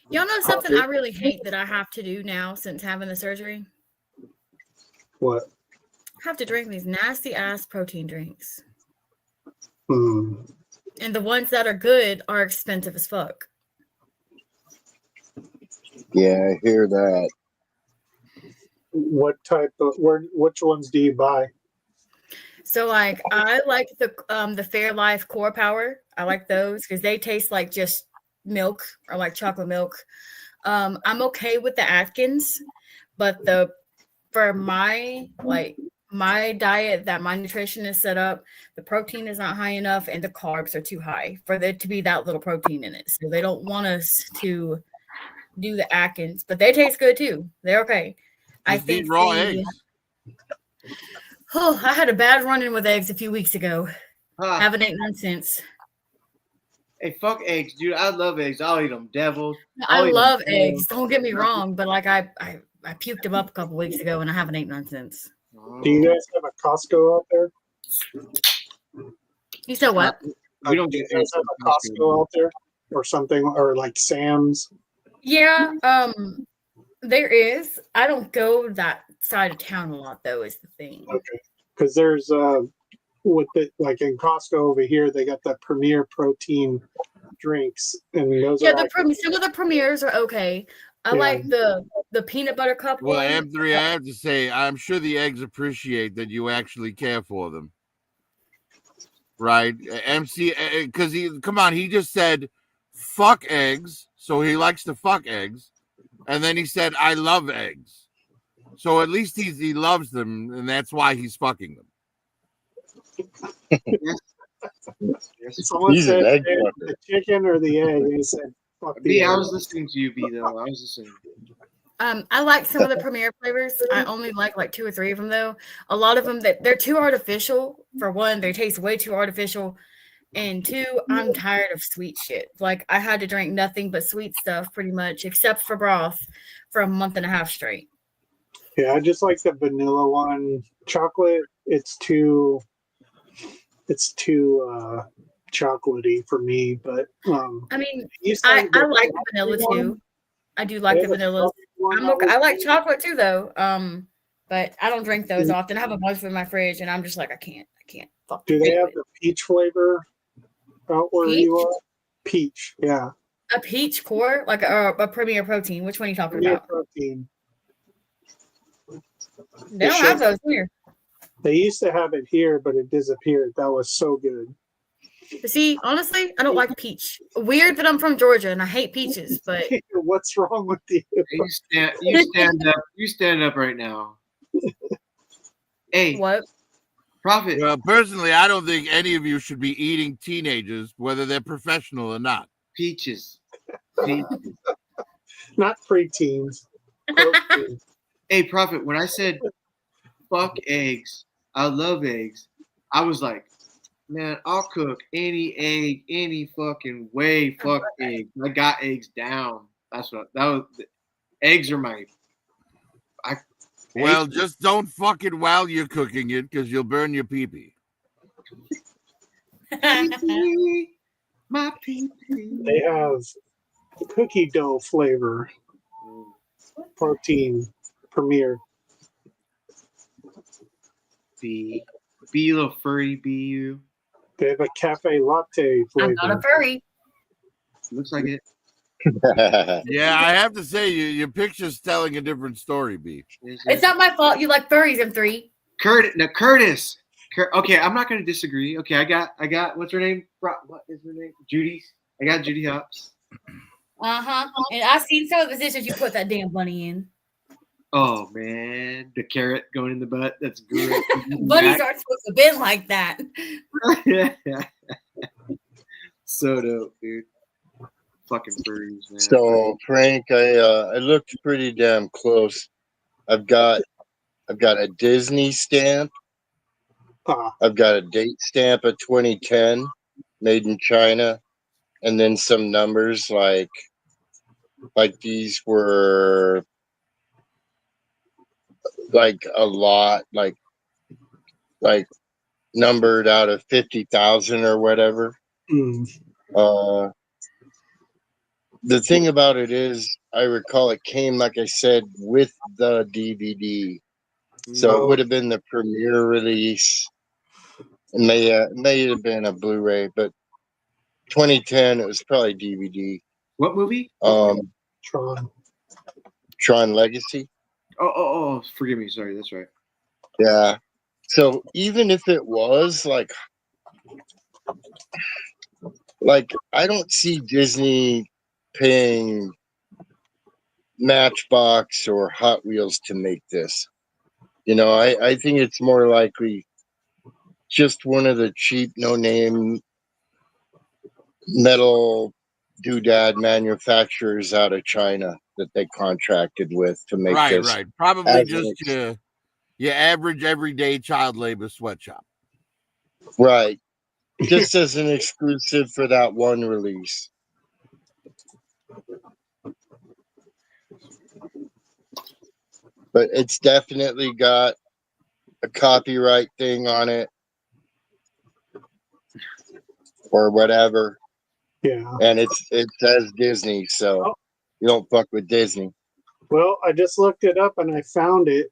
Y'all know something I really hate that I have to do now since having the surgery? What? I have to drink these nasty ass protein drinks. Hmm. And the ones that are good are expensive as fuck. Yeah, I hear that. What type of which ones do you buy? So like I like the Fairlife Core Power. I like those because they taste like just milk or like chocolate milk. I'm okay with the Atkins, but for my diet that my nutrition is set up, the protein is not high enough and the carbs are too high for there to be that little protein in it. So they don't want us to do the Atkins, but they taste good too. They're okay. I think raw eggs. Oh, I had a bad run-in with eggs a few weeks ago. Haven't eaten none since. Hey, fuck eggs, dude. I love eggs. I'll eat them, devils. I love eggs. Don't get me wrong, but like I puked them up a couple weeks ago and I haven't eaten none since. Do you guys have a Costco out there? You said what? We don't Do you get guys have a Costco out there or something, or like Sam's? Yeah, there is. I don't go that side of town a lot though, is the thing. Okay. Because there's with it, like in Costco over here, they got the Premier Protein drinks, and those are some of the Premiers are okay. I like the peanut butter cup. Well, one. M3, I have to say, I'm sure the eggs appreciate that you actually care for them. Right? MC, because he just said, fuck eggs. So he likes to fuck eggs. And then he said, I love eggs. So at least he loves them, and that's why he's fucking them. Someone said the chicken or the egg. He said, fuck the egg. I was listening to you, B, though. I was listening. I like some of the Premier flavors. I only like 2 or 3 of them, though. A lot of them, they're too artificial. For one, they taste way too artificial. And 2, I'm tired of sweet shit. Like, I had to drink nothing but sweet stuff pretty much, except for broth, for a month and a half straight. Yeah, I just like the vanilla one. Chocolate, it's too chocolatey for me. But I mean, I like the vanilla too. I do like the vanilla. I like chocolate too, though. But I don't drink those often. I have a bunch in my fridge, and I'm just like, I can't. Fuck. Do they have the peach flavor out where you are? Peach, yeah. A peach core, like a Premier Protein. Which one are you talking about? Protein. They don't have those here. They used to have it here, but it disappeared. That was so good. But see, honestly, I don't like peach. Weird that I'm from Georgia and I hate peaches, but What's wrong with you? You stand up. You stand up right now. Hey, what? Prophet. Well, personally, I don't think any of you should be eating teenagers, whether they're professional or not. Peaches. Not preteens. Hey, Prophet, when I said fuck eggs, I love eggs, I was like, man, I'll cook any egg, any fucking way, fuck eggs. I got eggs down. That was, eggs are my, Well, just don't fuck it while you're cooking it, because you'll burn your pee-pee. My pee-pee. They have cookie dough flavor. Protein premier. Be a little furry, be you. They have a cafe latte flavor. I'm not a furry. Looks like it. Yeah, I have to say, your picture's telling a different story, B. It's not my fault. You like furries, M3. Curtis. Okay, I'm not gonna disagree. Okay, I got. What's her name? What is her name? Judy's. I got Judy Hops. And I've seen some of the positions you put that damn bunny in. Oh man, the carrot going in the butt. That's good. Bunnies aren't supposed to bend like that. So dope, dude. Fucking furries, man. So Frank, I looked pretty damn close. I've got a Disney stamp. I've got a date stamp of 2010, made in China, and then some numbers like these were like a lot, like numbered out of 50,000 or whatever. The thing about it is, I recall it came, like I said, with the DVD. So it would have been the premiere release. It may have been a Blu-ray, but 2010 it was probably DVD. What movie? Tron Legacy. Oh, forgive me. Sorry, that's right. Yeah. So even if it was like I don't see Disney paying Matchbox or Hot Wheels to make this. You know, I think it's more likely just one of the cheap, no-name metal doodad manufacturers out of China that they contracted with to make this. Right. Probably just your average, everyday child labor sweatshop. Right. Just as an exclusive for that one release. But it's definitely got a copyright thing on it or whatever. Yeah. And it says Disney, so you don't fuck with Disney. Well, I just looked it up and I found it.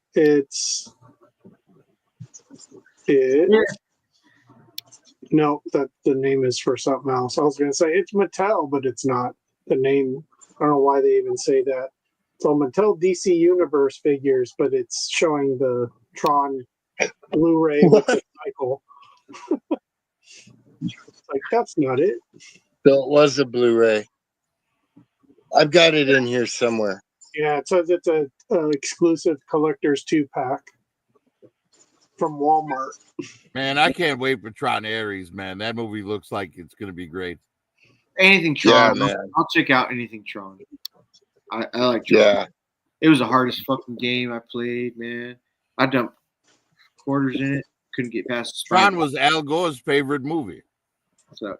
No, that the name is for something else. I was going to say it's Mattel, but it's not. The name, I don't know why they even say that. So Mattel DC Universe figures, but it's showing the Tron Blu-ray with the cycle. It's like, that's not it. So it was a Blu-ray. I've got it in here somewhere. Yeah, it says it's a exclusive collector's 2-pack from Walmart. Man, I can't wait for Tron Ares, man. That movie looks like it's going to be great. Anything Tron. Yeah, man. I'll check out anything Tron. I like Tron. Yeah. It was the hardest fucking game I played, man. I dumped quarters in it. Couldn't get past the Tron was Al Gore's favorite movie. So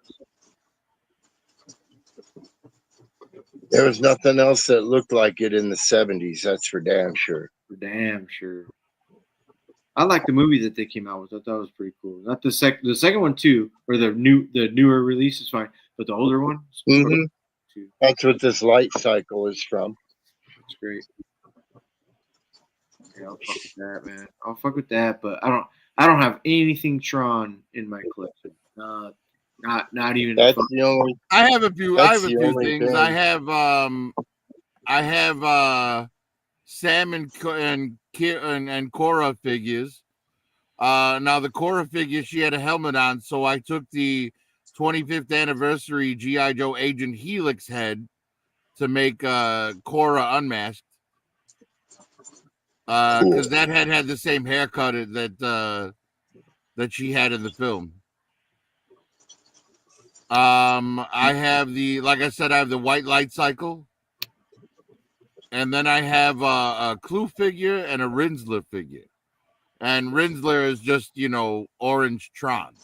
There was nothing else that looked like it in the 70s. That's for damn sure. for damn sure. I like the movie that they came out with. I thought it was pretty cool. Not the second one too, or the newer release is fine, but the older one. Mm-hmm. That's what this light cycle is from. It's great. Yeah, I'll fuck with that, man. I'll fuck with that, but I don't have anything Tron in my collection. Not even. That's the only. I have a few. I have a few things. Thing. I have Sam and Korra figures. Now the Korra figure, she had a helmet on, so I took the 25th anniversary G.I. Joe Agent Helix head to make Cora unmasked. Because that head had the same haircut that she had in the film. I have like I said, I have the white light cycle. And then I have a Clue figure and a Rinsler figure. And Rinsler is just, orange Tron.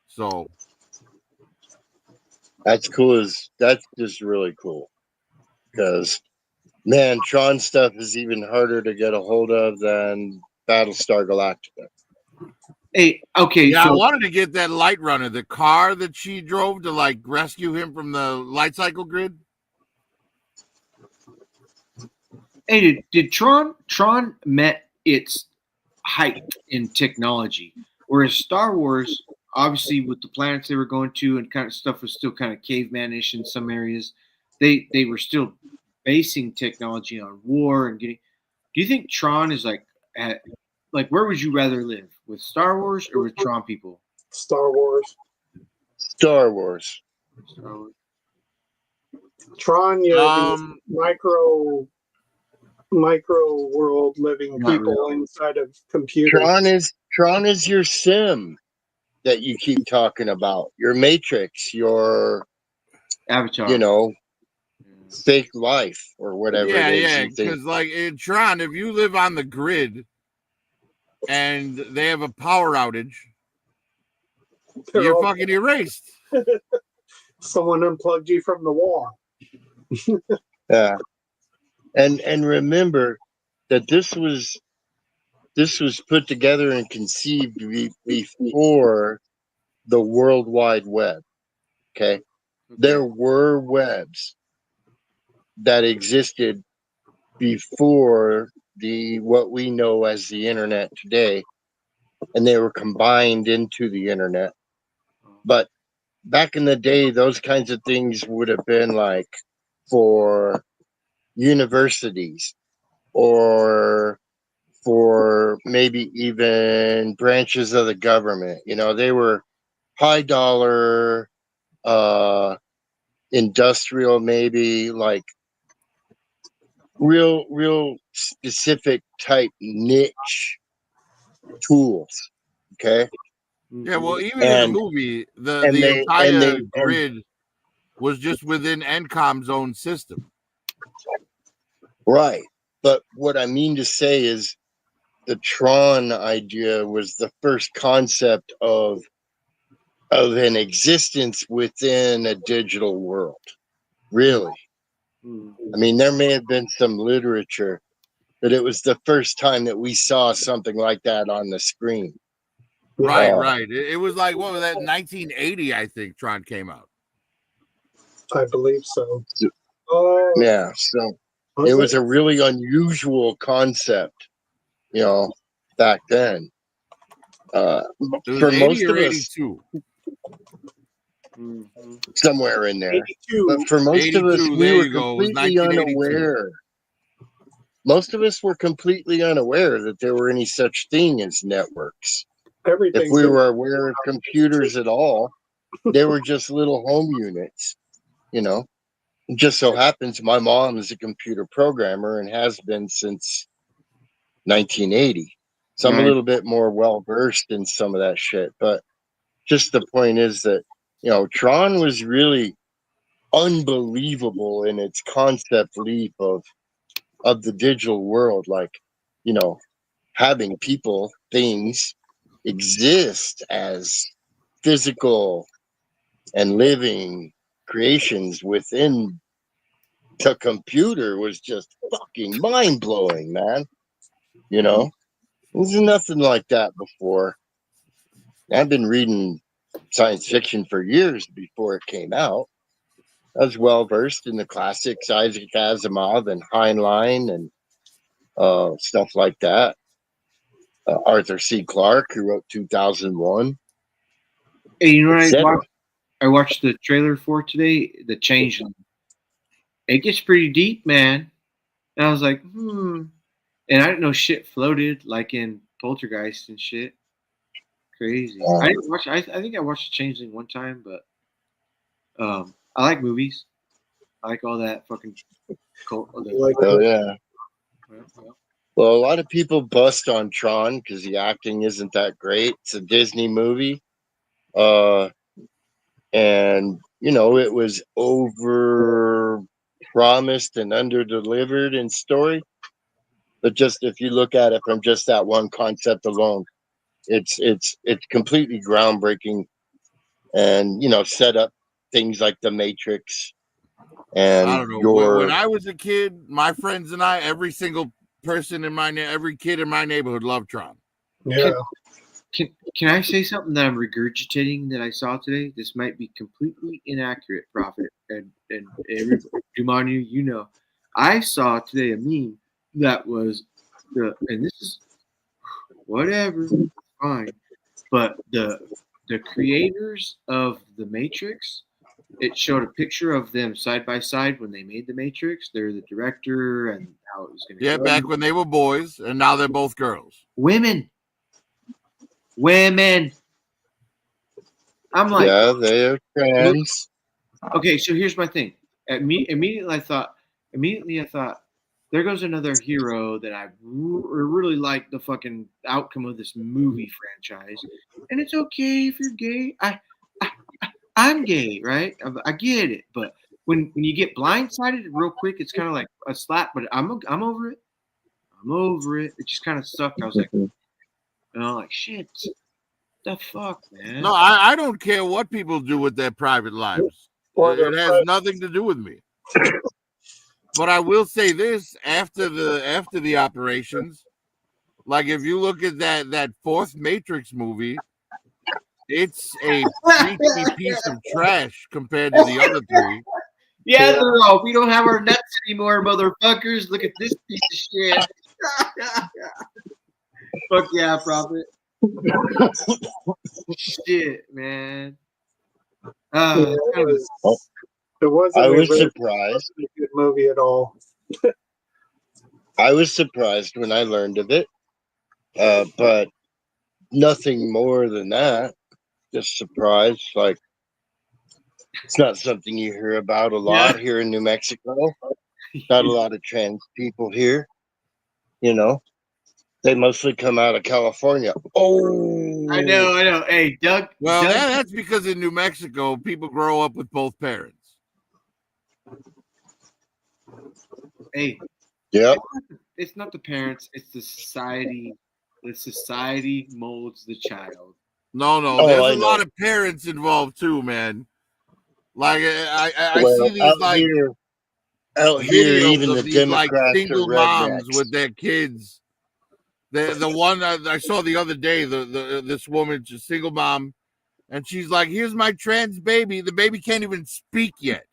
So That's cool. That's just really cool. Because, man, Tron stuff is even harder to get a hold of than Battlestar Galactica. Hey, okay, yeah, I so wanted to get that Light Runner, the car that she drove to like rescue him from the light cycle grid. hey, did Tron met its height in technology, whereas Star Wars, obviously with the planets they were going to and kind of stuff was still kind of cavemanish in some areas. They were still basing technology on war and getting. Do you think Tron is like where would you rather live, with Star Wars or with Tron people? Star Wars. Star Wars. Star Wars. Tron, you're these micro world living Not people really. inside of computers. Tron is your sim that you keep talking about. Your Matrix, your Avatar. fake life or whatever it is. Yeah, because like in Tron, if you live on the grid and they have a power outage, you're fucking erased. Someone unplugged you from the wall. Yeah. And remember that this was put together and conceived before the World Wide Web. Okay. There were webs that existed before what we know as the internet today, and they were combined into the internet. But back in the day, those kinds of things would have been like for universities or for maybe even branches of the government. They were high dollar, industrial, maybe like real specific type niche tools. Okay. Yeah, well, even in the movie, the entire grid was just within Encom's own system. Right. But what I mean to say is the Tron idea was the first concept of an existence within a digital world. Really. I mean, there may have been some literature, but it was the first time that we saw something like that on the screen. Right. It was like, what was that, 1980, I think Tron came out. I believe so. Yeah, so it was a really unusual concept, back then. It was for 80 most or of us, 82. somewhere in there. 82. But for most of us, we were completely 1982. unaware. Most of us were completely unaware that there were any such thing as networks. If we were aware of computers at all, they were just little home units, It just so happens my mom is a computer programmer and has been since 1980. So I'm a little bit more well versed in some of that shit. But just the point is that, Tron was really unbelievable in its concept leap of the digital world. Like, having people, things exist as physical and living creations within the computer was just fucking mind-blowing, man. There's nothing like that before. I've been reading science fiction for years before it came out. I was well versed in the classics, Isaac Asimov and Heinlein and stuff like that. Arthur C. Clarke, who wrote 2001. Hey, you know what I watched the trailer for today? The Changeling. It gets pretty deep, man. And I was like, And I didn't know shit floated like in Poltergeist and shit. Crazy. I didn't watch. I think I watched The Changeling one time, but I like movies. I like all that fucking cult. Oh yeah. Well, Well, a lot of people bust on Tron because the acting isn't that great. It's a Disney movie, and it was over promised and under delivered in story. But just if you look at it from just that one concept alone, it's completely groundbreaking, and set up things like the Matrix I and don't know. When your I was a kid, my friends and I, every single person in every kid in my neighborhood loved Tron. Yeah. Can I say something that I'm regurgitating that I saw today? This might be completely inaccurate, Prophet, and everybody, Dumanu, I saw today a meme that was and this is whatever, fine, but the creators of the Matrix, it showed a picture of them side by side when they made the Matrix. They're the director and how it was going to Yeah, go. back when they were boys, and now they're both girls. Women. I'm like, yeah, they are trans. okay, so here's my thing. Immediately I thought, there goes another hero that I really like the fucking outcome of this movie franchise, and it's okay if you're gay. I'm gay, right? I get it, but when you get blindsided real quick, it's kind of like a slap. But I'm over it. I'm over it. It just kind of sucked. I was like, like shit. The fuck, man. No, I don't care what people do with their private lives. It has nothing to do with me. But I will say this: after the operations, like if you look at that fourth Matrix movie, it's a preachy piece of trash compared to the other three. Yeah, they're all. We don't have our nuts anymore, motherfuckers. Look at this piece of shit. Fuck yeah, Prophet. Shit, man. It wasn't. I was surprised. A good movie at all. I was surprised when I learned of it, but nothing more than that. Just surprised. Like, it's not something you hear about a lot here in New Mexico. Not a lot of trans people here. They mostly come out of California. Oh, I know. Hey, Doug. Well, Doug, that's because in New Mexico, people grow up with both parents. Hey. Yeah. It's not the parents. It's the society. The society molds the child. No, there's a lot of parents involved too, man. Like I see these like out here, even the these Democrats like single are moms rednecks with their kids. The one I saw the other day, this woman, she's a single mom, and she's like, "Here's my trans baby." The baby can't even speak yet,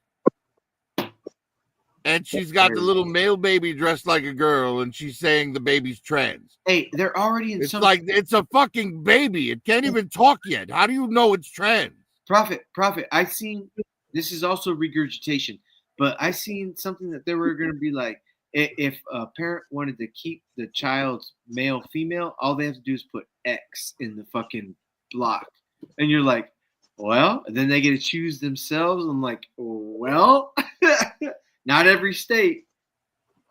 and she's got the little male baby dressed like a girl, and she's saying the baby's trans. Hey, they're already in. It's like it's a fucking baby. It can't even talk yet. How do you know it's trans? Prophet. I seen. This is also regurgitation, but I seen something that they were going to be like, if a parent wanted to keep the child's male, female, all they have to do is put X in the fucking block. And you're like, well, and then they get to choose themselves. I'm like, well, not every state,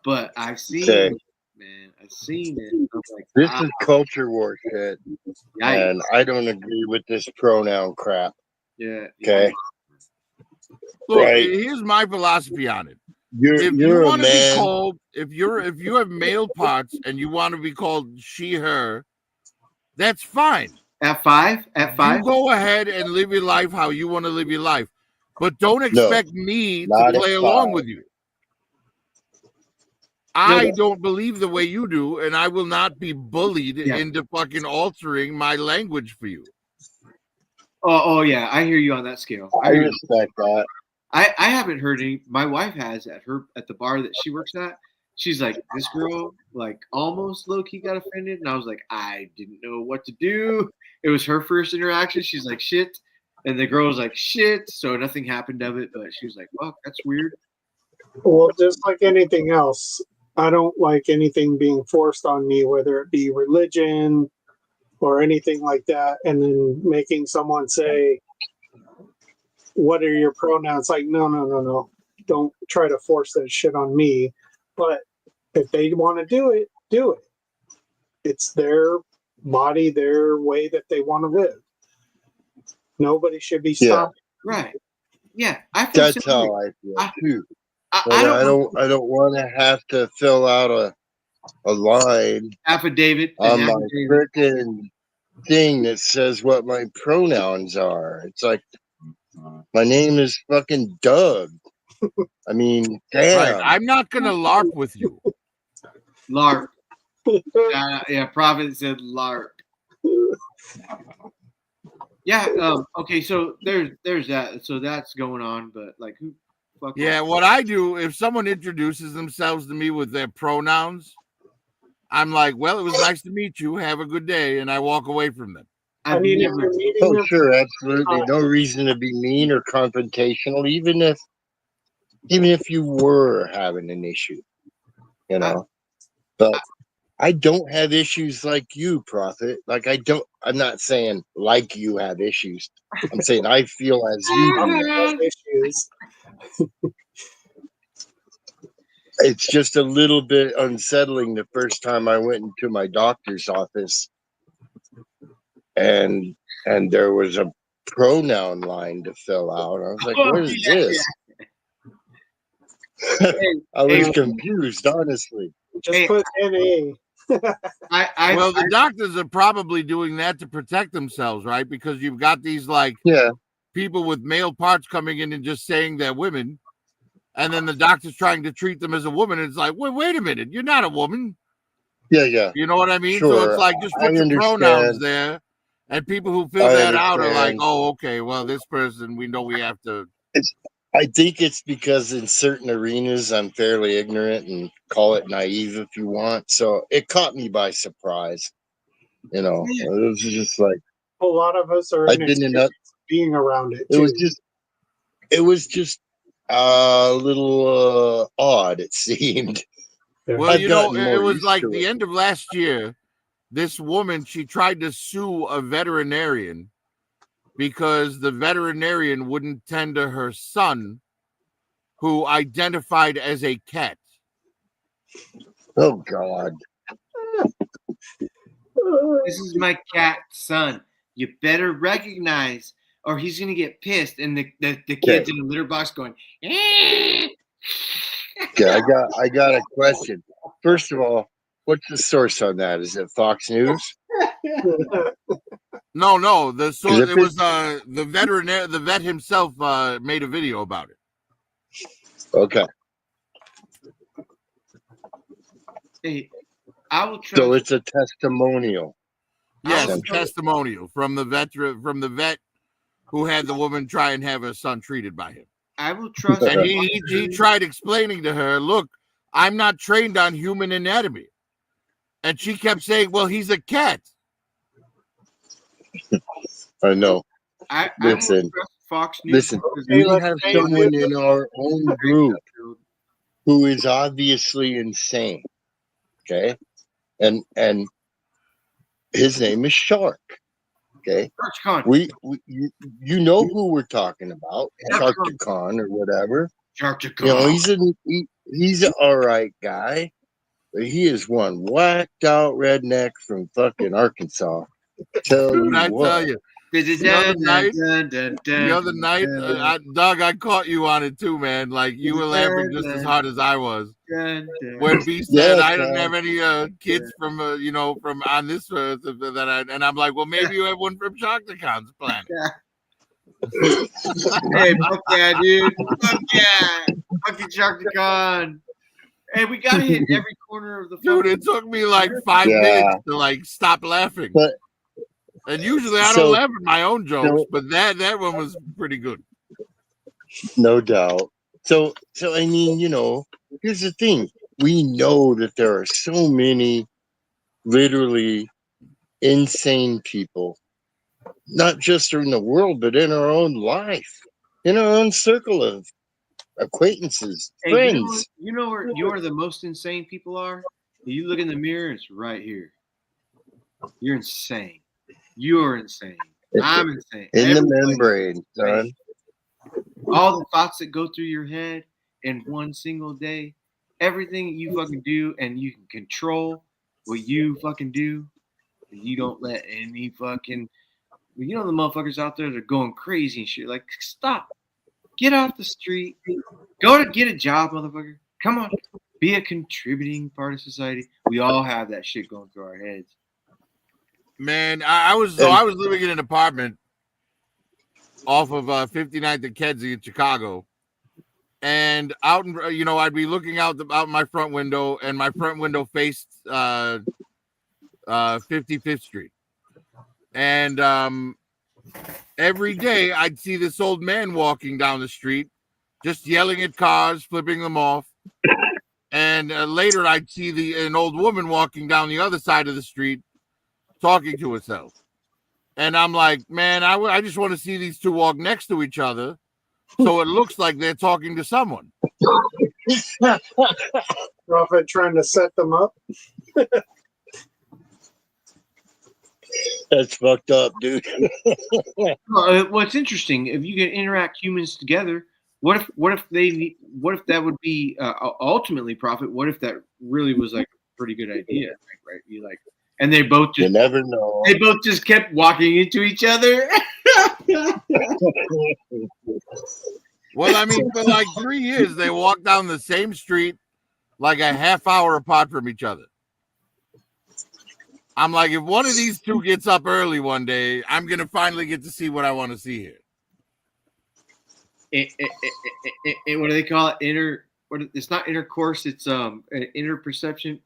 but I've seen it, man. I've seen it. I'm like, this is culture war shit. And I don't agree with this pronoun crap. Yeah. Okay. Look, here's my philosophy on it. If you want to be called, if you have male parts and you want to be called she, her, that's fine. At five, you go ahead and live your life how you want to live your life, but don't expect me to play along with you. I don't believe the way you do, and I will not be bullied into fucking altering my language for you. Oh yeah, I hear you on that scale. I respect that. I haven't heard any. My wife has at the bar that she works at. She's like, this girl like almost low key got offended, and I was like, I didn't know what to do. It was her first interaction. She's like, shit, and the girl was like, shit. So nothing happened of it, but she was like, well, that's weird. Well, just like anything else, I don't like anything being forced on me, whether it be religion or anything like that, and then making someone say, what are your pronouns? Like, no. Don't try to force that shit on me. But if they want to do it, do it. It's their body, their way that they want to live. Nobody should be stopped. Right. Yeah. I feel That's how I feel too. I don't want to have to fill out a line affidavit on my freaking thing that says what my pronouns are. It's like, my name is fucking Doug. I mean, damn. Right. I'm not gonna LARP with you. LARP. Yeah, Prophet said LARP. Yeah. Okay. So there's that. So that's going on. But like, who? Yeah. What I do if someone introduces themselves to me with their pronouns, I'm like, well, it was nice to meet you. Have a good day, and I walk away from them. I mean, if you're meeting them, sure, absolutely. No reason to be mean or confrontational, even if you were having an issue, you know. But I don't have issues like you, Prophet. Like I'm not saying like you have issues. I'm saying I feel as you do. Issues. It's just a little bit unsettling the first time I went into my doctor's office and there was a pronoun line to fill out. I was like, what is this? I was confused, honestly. Just put NA. Well, the doctors are probably doing that to protect themselves, right? Because you've got these people with male parts coming in and just saying they're women, and then the doctor's trying to treat them as a woman. And it's like, wait a minute, you're not a woman. Yeah. You know what I mean? Sure. So it's like, just put your pronouns there, and people who fill that out are like, oh, okay, well, this person, we know we have to. I think it's because in certain arenas I'm fairly ignorant, and call it naive if you want. So it caught me by surprise. You know, it was just like a lot of us are being around it. It was just a little odd. It seemed. Well, you know, it was like the end of last year. This woman, she tried to sue a veterinarian because the veterinarian wouldn't tend to her son, who identified as a cat. Oh, God. This is my cat son. You better recognize, or he's going to get pissed. And the kid's in the litter box going, Okay, I got a question. First of all, what's the source on that? Is it Fox News? No. The source, it was the vet himself made a video about it. Okay. Hey, I will try. So it's a testimonial. Yes, a testimonial from the vet who had the woman try and have her son treated by him. I will trust. And he tried explaining to her, look, I'm not trained on human anatomy. And she kept saying, well, he's a cat. I know. Listen, Fox News. We have someone in our own group who is obviously insane. Okay, and his name is Shark. Okay, you know who we're talking about, Shark-Con or whatever. Shark-Con. You know, he's an all right guy, but he is one whacked out redneck from fucking Arkansas. Tell you the other night, Doug, I caught you on it too, man. Like, you were laughing just as hard as I was. When B said, I don't have any kids from on this earth and I'm like, well, maybe you have one from Shark-Con's planet. Hey, fuck yeah, dude. Fuck yeah. Fucking Shark-Con. Hey, we got to hit every corner of the Dude, it took me like 5 minutes to stop laughing. And usually I don't laugh at my own jokes, but that one was pretty good. No doubt. So I mean, here's the thing. We know that there are so many literally insane people, not just in the world, but in our own life, in our own circle of acquaintances, friends. You know where the most insane people are? You look in the mirror, it's right here. You're insane. You're insane. I'm insane. In the membrane, son. all the thoughts that go through your head in one single day, everything you fucking do, and you can control what you fucking do. You don't let any fucking, the motherfuckers out there that are going crazy and shit. Like, stop. Get off the street. Go to get a job, motherfucker. Come on. Be a contributing part of society. We all have that shit going through our heads. Man, I was living in an apartment off of 59th and Kedzie in Chicago, and out in, I'd be looking out my front window, and my front window faced 55th Street, and every day I'd see this old man walking down the street, just yelling at cars, flipping them off, and later I'd see an old woman walking down the other side of the street, talking to herself. And I'm like, man, I just want to see these two walk next to each other so it looks like they're talking to someone. Prophet trying to set them up. That's fucked up, dude. What's interesting, if you can interact humans together, what if that would be ultimately Prophet? What if that really was like a pretty good idea, right? And they both just, you never know. They both just kept walking into each other. Well, I mean, for like 3 years, they walked down the same street like a half hour apart from each other. I'm like, if one of these two gets up early one day, I'm going to finally get to see what I want to see here. What do they call it? It's not intercourse. It's interperception.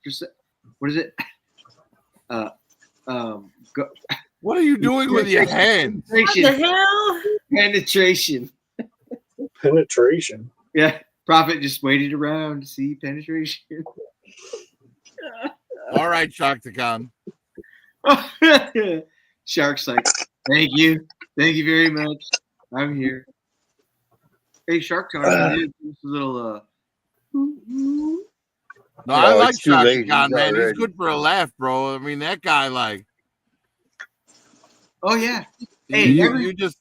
What is it? What are you doing with your hands? What the hell? Penetration. Penetration. Yeah, Prophet just waited around to see penetration. All right, Shaktakan. Shark's like, thank you very much. I'm here. Hey, Shark Con, this little No, I like Shaktakan, man. He's good for a laugh, bro. I mean, that guy, like, oh yeah. Hey, you just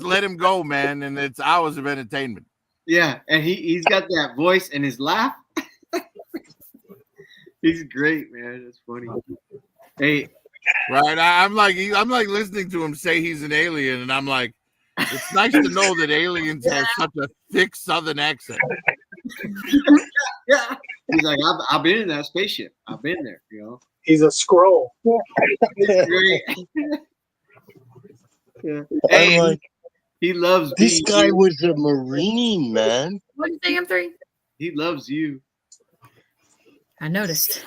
let him go, man, and it's hours of entertainment. Yeah, and he's got that voice and his laugh. He's great, man. That's funny. Hey, right? I'm like listening to him say he's an alien, and I'm like, it's nice to know that aliens have such a thick Southern accent. Yeah, he's like, I've been in that spaceship. I've been there. He's a scroll. Great. Yeah. Hey, like, he loves this guy was a Marine, man. What do you think, M3? He loves you. I noticed.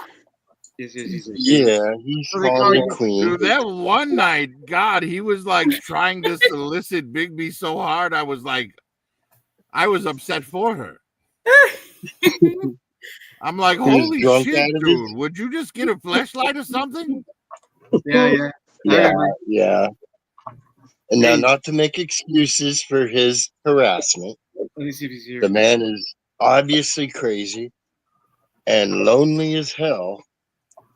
Yes, yeah, he's Harley Quinn. Dude, that one night, God, he was like trying to solicit Big B so hard. I was upset for her. I'm like, holy shit, dude! Would you just get a flashlight or something? Yeah. And now, not to make excuses for his harassment, let me see if he's here. The man is obviously crazy and lonely as hell.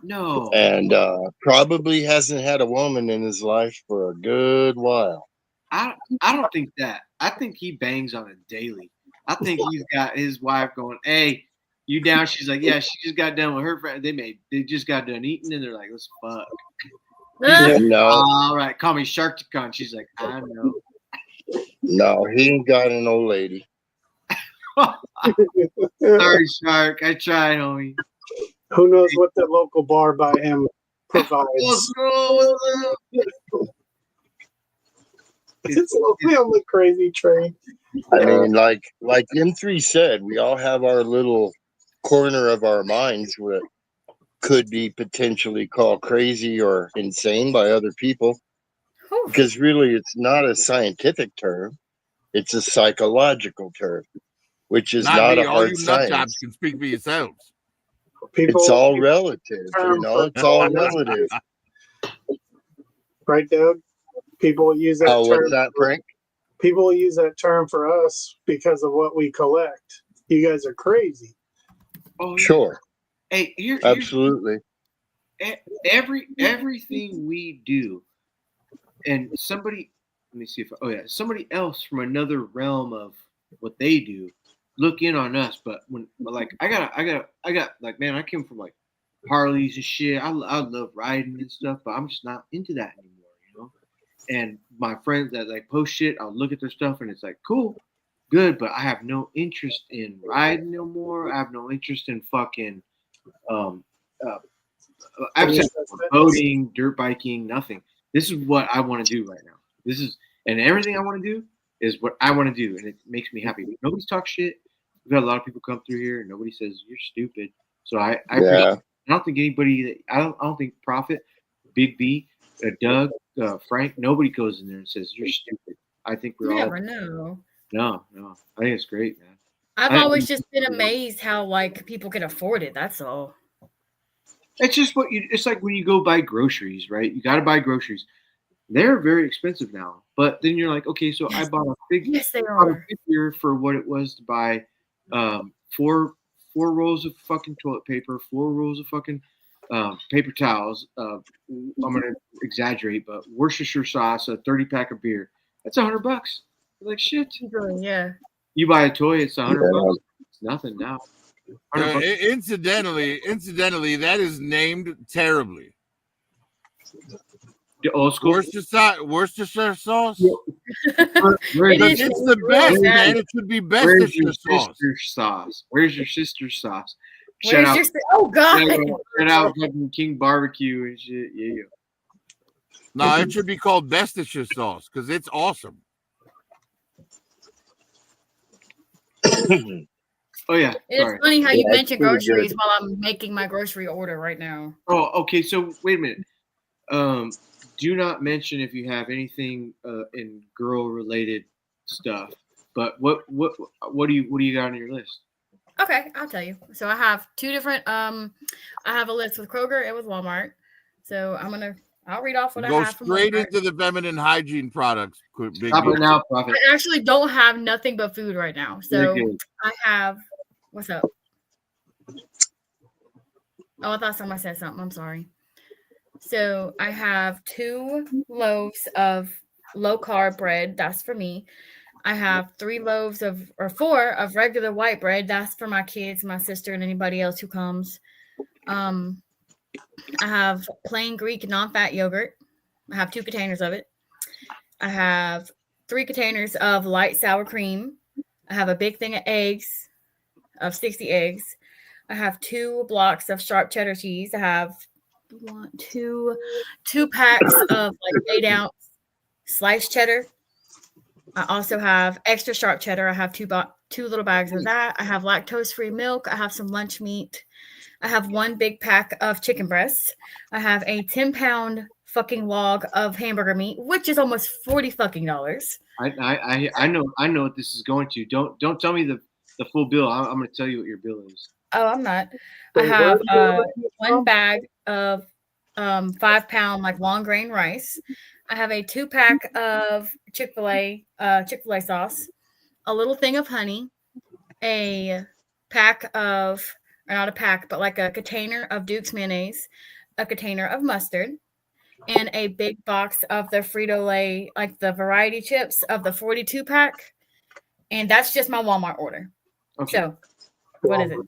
No. And probably hasn't had a woman in his life for a good while. I don't think that. I think he bangs on it daily. I think he's got his wife going, hey, you down? She's like, yeah, she just got done with her friend. They just got done eating, and they're like, let's fuck. No. All right, call me Sharkticon. She's like, I know. No, he ain't got an old lady. Sorry, Shark. I tried, homie. Who knows what the local bar by him provides? It's only on the crazy train. I mean, like M3 said, we all have our little corner of our minds what could be potentially called crazy or insane by other people. Because really, it's not a scientific term; it's a psychological term, which is not a hard science. Nut jobs can speak for yourselves. It's all relative, It's all relative, right, Doug? People use that term. What's that, Frank? People use that term for us because of what we collect. You guys are crazy. Oh, sure. Hey, absolutely. Everything we do, and somebody let me see if somebody else from another realm of what they do look in on us. But when like I got like, man, I came from like Harleys and shit. I love riding and stuff, but I'm just not into that anymore, you know. And my friends that like post shit, I'll look at their stuff and it's like cool, good, but I have no interest in riding no more. I have no interest in fucking absolutely boating, dirt biking, nothing. This is what I want to do right now. This is, and everything I want to do is what I want to do, and it makes me happy. Nobody's talk shit. We've got a lot of people come through here, and nobody says you're stupid. So I don't think anybody. I don't think Prophet, Big B, Doug, Frank. Nobody goes in there and says you're stupid. I think we're all. Never know. No. I think it's great, man. I've always just been amazed how like people can afford it. That's all. It's just it's like when you go buy groceries, right? You got to buy groceries. They're very expensive now, but then you're like, okay, so I bought a figure for what it was to buy four rolls of fucking toilet paper, 4 rolls of fucking paper towels. I'm gonna exaggerate, but Worcestershire sauce, a 30-pack of beer. That's $100. You're like shit. Yeah. You buy a toy, it's $100. It's nothing now. Incidentally, that is named terribly. The old school Worcestershire sauce. It's the best, man. It should be Bestishire sauce. Where's your sister's sauce? Oh God! Shout out King Barbecue and shit. Yeah. No, it should be called Bestishire sauce because it's awesome. Oh yeah. It's funny how you mention groceries while I'm making my grocery order right now. Oh, okay. So wait a minute. Do not mention if you have anything in girl related stuff. But what do you got on your list? Okay, I'll tell you. So I have 2 different. I have a list with Kroger and with Walmart. So I'll read off what I have. Go straight into the feminine hygiene products. Stop it now, Prophet. I actually don't have nothing but food right now. So I have. What's up? Oh, I thought somebody said something. I'm sorry. So I have 2 loaves of low carb bread. That's for me. I have 4 of regular white bread. That's for my kids, my sister, and anybody else who comes. I have plain Greek non-fat yogurt. I have 2 containers of it. I have 3 containers of light sour cream. I have a big thing of eggs, of 60 eggs. I have 2 blocks of sharp cheddar cheese. I have 2 packs of like 8-ounce sliced cheddar. I also have extra sharp cheddar. I have 2 little bags of that. I have lactose-free milk. I have some lunch meat. I have 1 big pack of chicken breasts. I have a 10-pound fucking log of hamburger meat, which is almost $40 fucking. I know what this is going to. Don't tell me the full bill. I'm going to tell you what your bill is. Oh, I'm not. I have 1 bag of 5-pound like long grain rice. I have a 2-pack of Chick-fil-A sauce, a little thing of honey, a pack of, or not a pack, but like a container of Duke's mayonnaise, a container of mustard, and a big box of the Frito-Lay, like the variety chips of the 42-pack. And that's just my Walmart order. Okay. So, what is it?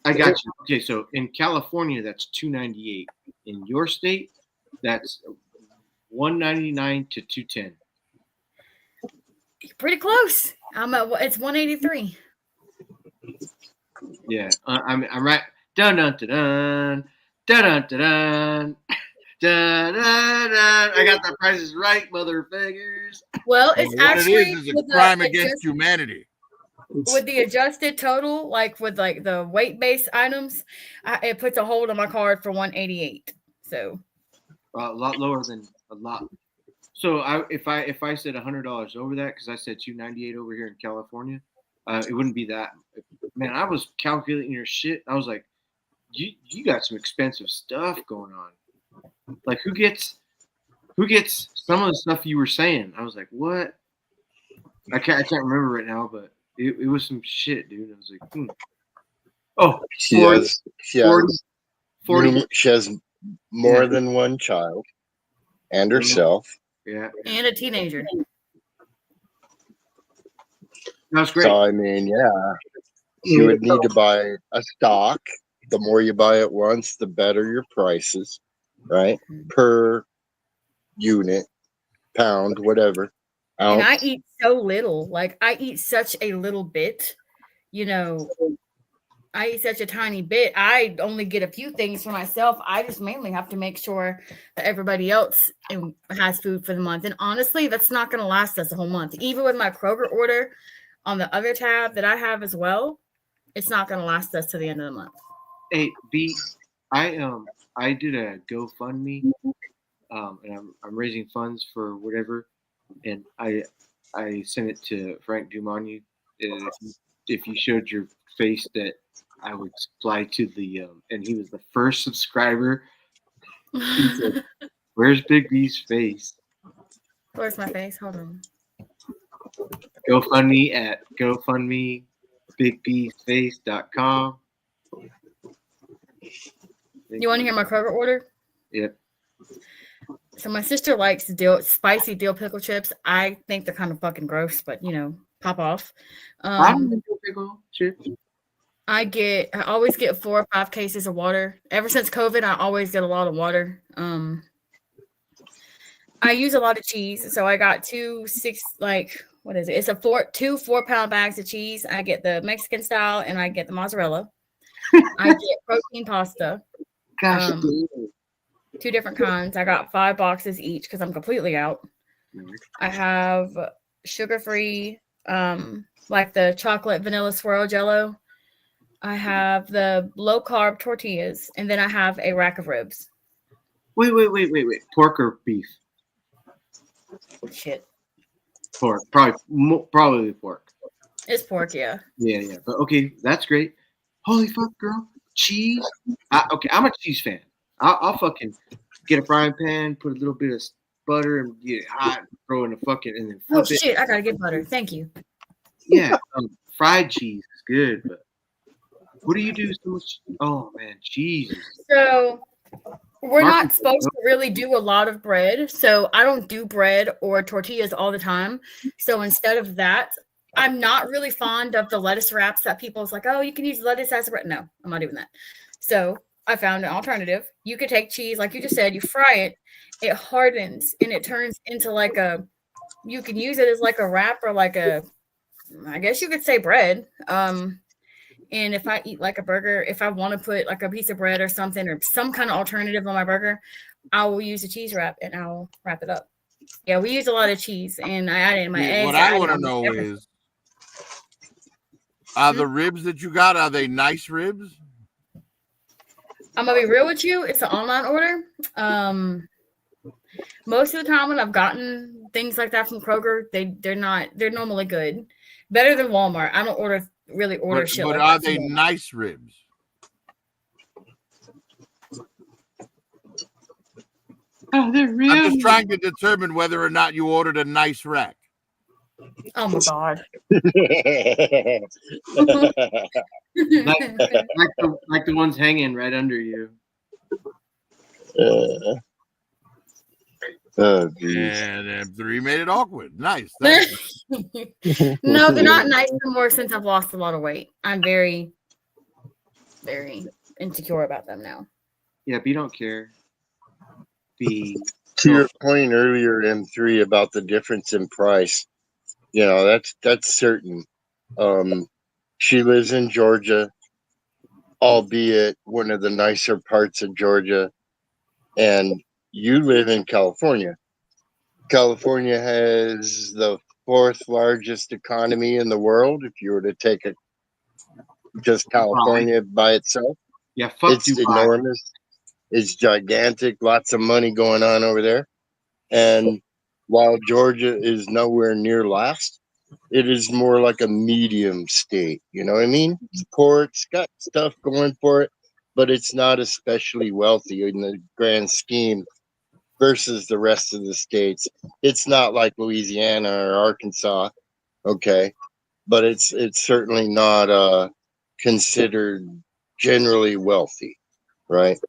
I got you. Okay, so in California, that's $2.98. In your state, that's $1.99 to $2.10. Pretty close. It's $1.83. Yeah, I'm right. Dun dun dun dun dun dun dun. Dun, dun, dun. I got the prices right, motherfuckers. Well, it's actually it is a crime against humanity. With the adjusted total, like with like the weight-based items, it puts a hold on my card for $188. So a lot lower than a lot. So if I said $100 over that, because I said $298 over here in California, it wouldn't be that. Man, I was calculating your shit. I was like, you got some expensive stuff going on. Like who gets some of the stuff you were saying? I was like, what? I can't remember right now, but it was some shit, dude. I was like, Oh, she has more than 1 child and herself. Yeah. And a teenager. That's great. So I mean, yeah, you would need to buy a stock. The more you buy at once, the better your prices, right? Per unit, pound, whatever. And I Ounce. eat so little. Like I eat such a little bit. You know, I eat such a tiny bit. I only get a few things for myself. I just mainly have to make sure that everybody else has food for the month. And honestly, that's not going to last us a whole month. Even with my Kroger order on the other tab that I have as well, it's not going to last us to the end of the month. Hey, B, I did a GoFundMe, and I'm raising funds for whatever, and I sent it to Frank Dumont. If you showed your face that I would supply to the and he was the first subscriber. He said, "Where's Big B's face?" Where's my face? Hold on. GoFundMe at GoFundMeBigBsFace.com. You want to hear my Kroger order? Yep. So my sister likes spicy dill pickle chips. I think they're kind of fucking gross, but you know, pop off. I don't like dill pickle chips. I always get 4 or 5 cases of water. Ever since COVID, I always get a lot of water. I use a lot of cheese, so I got 2 4-pound bags of cheese. I get the Mexican style and I get the mozzarella. I get protein pasta. Gosh, 2 different kinds. I got 5 boxes each because I'm completely out. I have sugar-free, like the chocolate vanilla swirl jello. I have the low-carb tortillas, and then I have a rack of ribs. Wait. Pork or beef? Shit. Pork. Probably pork. It's pork, yeah. Yeah. But okay, that's great. Holy fuck, girl. Cheese? Okay, I'm a cheese fan. I'll fucking get a frying pan, put a little bit of butter, and get it hot, throw in the fucking, and then flip it. Shit, I gotta get butter. Thank you. Yeah, fried cheese is good, but what do you do so much? Oh man, Jesus. So we're not supposed to really do a lot of bread. So I don't do bread or tortillas all the time. So instead of that, I'm not really fond of the lettuce wraps that people's like, oh, you can use lettuce as a bread. No, I'm not doing that. So I found an alternative. You could take cheese, like you just said, you fry it, it hardens, and it turns into like you can use it as like a wrap or like I guess you could say bread. And if I eat like a burger, if I want to put like a piece of bread or something or some kind of alternative on my burger, I will use a cheese wrap and I'll wrap it up. Yeah, we use a lot of cheese, and I add it in my eggs. What I want to know is, are the ribs that you got, are they nice ribs? I'm gonna be real with you. It's an online order. Most of the time when I've gotten things like that from Kroger, they're normally good. Better than Walmart. I don't really order shit. But like are that they nice ribs? Oh, they're real. I'm just trying to determine whether or not you ordered a nice rack. Oh my god. like the ones hanging right under you. And 3 made it awkward. Nice. Thanks. No, they're not nice anymore since I've lost a lot of weight. I'm very, very insecure about them now. Yeah, but you don't care. To your point earlier, M3, about the difference in price, you know, that's certain. She lives in Georgia, albeit one of the nicer parts of Georgia, and you live in California. California has the 4th largest economy in the world. If you were to take it just California by itself, yeah, fuck it's enormous. It's gigantic. Lots of money going on over there. And while Georgia is nowhere near last, it is more like a medium state. You know what I mean? It's poor. It's got stuff going for it, but it's not especially wealthy in the grand scheme versus the rest of the states. It's not like Louisiana or Arkansas, okay? But it's certainly not considered generally wealthy, right?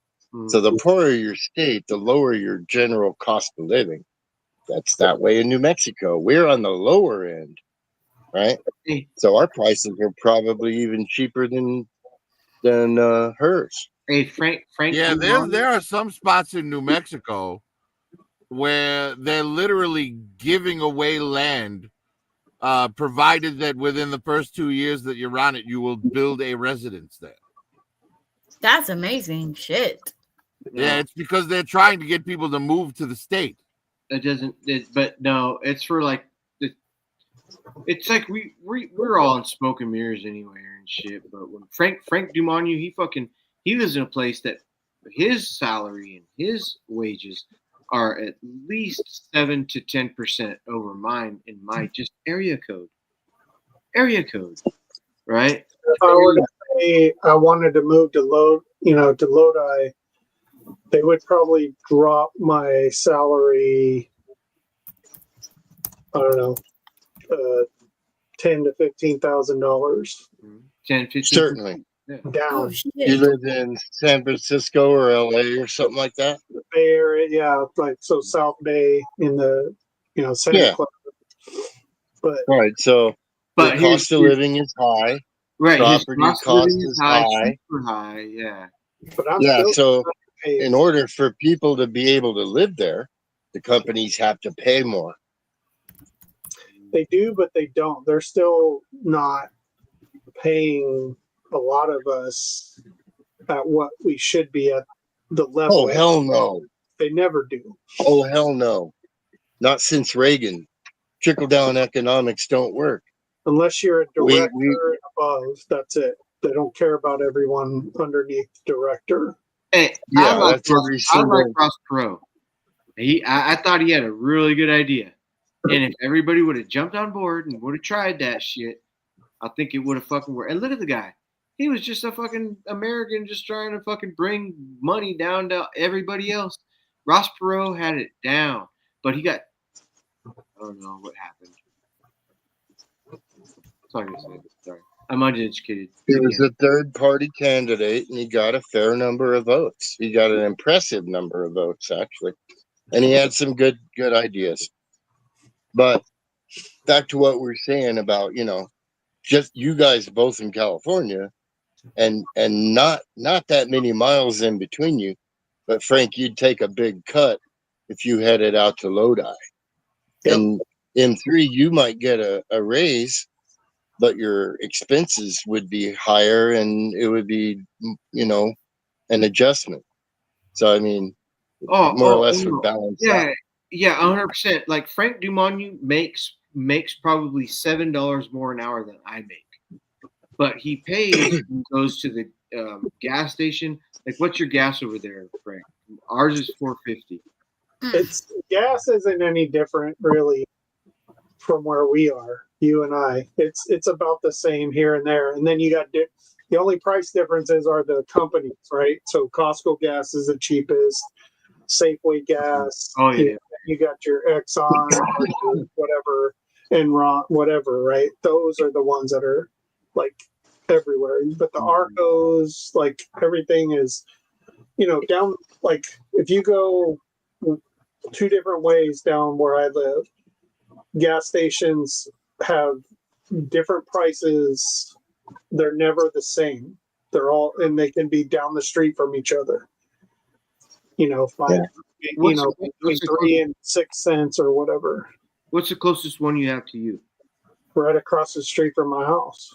So the poorer your state, the lower your general cost of living. That's that way in New Mexico. We're on the lower end right? Hey, So our prices are probably even cheaper than hers. hey, Frank. Yeah, Dumont, there are some spots in New Mexico where they're literally giving away land, provided that within the first 2 years that you're on it, you will build a residence there. That's amazing. Shit. Yeah, it's because they're trying to get people to move to the state. It doesn't. But no, it's for like. It's like we're all in smoke and mirrors anyway and shit. But when Frank Dumont, he lives in a place that his salary and his wages are at least 7 to 10% over mine in my just area code. Right? If I were to say I wanted to move to Lodi, they would probably drop my salary. I don't know, $10,000 to $15,000 10, 15. Certainly. down. Oh shit. You live in San Francisco or LA or something like that? The Bay Area, yeah, like so South Bay in the Santa Yeah. Clara. But Right. So But the cost of living is high. right, his Property cost of cost living is is high, high. super high. Yeah. but I'm Yeah. still So paid. in order for people to be able to live there, the companies have to pay more. They do, but they don't. They're still not paying a lot of us at what we should be at the level. Oh, hell no. They never do. Oh, hell no. Not since Reagan. Trickle down economics don't work. Unless you're a We- director and above, that's it. They don't care about everyone underneath director. Hey, Yeah, I like that's every Ross Perot. I thought he had a really good idea. And if everybody would have jumped on board and would have tried that shit, I think it would have fucking worked. And look at the guy. He was just a fucking American just trying to fucking bring money down to everybody else. Ross Perot had it down. But he got, I don't know what happened. That's all I'm going to say. Sorry. I'm uneducated. He was a third party candidate and he got a fair number of votes. He got an impressive number of votes, actually. And he had some good ideas. But back to what we're saying about, just you guys both in California and not that many miles in between you. But Frank, you'd take a big cut if you headed out to Lodi. Yep. And in 3, you might get a raise, but your expenses would be higher and it would be, an adjustment. So, I mean, more or less would balance out. Yeah, 100%. Like Frank Dumont makes probably $7 more an hour than I make. But he pays and goes to the gas station. Like, what's your gas over there, Frank? Ours is $4.50. It's gas isn't any different really from where we are, you and I. It's about the same here and there. And then you got the only price differences are the companies, right? So Costco gas is the cheapest. Safeway gas. Oh yeah. You got your Exxon, or your whatever, Enron, whatever, right? Those are the ones that are like everywhere. But the Arcos, like everything is, down. Like if you go 2 different ways down where I live, gas stations have different prices. They're never the same. They're all, and they can be down the street from each other. Between 3 and 6 cents or whatever. What's the closest one you have to you? Right across the street from my house.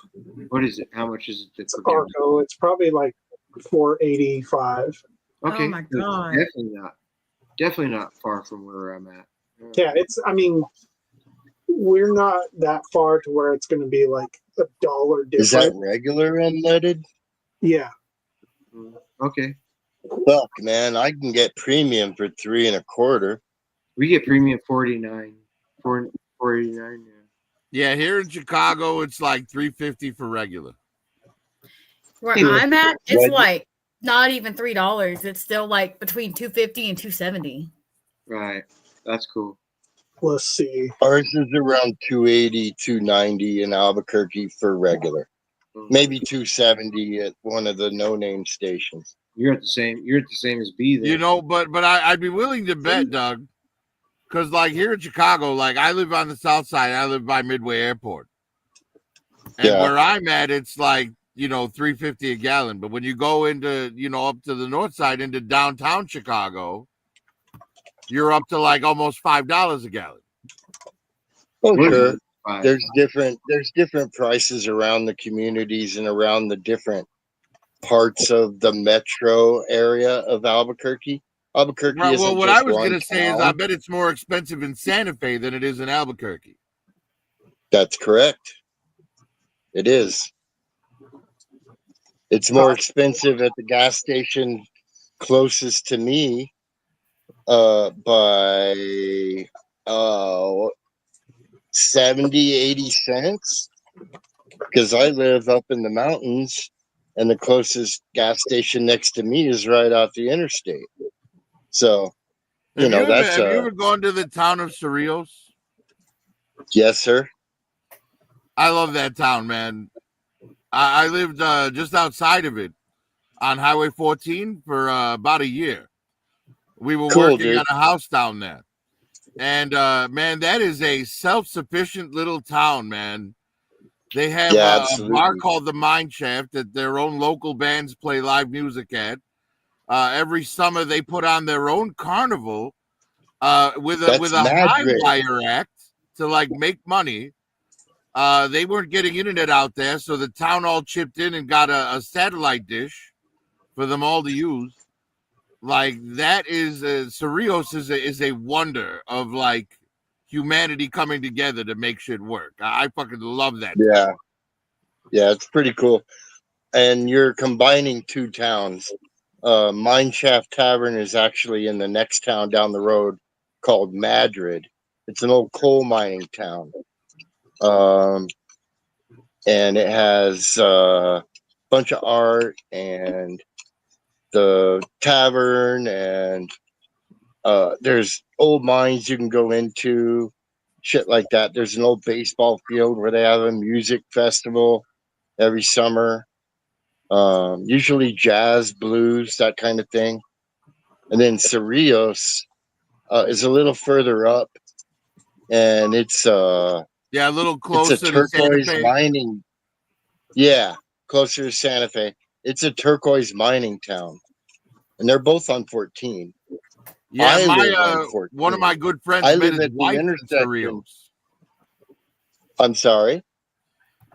What is it? How much is it? It's Arco. It's probably like $4.85. Okay. Oh my god. Definitely not far from where I'm at. Yeah, we're not that far to where it's going to be like $1 different. Is that regular unleaded? Yeah. Okay. Fuck, man, I can get premium for 3 1/4. We get premium $4.89. $4.89. Yeah, here in Chicago, it's like $3.50 for regular. Where I'm at, it's like not even $3. It's still like between $2.50 and $2.70. Right. That's cool. Let's see. Ours is around $2.80, $2.90 in Albuquerque for regular. Maybe $2.70 at one of the no-name stations. You're at the same as B there. But I'd be willing to bet, Doug, because like here in Chicago, like I live on the south side, I live by Midway Airport. And where I'm at, it's like, $3.50 a gallon. But when you go into, up to the north side into downtown Chicago, you're up to like almost $5 a gallon. Oh, sure. There's different prices around the communities and around the different parts of the metro area of Albuquerque. Albuquerque Right, isn't well, what just I was one going to say is I town. bet it's more expensive in Santa Fe than it is in Albuquerque. That's correct. It is. It's more expensive at the gas station closest to me by 70, 80 cents, because I live up in the mountains and the closest gas station next to me is right off the interstate. So, Have you that's ever gone to the town of Cerrillos? Yes, sir. I love that town, man. I lived just outside of it on Highway 14 for about a year. We were Cool, working dude. on a house down there. And man, that is a self-sufficient little town, man. They have Yeah, a absolutely. bar called the Mine Shaft that their own local bands play live music at. Every summer they put on their own carnival with That's a high Madrid. wire act to like make money. They weren't getting internet out there, so the town all chipped in and got a satellite dish for them all to use. Like that is Cerrillos is a wonder of like humanity coming together to make shit work. I fucking love that. Yeah. Yeah, it's pretty cool. And you're combining two towns. Mine Shaft Tavern is actually in the next town down the road called Madrid. It's an old coal mining town. And it has a bunch of art and the tavern, and there's old mines you can go into, shit like that. There's an old baseball field where they have a music festival every summer. Usually jazz, blues, that kind of thing. And then Cerrillos is a little further up, and it's a little closer it's a to Santa turquoise Fe. mining. Yeah, closer to Santa Fe. It's a turquoise mining town, and they're both on 14. Yeah, I live on 14. one of my good friends I met live his at the wife in intersection. Cerrillos. I'm sorry.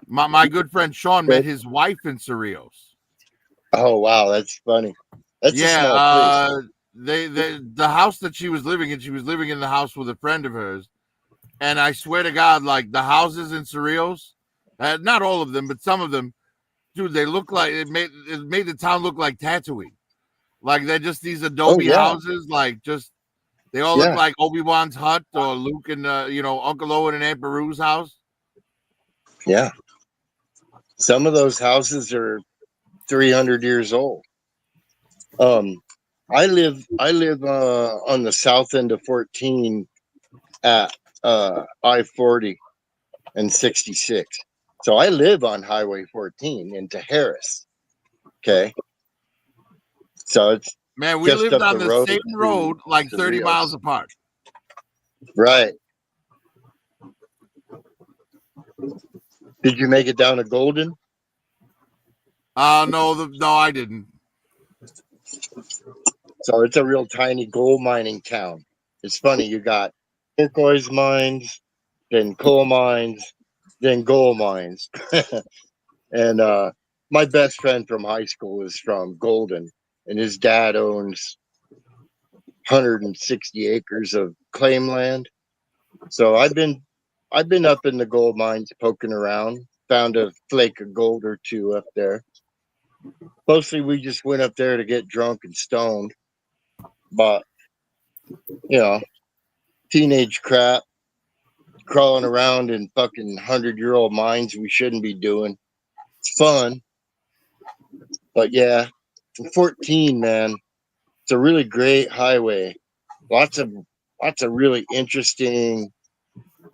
My good friend Sean met his wife in Cerrillos. Oh wow, that's funny. That's a small place. The house that she was living in the house with a friend of hers, and I swear to God, like the houses in Cerrillos, not all of them, but some of them, dude, they look like it made the town look like Tatooine. Like they're just these adobe houses, like just they all look like Obi-Wan's hut or Luke and Uncle Owen and Aunt Beru's house. Yeah. Some of those houses are 300 years old. I live on the south end of 14 at I-40 and 66. So I live on Highway 14 into Harris. Okay. So it's Man, we just lived up on the the road same to road like 30 Cerrillos. miles apart. Right. Did you make it down to Golden? No, I didn't. So it's a real tiny gold mining town. It's funny, you got turquoise mines, then coal mines, then gold mines. And my best friend from high school is from Golden, and his dad owns 160 acres of claim land. So I've been up in the gold mines poking around, found a flake of gold or two up there. Mostly we just went up there to get drunk and stoned. But teenage crap, crawling around in fucking 100-year-old mines we shouldn't be doing. It's fun. But yeah, 14, man, it's a really great highway. Lots of really interesting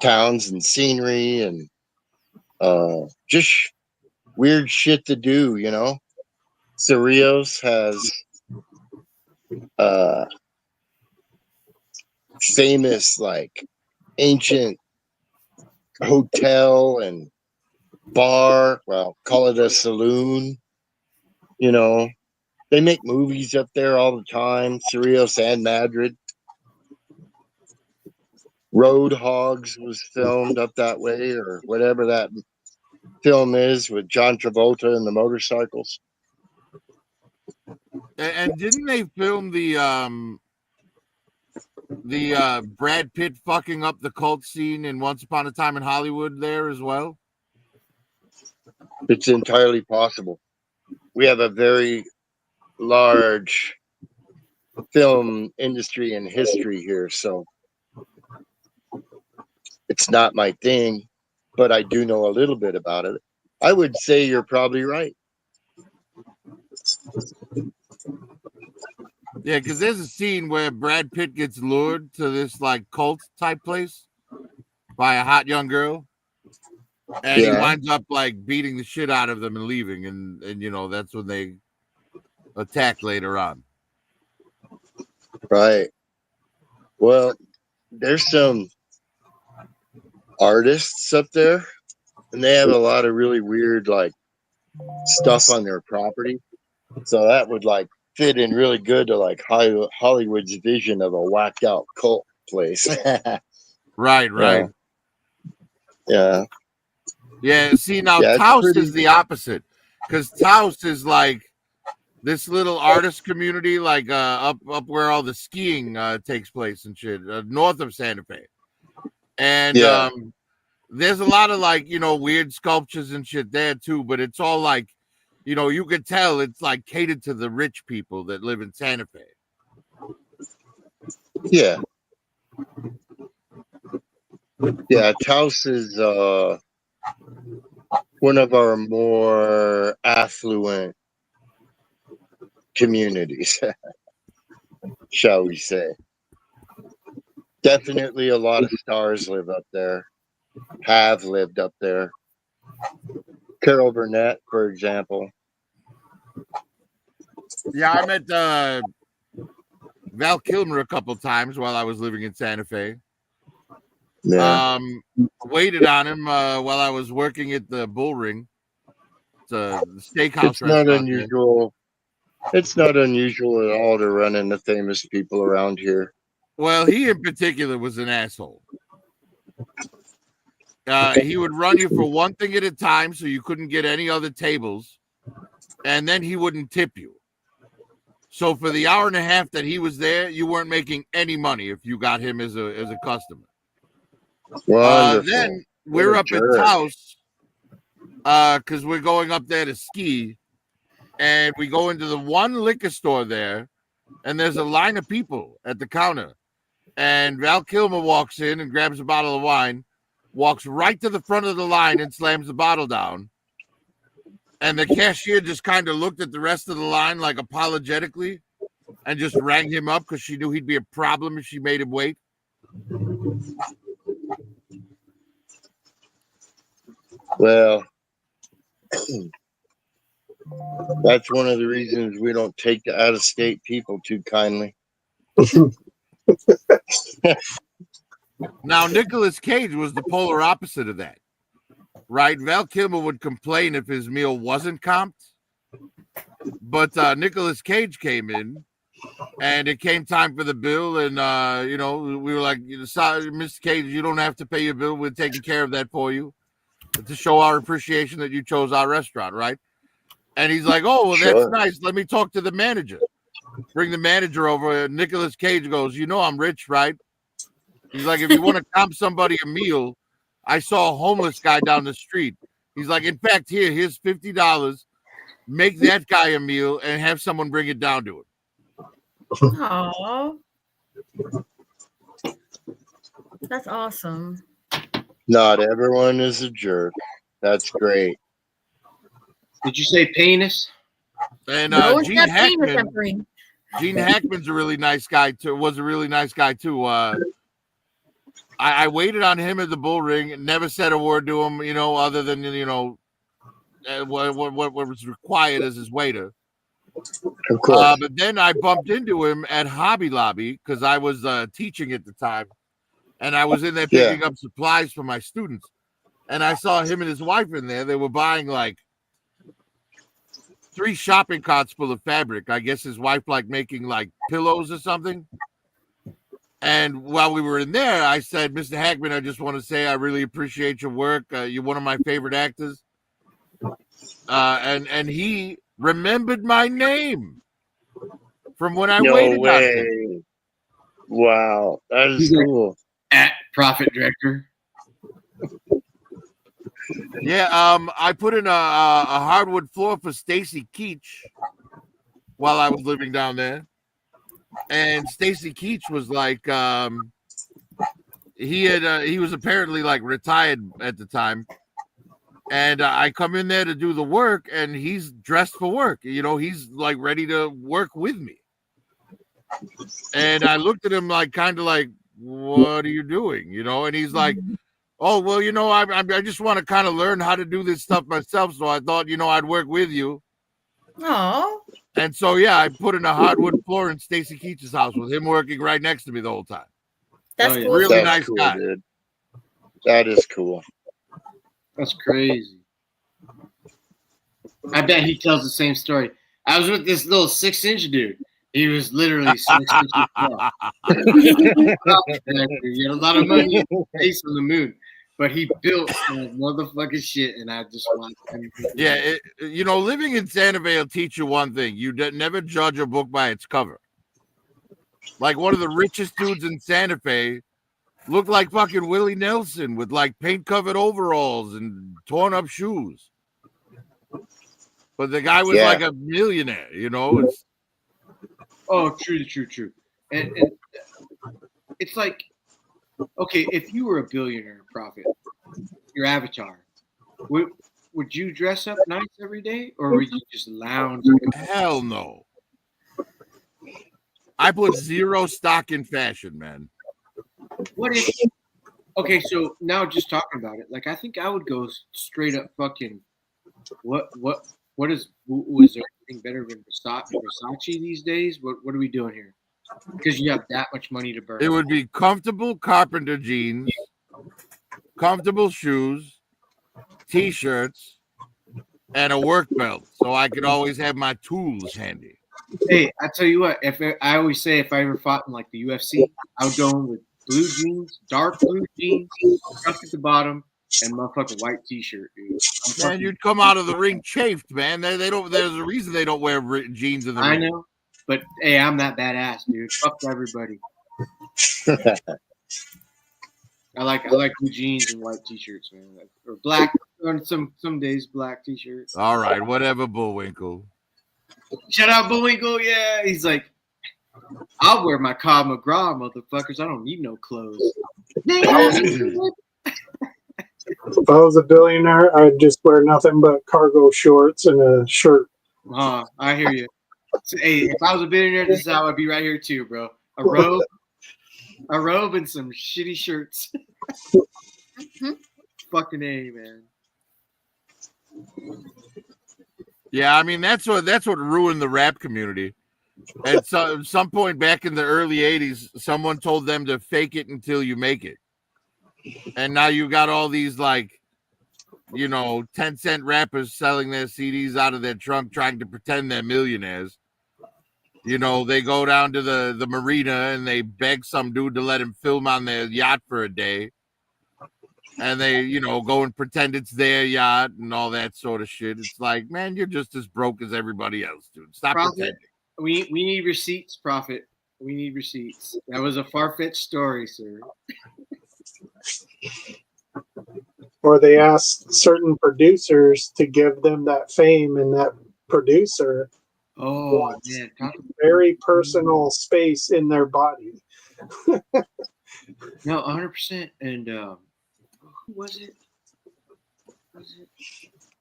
towns and scenery, and just weird shit to do, Cerrillos has famous like ancient hotel and bar. Well, call it a saloon. You know, they make movies up there all the time. Cerrillos and Madrid. Road Hogs was filmed up that way, or whatever that film is with John Travolta and the motorcycles. And didn't they film the Brad Pitt fucking up the cult scene in Once Upon a Time in Hollywood there as well? It's entirely possible. We have a very large film industry and history here, so it's not my thing, but I do know a little bit about it. I would say you're probably right. Yeah, because there's a scene where Brad Pitt gets lured to this like cult type place by a hot young girl, and he winds up like beating the shit out of them and leaving, and you know that's when they attack later on. Right. Well, there's some artists up there, and they have a lot of really weird like stuff on their property, so that would like fit in really good to like Hollywood's vision of a whacked out cult place. Right. Yeah. See, now Yeah, Taos is the opposite, because Taos is like this little artist community, like up where all the skiing takes place and shit, north of Santa Fe, and there's a lot of like weird sculptures and shit there too, but it's all like you could tell it's like catered to the rich people that live in Santa Fe. Yeah. Taos is one of our more affluent communities, shall we say. Definitely a lot of stars live up there, have lived up there. Carol Burnett, for example. Yeah, I met Val Kilmer a couple times while I was living in Santa Fe. Yeah. Waited on him while I was working at the Bull Ring. It's a steakhouse It's not restaurant unusual. It's not unusual at all to run into famous people around here. Well, he in particular was an asshole. He would run you for one thing at a time, so you couldn't get any other tables, and then he wouldn't tip you. So for the hour and a half that he was there, you weren't making any money if you got him as a customer. Then we're up at Taos because we're going up there to ski, and we go into the one liquor store there, and there's a line of people at the counter, and Val Kilmer walks in and grabs a bottle of wine, walks right to the front of the line and slams the bottle down, and the cashier just kind of looked at the rest of the line like apologetically and just rang him up because she knew he'd be a problem if she made him wait. Well, that's one of the reasons we don't take the out-of-state people too kindly. Now, Nicolas Cage was the polar opposite of that, right? Val Kilmer would complain if his meal wasn't comped, but Nicolas Cage came in, and it came time for the bill, and we were like, Mr. Cage, you don't have to pay your bill. We're taking care of that for you to show our appreciation that you chose our restaurant, right? And he's like, oh, well, that's nice. Let me talk to the manager. Bring the manager over. And Nicolas Cage goes, I'm rich, right? He's like, if you want to comp somebody a meal, I saw a homeless guy down the street. He's like, in fact, here's $50. Make that guy a meal and have someone bring it down to him. Aww. That's awesome. Not everyone is a jerk. That's great. Did you say penis? And Gene Hackman's a really nice guy too. Was a really nice guy too. I waited on him at the Bull Ring. Never said a word to him, other than what was required as his waiter. Of course. But then I bumped into him at Hobby Lobby because I was teaching at the time, and I was in there picking up supplies for my students. and I saw him and his wife in there. They were buying like 3 shopping carts full of fabric. I guess his wife like making like pillows or something. And while we were in there, I said, Mr. Hackman, I just want to say I really appreciate your work. You're one of my favorite actors. And he remembered my name from when I No waited on him. way. Wow, that is He's like, cool. At Profit Director. Yeah, I put in a hardwood floor for Stacy Keach while I was living down there. And Stacy Keach was like, he was apparently like retired at the time. And I come in there to do the work, and he's dressed for work. You know, he's like ready to work with me. And I looked at him like, kind of like, what are you doing? You know, and he's like, oh, well, you know, I just want to kind of learn how to do this stuff myself. So I thought, you know, I'd work with you. Oh, And so, yeah, I put in a hardwood floor in Stacy Keach's house with him working right next to me the whole time. that's Oh, yeah. cool. Really That's nice cool, guy. dude. That is cool. That's crazy. I bet he tells the same story. I was with this little 6-inch dude. He was literally 6 inches tall. He had a lot of money and space on the moon, but he built motherfucking shit, and I just watched him. Yeah, you know, living in Santa Fe will teach you one thing. You never judge a book by its cover. Like one of the richest dudes in Santa Fe looked like fucking Willie Nelson with like paint-covered overalls and torn-up shoes. But the guy was like a millionaire, you know? Oh, true. And it's like, okay, if you were a billionaire, Prophet, your avatar, would you dress up nice every day, or would you just lounge? Hell no. I put zero stock in fashion, man. What if? Okay, so now just talking about it, like I think I would go straight up fucking. Was there anything better than Versace these days? What are we doing here? Because you have that much money to burn. It would be comfortable carpenter jeans, comfortable shoes, t-shirts, and a work belt, so I could always have my tools handy. Hey, I tell you what, I always say if I ever fought in like the UFC, I would go in with blue jeans, dark blue jeans, tucked at the bottom, and motherfucking white t-shirt, dude. Man, you'd come out of the ring chafed, man. They don't. There's a reason they don't wear jeans in the ring. I know, but hey, I'm that badass, dude. Fuck everybody. I like blue jeans and white t-shirts, man, or black. On some days, black t-shirts. All right, whatever, Bullwinkle. Shout out Bullwinkle, yeah. He's like, I'll wear my Cobb McGraw, motherfuckers. I don't need no clothes. If I was a billionaire, I'd just wear nothing but cargo shorts and a shirt. I hear you. So, hey, if I was a billionaire, this is how I'd be right here too, bro. A robe and some shitty shirts. Fucking A, man. Yeah, I mean that's what ruined the rap community. At some point back in the early 80s, someone told them to fake it until you make it. And now you got all these like, you know, 10-cent rappers selling their CDs out of their trunk trying to pretend they're millionaires. You know, they go down to the marina and they beg some dude to let him film on their yacht for a day. And they, you know, go and pretend it's their yacht and all that sort of shit. It's like, man, you're just as broke as everybody else, dude. Stop pretending. We need receipts, Prophet. We need receipts. That was a far-fetched story, sir. Or they ask certain producers to give them that fame, and that producer wants very personal space in their body. No, 100%. And who was it?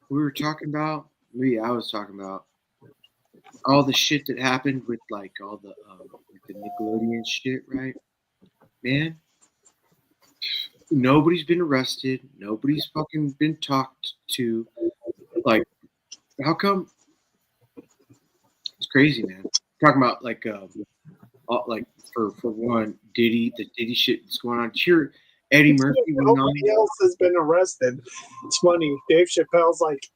We were talking about? I was talking about all the shit that happened with like all the Nickelodeon shit, right? Man, nobody's been arrested. Nobody's fucking been talked to. Like, how come? It's crazy, man. Talking about like for one, the Diddy shit that's going on. Eddie Murphy went on. Nobody else has been arrested. It's funny. Dave Chappelle's like,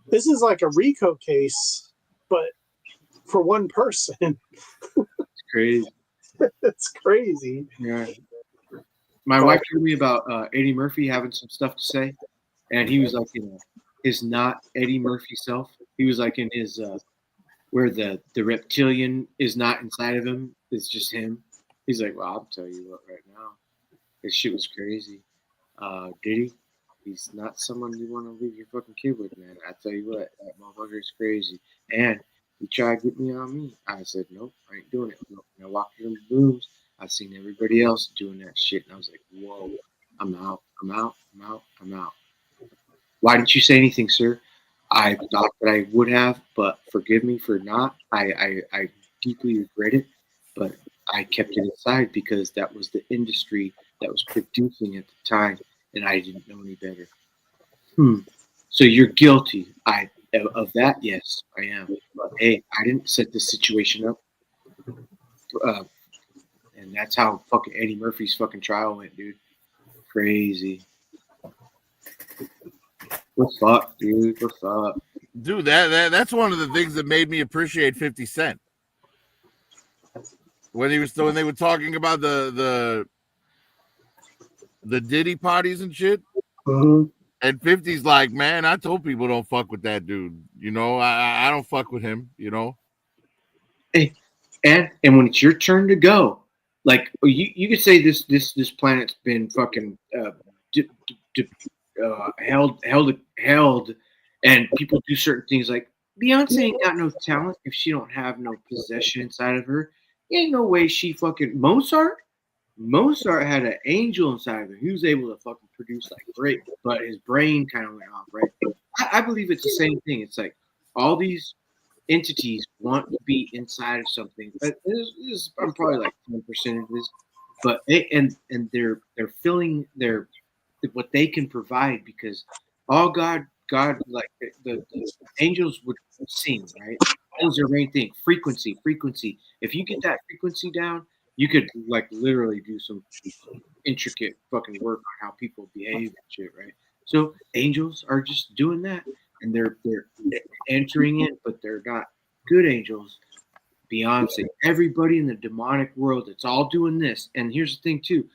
this is like a RICO case, but for one person. It's crazy. It's crazy. Yeah. My wife told me about Eddie Murphy having some stuff to say, and he was like in his not Eddie Murphy self. He was like in his where the reptilian is not inside of him. It's just him. He's like, well, I'll tell you what right now. This shit was crazy. Did he? He's not someone you want to leave your fucking kid with, man. I tell you what, that motherfucker is crazy. And he tried to get me on me. I said, nope, I ain't doing it. Nope. And I walked through the rooms. I seen everybody else doing that shit, and I was like, whoa, I'm out. Why didn't you say anything, sir? I thought that I would have, but forgive me for not. I deeply regret it, but I kept it inside because that was the industry that was producing at the time, and I didn't know any better. So you're guilty. Of that, yes, I am. But hey, I didn't set this situation up. And that's how fucking Eddie Murphy's fucking trial went, dude. Crazy. What's up, dude? What's up? Dude, that's one of the things that made me appreciate 50 Cent. When they were talking about the Diddy parties and shit. Mm-hmm. And 50's like, man, I told people don't fuck with that dude. You know, I don't fuck with him, you know. Hey, and when it's your turn to go, like you could say this planet's been fucking held, and people do certain things. Like Beyonce ain't got no talent if she don't have no possession inside of her. Ain't no way she fucking Mozart had an angel inside of him. He was able to fucking produce like great, but his brain kind of went off, right? I believe it's the same thing. It's like all these entities want to be inside of something. But I'm probably like 10% of this, but they're filling their what they can provide, because all God like the angels would sing, right? That was their main thing. Frequency. If you get that frequency down, you could like literally do some intricate fucking work on how people behave and shit, right? So angels are just doing that, and they're entering it, but they're not good angels. Beyonce, everybody in the demonic world, it's all doing this. And here's the thing too.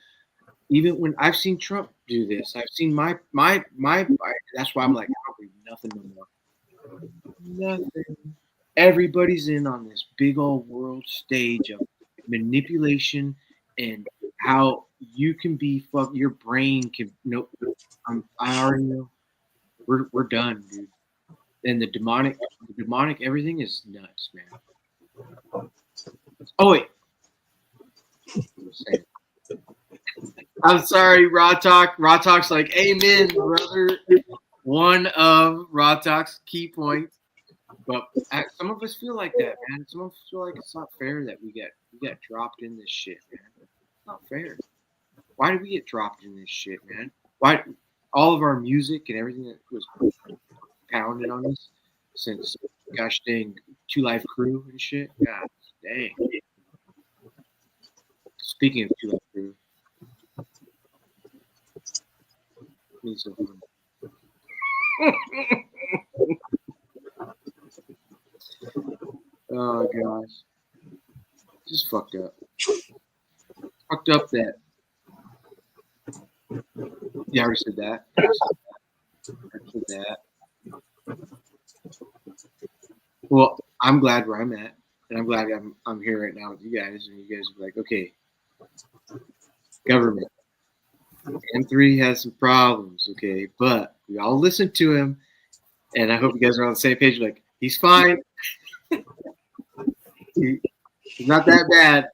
Even when I've seen Trump do this, I've seen my that's why I'm like, I don't believe nothing no more. Nothing. Everybody's in on this big old world stage of manipulation and how you can be your brain can I already know. We're done, dude. And the demonic everything is nuts, man. Oh wait. I'm sorry, Raw Talk. Raw Talk's like, amen, brother. One of Raw Talk's key points. But some of us feel like that, man. Some of us feel like it's not fair that we get dropped in this shit, man. It's not fair. Why did we get dropped in this shit, man? Why all of our music and everything that was pounded on us since gosh dang 2 Live Crew and shit? God dang. Speaking of 2 Live Crew. Oh gosh, just fucked up. Fucked up that. Yeah, I already said that. Well, I'm glad where I'm at, and I'm glad I'm here right now with you guys, and you guys are like, okay, government. M3 has some problems, okay, but we all listen to him, and I hope you guys are on the same page. Like, he's fine. He's not that bad.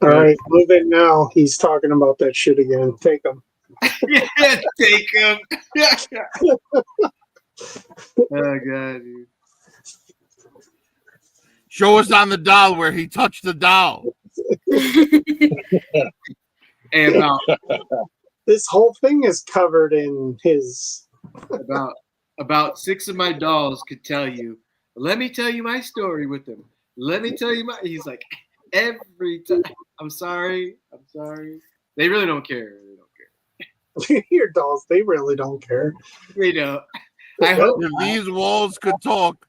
All right, move in now. He's talking about that shit again. Take him. Yeah, take him. Oh god, dude. Show us on the doll where he touched the doll. Hey, this whole thing is covered in his. About 6 of my dolls could tell you. Let me tell you my story with them. Let me tell you my. He's like every time. I'm sorry. They really don't care. Your dolls, they really don't care. We don't. I hope If these walls could talk,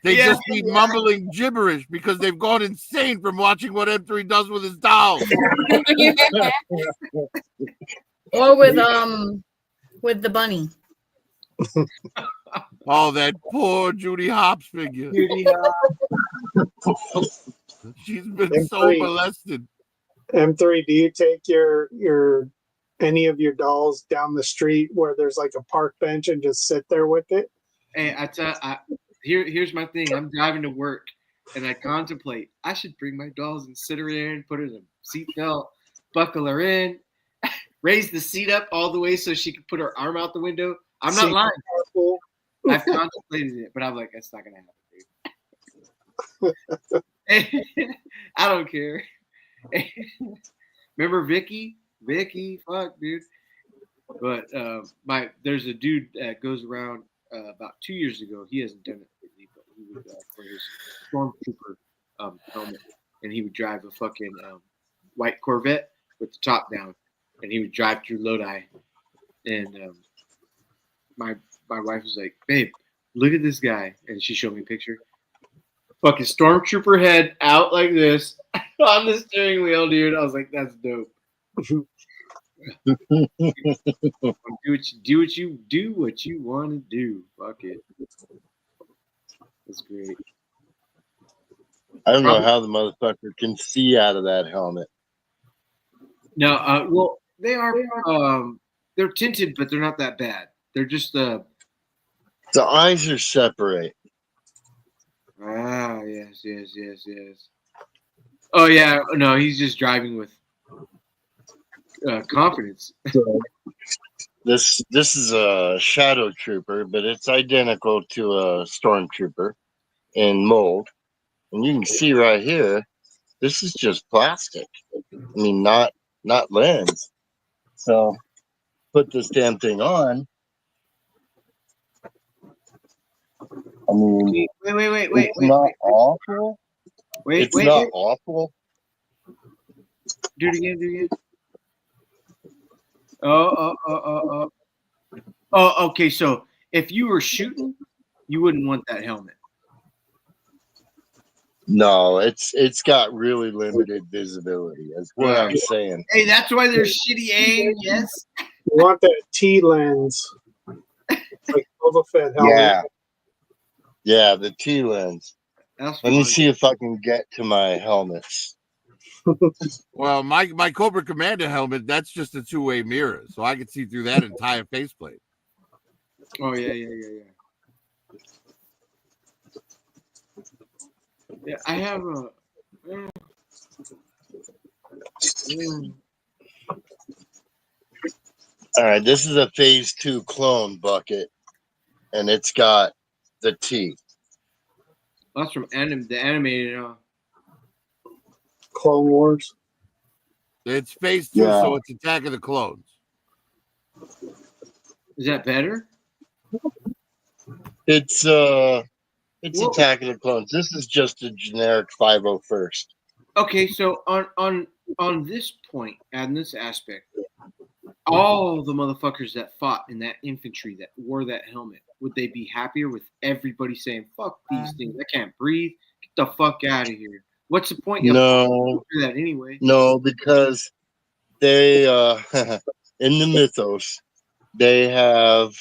they'd Yeah, just be mumbling gibberish because they've gone insane from watching what M3 does with his dolls. Or with the bunny. Oh, that poor Judy Hopps figure. Judy She's been M3. so molested. M3, do you take your any of your dolls down the street where there's like a park bench and just sit there with it? Hey, here's my thing. I'm driving to work, and I contemplate I should bring my dolls and sit her in, put her in a seatbelt, buckle her in, raise the seat up all the way so she can put her arm out the window. I'm not lying. I've contemplated it, but I'm like, that's not gonna happen, dude. I don't care. Remember Vicky? Vicky, fuck, dude. But there's a dude that goes around about 2 years ago. He hasn't done it lately, but he would for his stormtrooper helmet, and he would drive a fucking white Corvette with the top down, and he would drive through Lodi. And my wife was like, "Babe, look at this guy," and she showed me a picture. Fucking stormtrooper head out like this on the steering wheel, dude. I was like, "That's dope." do what you want to do. Fuck it. That's great. I don't know how the motherfucker can see out of that helmet. No, well, they are. They're tinted, but they're not that bad. They're just The eyes are separate. Ah, yes. Oh yeah, no, he's just driving with confidence. This is a shadow trooper, but it's identical to a stormtrooper in mold. And you can see right here, this is just plastic. I mean, not lens. So put this damn thing on. I mean, Wait. it's not awful. It's not awful. Do it again. Oh. Okay, so if you were shooting, you wouldn't want that helmet. No, it's got really limited visibility. That's what I'm saying. Hey, that's why there's shitty aim. Yes. You want that T lens, like Boba Fett helmet. Yeah, the T lens. Let me see if I can get to my helmets. Well, my Cobra Commander helmet, that's just a two-way mirror, so I can see through that entire faceplate. Oh yeah. Yeah, I have a. All right, this is a Phase 2 clone bucket, and it's got the T. That's from the animated. Clone Wars. It's Phase 2, so it's Attack of the Clones. Is that better? It's Attack of the Clones. This is just a generic 501st. Okay, so on this point and this aspect, all the motherfuckers that fought in that infantry that wore that helmet, would they be happier with everybody saying, "Fuck these things, I can't breathe, get the fuck out of here"? What's the point? No, do that anyway. No, because they in the mythos they have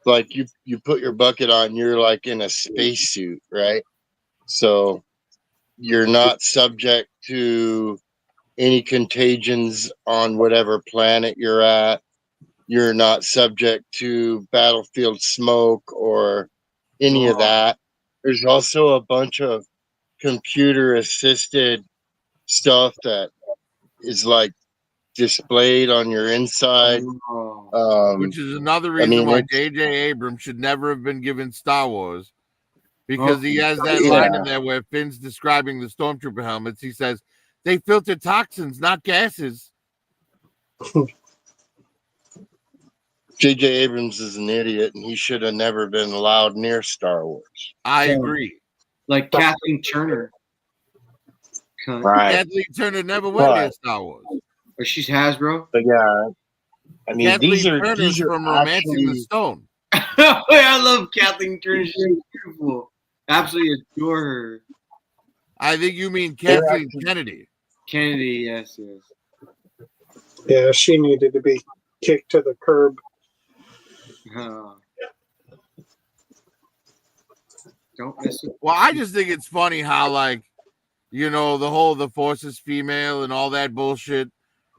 like you put your bucket on, you're like in a spacesuit, right? So you're not subject to any contagions on whatever planet you're at. You're not subject to battlefield smoke or any of that. There's also a bunch of computer assisted stuff that is like displayed on your inside. Which is another reason why J.J. Abrams should never have been given Star Wars. Because he has that line in there where Finn's describing the Stormtrooper helmets. He says, they filter toxins, not gases. J.J. Abrams is an idiot, and he should have never been allowed near Star Wars. I agree. Like Kathleen Turner. Right. Kathleen Turner never went near Star Wars. Or she's Hasbro. But yeah, I mean, these are from Romancing the actually. Stone. I love Kathleen Turner. She's beautiful. Absolutely adore her. I think you mean They're Kathleen actually- Kennedy. Kennedy, yes. Yeah, she needed to be kicked to the curb. Don't miss it. Well, I just think it's funny how, like, you know, the Force is female and all that bullshit.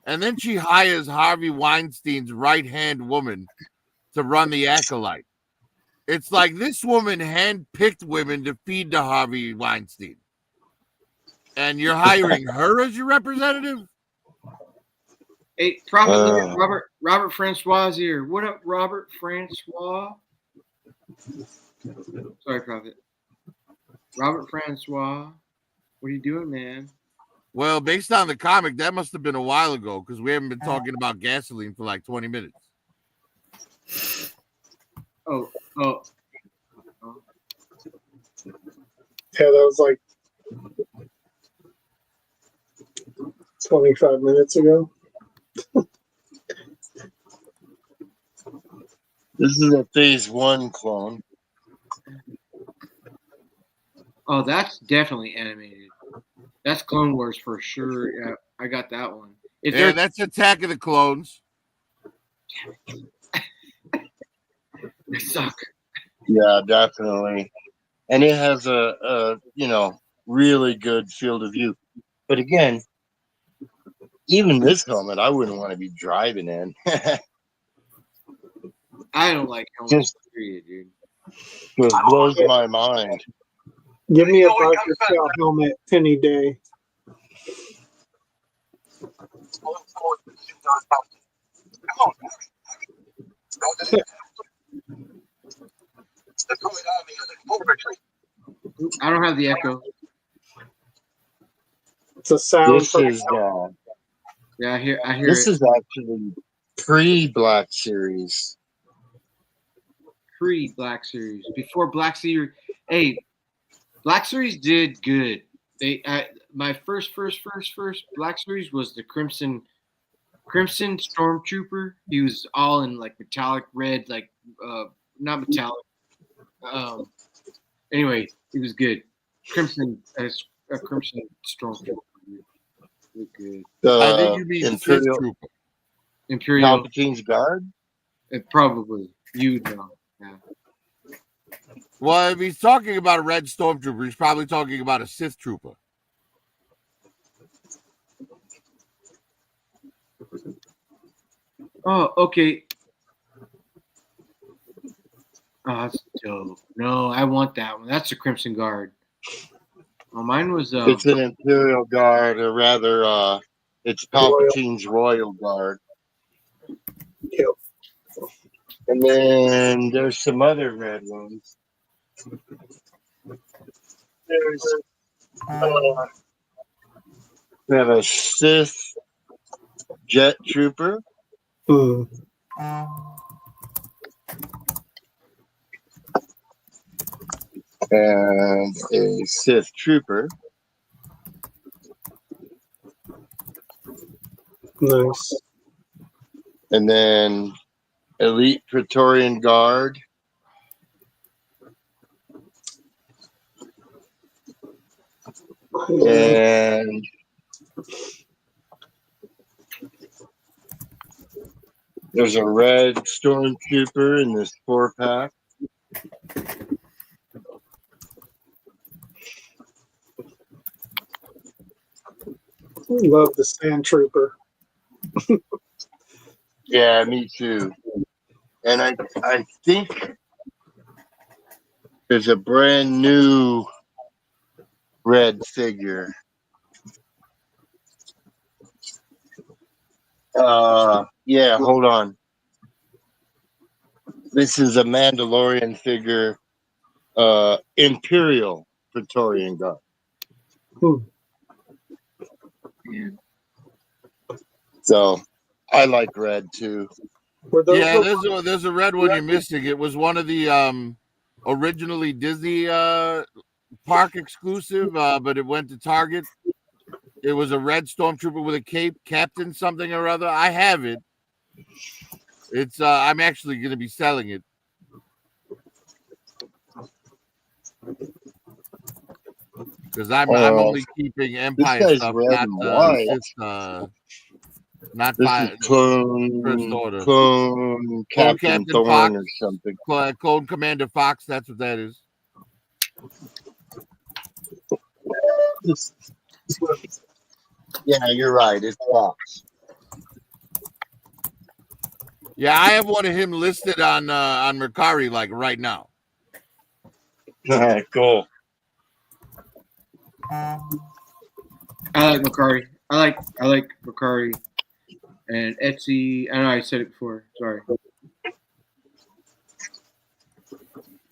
And then she hires Harvey Weinstein's right-hand woman to run the Acolyte. It's like this woman handpicked women to feed to Harvey Weinstein. And you're hiring her as your representative? Hey, Prophet, Robert Francois is here. What up, Robert Francois? Sorry, Prophet. Robert Francois. What are you doing, man? Well, based on the comic, that must have been a while ago because we haven't been talking about gasoline for like 20 minutes. Oh. Yeah, that was like 25 minutes ago. This is a Phase 1 clone. Oh, that's definitely animated. That's Clone Wars for sure. Yeah, I got that one. Yeah, that's Attack of the Clones. They suck. Yeah, definitely. And it has a really good field of view. But again, even this helmet, I wouldn't want to be driving in. I don't like helmets, period, dude. It blows my mind. Give me a biker shell helmet any day. I don't have the echo. It's a sound. This is yeah, I hear this it. is actually pre-Black Series. Pre-Black Series. Before Black Series. Hey, Black Series did good. My first Black Series was the Crimson Stormtrooper. He was all in like metallic red, like not metallic. Anyway, he was good. Crimson Stormtrooper. Good. I think you mean Imperial Trooper. Imperial. Palpatine's guard? Probably. You know. Yeah. Well, if he's talking about a red stormtrooper, he's probably talking about a Sith trooper. Oh, okay. Oh, that's dope. No, I want that one. That's the Crimson Guard. Oh, mine was. It's an Imperial Guard, or rather, it's Palpatine's Royal Guard. Yep. And then there's some other red ones. We have a Sith Jet Trooper. And a Sith Trooper. Nice. And then Elite Praetorian Guard. And there's a red Stormtrooper in this 4-pack. Love the Sand Trooper. Yeah, me too. And I think there's a brand new red figure. Yeah, hold on. This is a Mandalorian figure, Imperial Praetorian Guard. Yeah. So I like red too. Yeah, there's a red one you're missing. It was one of the originally Disney park exclusive, but it went to Target. It was a red stormtrooper with a cape, Captain something or other. I have it. It's I'm actually going to be selling it. Because I'm only keeping Empire guy's stuff, red not and white. not This by is clone First Order. Clone Captain Captain Thorn Fox. or something. Clone Commander Fox. That's what that is. Yeah, you're right. It's Fox. Yeah, I have one of him listed on Mercari like right now. Cool. I like Macari. I like Macari and Etsy. I know I said it before. Sorry.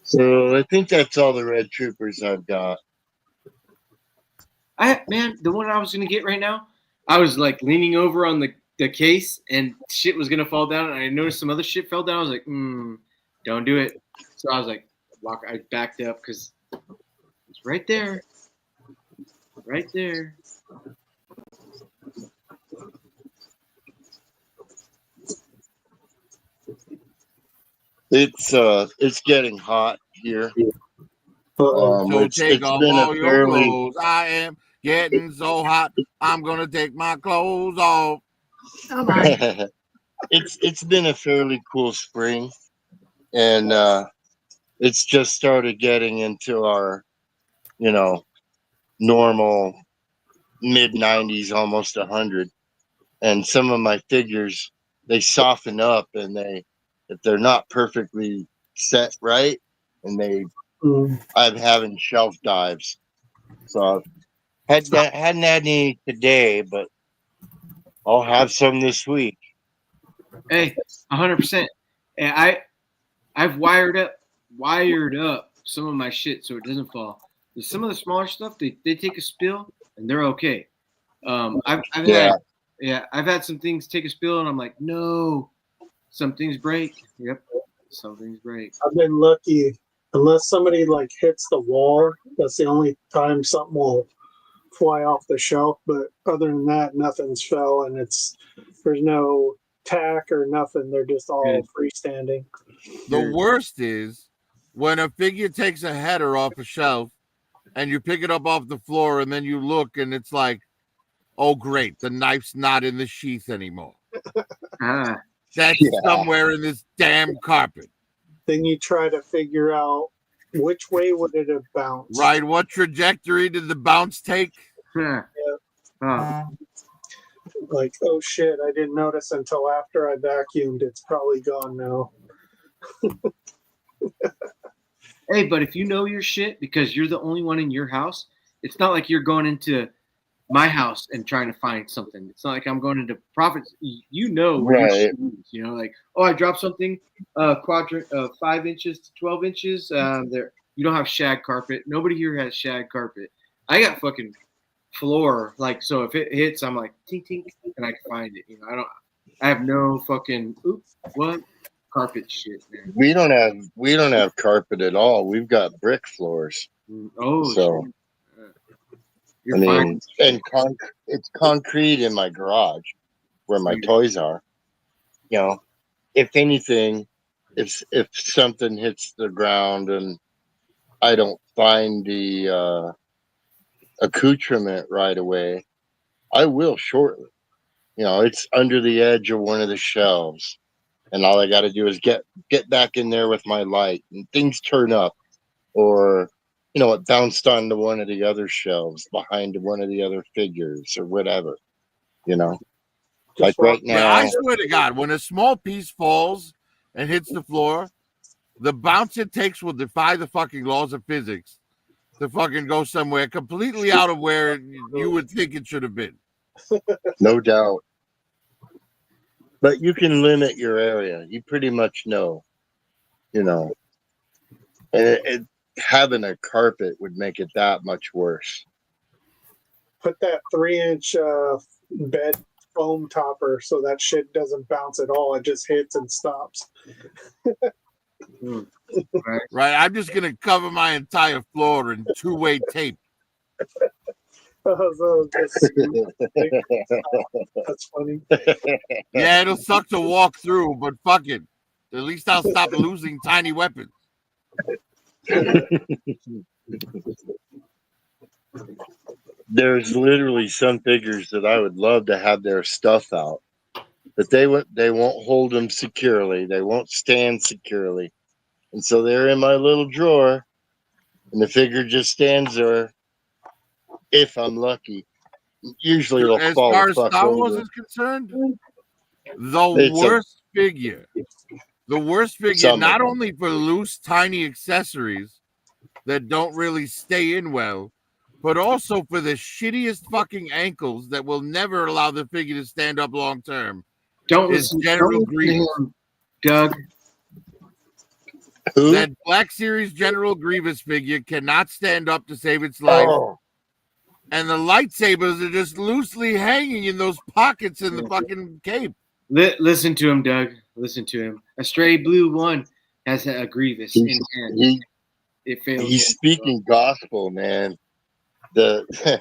So I think that's all the Red Troopers I've got. Man, the one I was gonna get right now, I was like leaning over on the case and shit was gonna fall down, and I noticed some other shit fell down. I was like, don't do it. So I was like, I backed up because it's right there. Right there. It's getting hot here. So take off been all a your fairly clothes. I am getting so hot. I'm gonna take my clothes off. Oh my. it's been a fairly cool spring, and it's just started getting into our normal mid 90s, almost 100. And some of my figures, they soften up, and if they're not perfectly set right, and I'm having shelf dives. So hadn't had any today, but I'll have some this week. Hey, 100%. And I've wired up some of my shit so it doesn't fall. Some of the smaller stuff they take a spill and they're okay. I've had some things take a spill and I'm like, no, some things break. Yep, some things break. I've been lucky. Unless somebody like hits the wall, that's the only time something will fly off the shelf. But other than that, nothing's fell, and there's no tack or nothing. They're just all freestanding. The worst is when a figure takes a header off a shelf and you pick it up off the floor and then you look and it's like, oh great, the knife's not in the sheath anymore. That's somewhere in this damn carpet. Then you try to figure out which way would it have bounced. Right, what trajectory did the bounce take? Like, oh shit, I didn't notice until after I vacuumed. It's probably gone now. Hey, but if you know your shit because you're the only one in your house, it's not like you're going into my house and trying to find something. It's not like I'm going into profits. You know where your shit is, like, oh, I dropped something quadrant 5 inches to 12 inches. There, you don't have shag carpet. Nobody here has shag carpet. I got fucking floor. Like, so if it hits, I'm like tink tink, and I can find it. I have no fucking what carpet shit, man. We don't have carpet at all. We've got brick floors. So you're fine. And it's concrete in my garage where my toys are. If anything, if something hits the ground and I don't find the accoutrement right away, I will shortly. It's under the edge of one of the shelves, and all I got to do is get back in there with my light, and things turn up, or it bounced onto one of the other shelves behind one of the other figures or whatever. Like right now, I swear to God, when a small piece falls and hits the floor, the bounce it takes will defy the fucking laws of physics to fucking go somewhere completely out of where you would think it should have been. No doubt. But you can limit your area. You pretty much know. And having a carpet would make it that much worse. Put that 3-inch bed foam topper so that shit doesn't bounce at all. It just hits and stops. Right. I'm just gonna cover my entire floor in 2-way tape. So just- that's funny. Yeah, it'll suck to walk through, but fuck it. At least I'll stop losing tiny weapons. There's literally some figures that I would love to have their stuff out, but they won't hold them securely. They won't stand securely, and so they're in my little drawer, and the figure just stands there. If I'm lucky, usually it'll As fall far the as fuck Star Wars over. is concerned, the It's a- worst figure, Some not of them. only for loose, tiny accessories that don't really stay in well, but also for the shittiest fucking ankles that will never allow the figure to stand up long term. Don't Is listen, General don't listen to Grievous. him, Doug. Who? That Black Series General Grievous figure cannot stand up to save its life. Oh, And the lightsabers are just loosely hanging in those pockets in the fucking cape. Listen to him, Doug. Listen to him. A stray blue one has a Grievous in hand. It failed. he's speaking gospel, man. The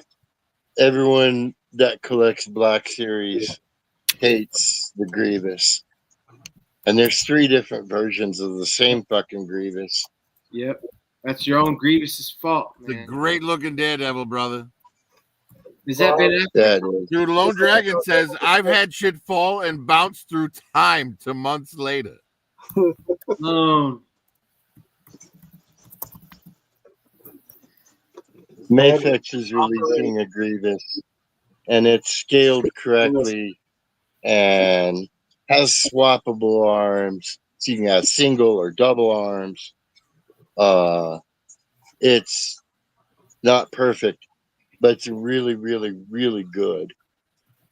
everyone that collects Black Series hates the Grievous. And there's 3 different versions of the same fucking Grievous. Yep. That's your own Grievous's fault, The man. great looking Daredevil, brother. Is that Ben Affleck? That is. Dude, Lone Dragon says, I've had shit fall and bounce through time to months later. Lone. Mayfix is releasing a Grievous, and it's scaled correctly and has swappable arms, so you can have single or double arms. It's not perfect, but it's really, really, really good.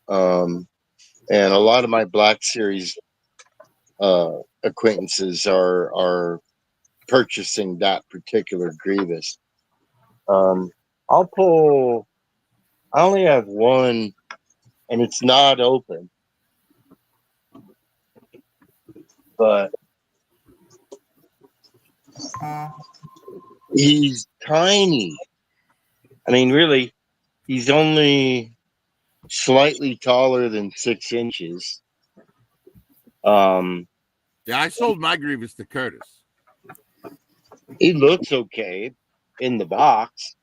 And a lot of my Black Series acquaintances are purchasing that particular Grievous. I'll pull. I only have one, and it's not open, but he's tiny. I mean, really, he's only slightly taller than 6 inches. Yeah, I sold my Grievous to Curtis. He looks okay in the box.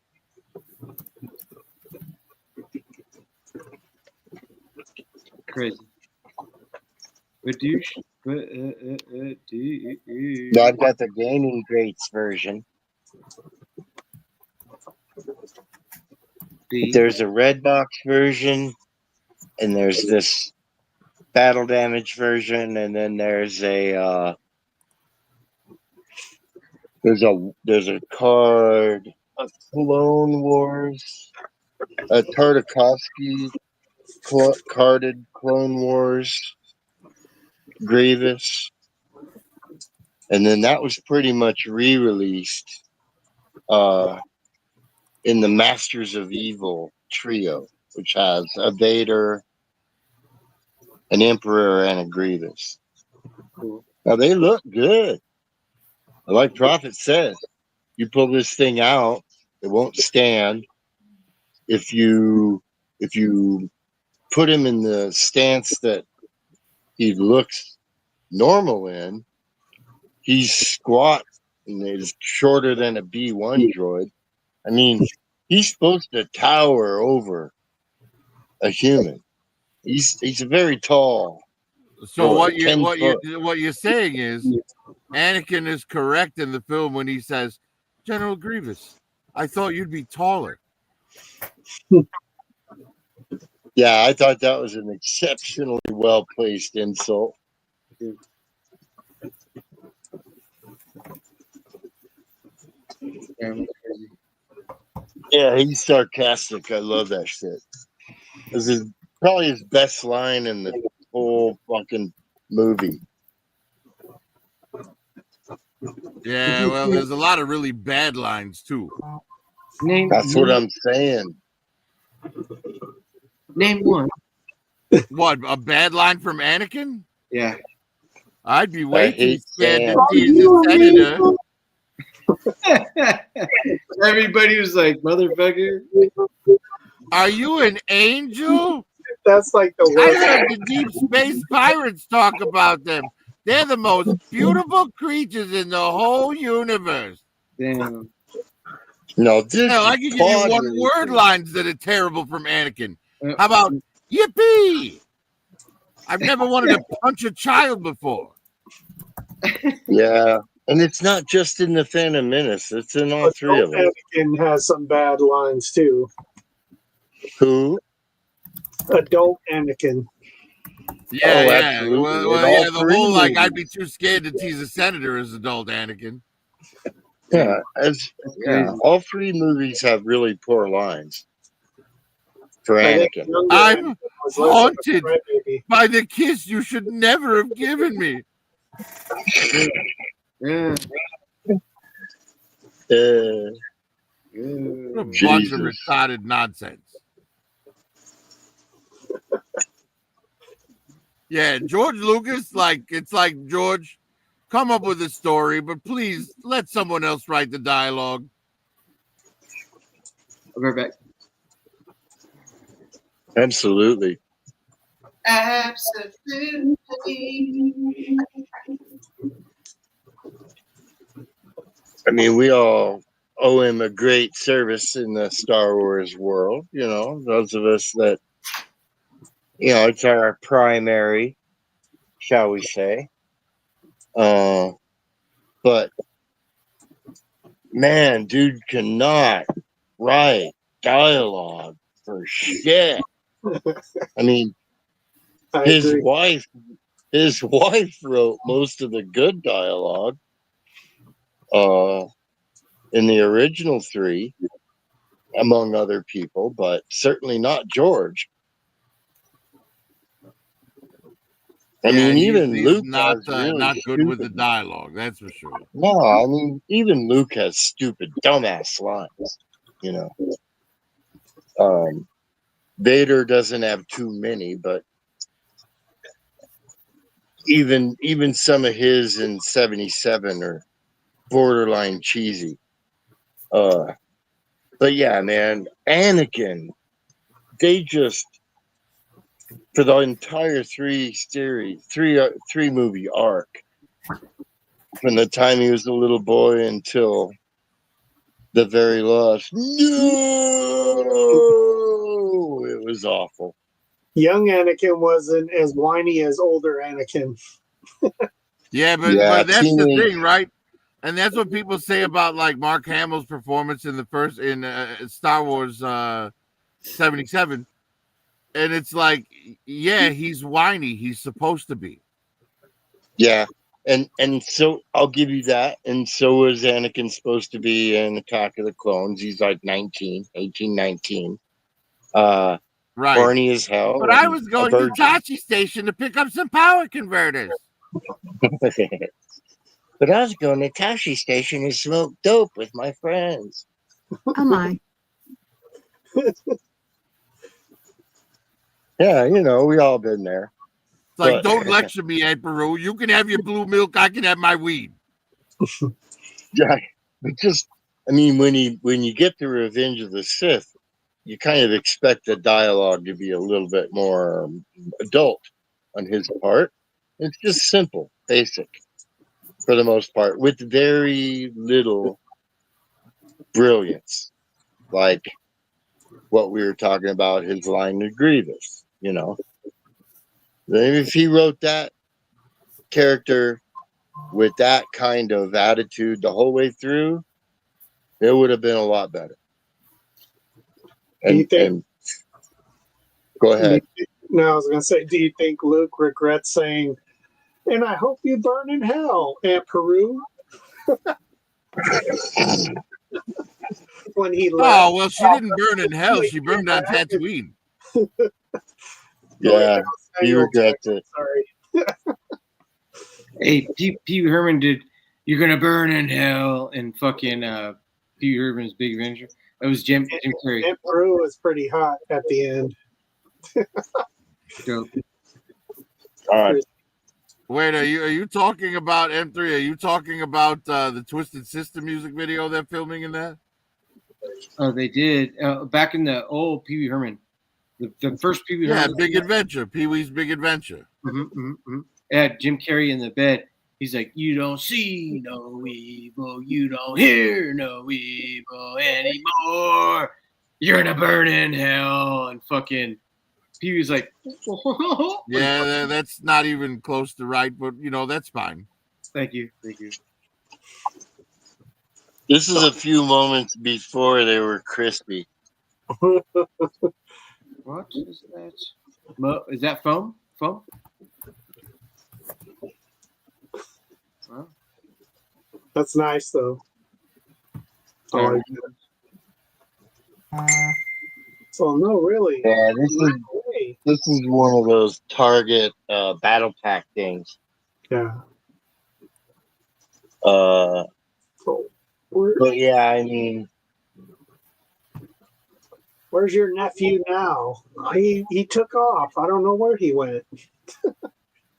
Crazy. But douche. I've got the Gaming Greats version. There's a red box version, and there's this battle damage version, and then there's a card, a Clone Wars, a Tartakovsky carded Clone Wars Grievous, and then that was pretty much re-released in the Masters of Evil trio, which has a Vader, an Emperor, and a Grievous. Cool. Now they look good. Like Prophet says, you pull this thing out, it won't stand. If you put him in the stance that he looks normal in, he's squat and is shorter than a B1 droid. I mean, he's supposed to tower over a human. He's a very tall. So Boy, what you're saying is Anakin is correct in the film when he says, General Grievous, I thought you'd be taller. Yeah, I thought that was an exceptionally well placed insult. Yeah, he's sarcastic. I love that shit. This is probably his best line in the whole fucking movie. Yeah, well, there's a lot of really bad lines too. That's what I'm saying. Name one. What, a bad line from Anakin? Yeah. I'd be way too hate scared Sam. to tease the senator. Everybody was like, motherfucker. Are you an angel? That's like the I worst. heard the Deep Space Pirates talk about them. They're the most beautiful creatures in the whole universe. Damn. No, this Hell, I is can give you one quadrant. word lines that are terrible from Anakin. How about yippee? I've never wanted to punch a child before. Yeah, and it's not just in the Phantom Menace; it's in all three of them. Anakin has some bad lines too. Who? Adult Anakin. Yeah, Oh, yeah. absolutely. Well, In all yeah, the three whole like I'd movies. be too scared to tease a senator as adult Anakin. Yeah, That's crazy. all three movies have really poor lines for I think Anakin. younger I'm Anakin was less of a haunted crybaby. by the kiss you should never have given me. Yeah. What a bunch of Jesus. retarded nonsense. Yeah, George Lucas, like it's like George, come up with a story, but please let someone else write the dialogue. I'll be right back. Absolutely. Absolutely. I mean, we all owe him a great service in the Star Wars world. You know, those of us that, you know, it's our primary, shall we say. But man, dude cannot write dialogue for shit. I mean, I his agree. wife wrote most of the good dialogue in the original three, among other people, but certainly not George. I mean, even he's Luke not has really not good with the stupid. dialogue, that's for sure. No, I mean, even Luke has stupid, dumbass lines. You know, Vader doesn't have too many, but even some of his in 77 are borderline cheesy. But yeah, man, Anakin, they just for the entire three movie arc, from the time he was a little boy until the very last. No, it was awful. Young Anakin wasn't as whiny as older Anakin. Yeah, but that's the thing, right? And that's what people say about like Mark Hamill's performance in the first in Star Wars 77. And it's like, yeah, he's whiny. He's supposed to be. Yeah. And so I'll give you that. And so was Anakin supposed to be in Attack of the Clones. He's like 18, 19. Right. Horny as hell. But I was going to Tachi Station to pick up some power converters. But I was going to Tashi Station to smoke dope with my friends. Oh my. Yeah, you know, we all been there. It's like, don't lecture me, Aunt Peru. You can have your blue milk. I can have my weed. Yeah, but just, I mean, when you get to Revenge of the Sith, you kind of expect the dialogue to be a little bit more adult on his part. It's just simple, basic, for the most part, with very little brilliance, like what we were talking about, his line to Grievous, you know. If he wrote that character with that kind of attitude the whole way through, it would have been a lot better. And go ahead. No, I was going to say, do you think Luke regrets saying, "And I hope you burn in hell, Aunt Peru"? When he left. Oh, well, she didn't burn in hell. She burned on Tatooine. Yeah, he regrets it. Sorry. Hey, Pee Wee Herman did "You're Gonna Burn in Hell" and fucking Pee Wee Herman's Big Avenger. That was Jim Carrey. Aunt Peru was pretty hot at the end. Dope. All right. Wait, are you talking about M3? Are you talking about the Twisted Sister music video they're filming in that? Oh, they did. Back in the old Pee Wee Herman. The first Pee Wee Yeah, Herman. Big Adventure. Pee Wee's Big Adventure. It had Jim Carrey in the bed. He's like, you don't see no evil. You don't hear no evil anymore. You're gonna burn in hell. And fucking Pee Wee's like, Yeah, that's not even close to right, but that's fine. Thank you. Thank you. This is a few moments before they were crispy. What is that? Is that foam? Foam? Huh? That's nice though. Sorry. So no, really. Yeah, this is one of those Target battle pack things. Yeah. But yeah, I mean, where's your nephew now? He took off. I don't know where he went.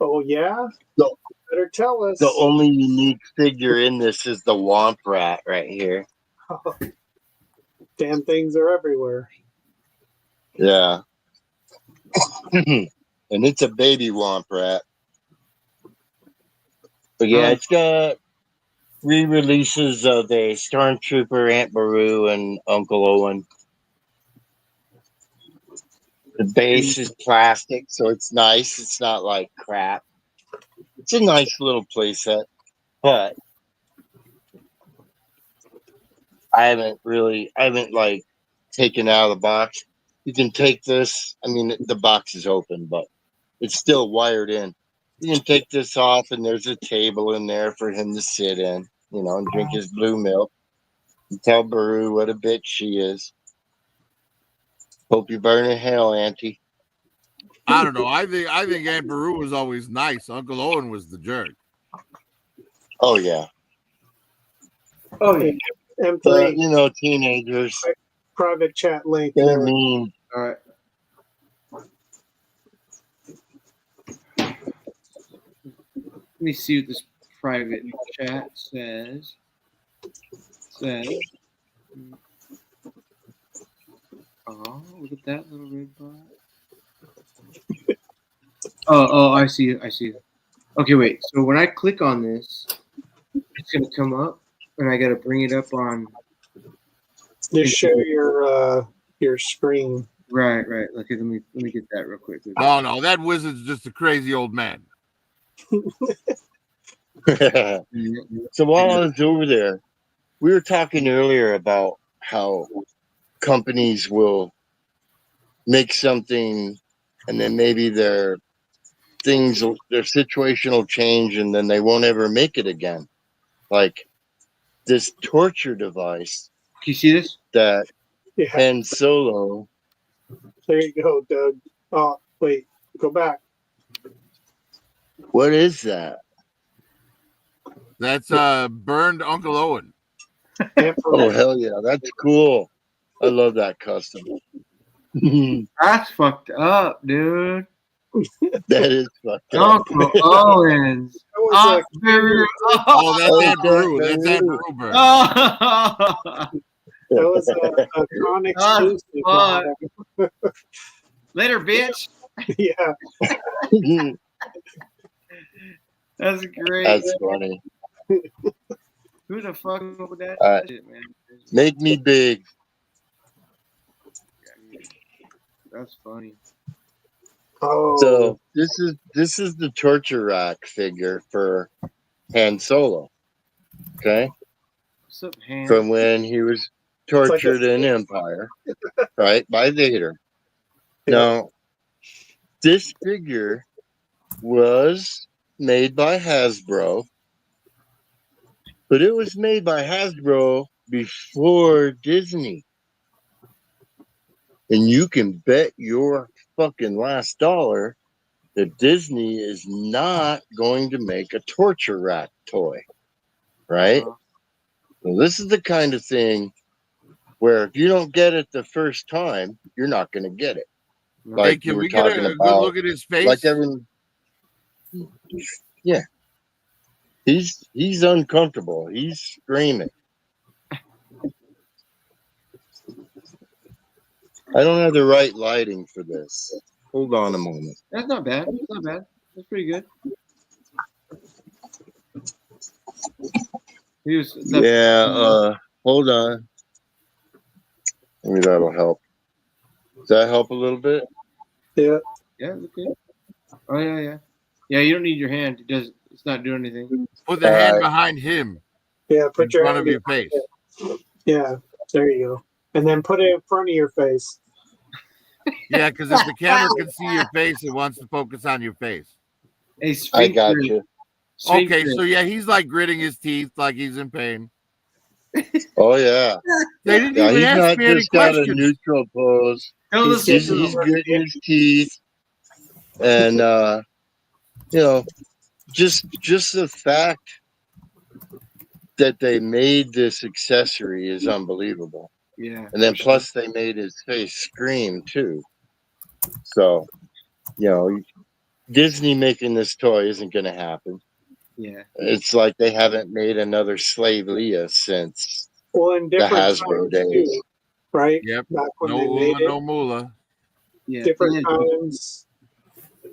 Oh yeah? No. Better tell us. The only unique figure in this is the Womp Rat right here. Damn things are everywhere. Yeah. And it's a baby Womp Rat. But yeah, it's got re-releases of the Stormtrooper, Aunt Beru, and Uncle Owen. The base is plastic, so it's nice. It's not like crap. It's a nice little playset, but I haven't like taken it out of the box. You can take this. I mean, the box is open, but it's still wired in. You can take this off, and there's a table in there for him to sit in, and drink his blue milk. And tell Beru what a bitch she is. Hope you burn in hell, Auntie. I don't know. I think Aunt Beru was always nice. Uncle Owen was the jerk. Oh yeah. Oh yeah. M3. Teenagers. Private chat link. They're mean. All right. Let me see what this private chat says. Oh, look at that little red bot. Oh, I see it. Okay, wait. So when I click on this, it's gonna come up, and I gotta bring it up on. Just share your screen. Right. Okay, let me get that real quick. No, that wizard's just a crazy old man. So while I was over there, we were talking earlier about how companies will make something, and then maybe their situation will change, and then they won't ever make it again. Like this torture device. Can you see this? That Han Solo. There you go, Doug. Oh, wait, go back. What is that? That's burned Uncle Owen. Oh hell yeah, that's cool. I love that custom. That's fucked up, dude. That is fucked up. Uncle Owens. Oh, that's Aunt Beru. That's Aunt Beru burn. That was a con exclusive. Later, bitch. Yeah. That's great. That's funny. Who the fuck with that shit, man? Make me big. That's funny. Oh. So this is the torture rack figure for Han Solo. Okay. What's up, Han? From when he was tortured in Empire, right, by Vader. Yeah. Now, this figure was made by Hasbro, but it was made by Hasbro before Disney. And you can bet your fucking last dollar that Disney is not going to make a torture rack toy, right? Well, this is the kind of thing where if you don't get it the first time, you're not going to get it. Like Can you were we get talking a about, good look at his face? like everyone, yeah, he's uncomfortable. He's screaming. I don't have the right lighting for this. Hold on a moment. That's not bad. That's not bad. That's pretty good. He was Yeah, hold on. Maybe that'll help. Does that help a little bit? Yeah. Yeah, okay. Oh yeah. Yeah, you don't need your hand. It's not doing anything. Put the All hand right. behind him Yeah. in Put your front hand of your behind face. it. Yeah. There you go. And then put it in front of your face. Yeah, because if the camera can see your face, it wants to focus on your face. Hey, I got you. Okay, so yeah, he's like gritting his teeth like he's in pain. Oh yeah. They didn't Yeah, even he's ask not me any just got a questions. neutral pose. He's He's getting gritting his teeth, and you know, just the fact that they made this accessory is unbelievable. Yeah. And then plus they made his face scream too. So, Disney making this toy isn't going to happen. Yeah. It's like they haven't made another Slave Leah since in the different Hasbro times days. too, right? Yep. Back when No they made Ula, it, no Mula. Yeah. different times.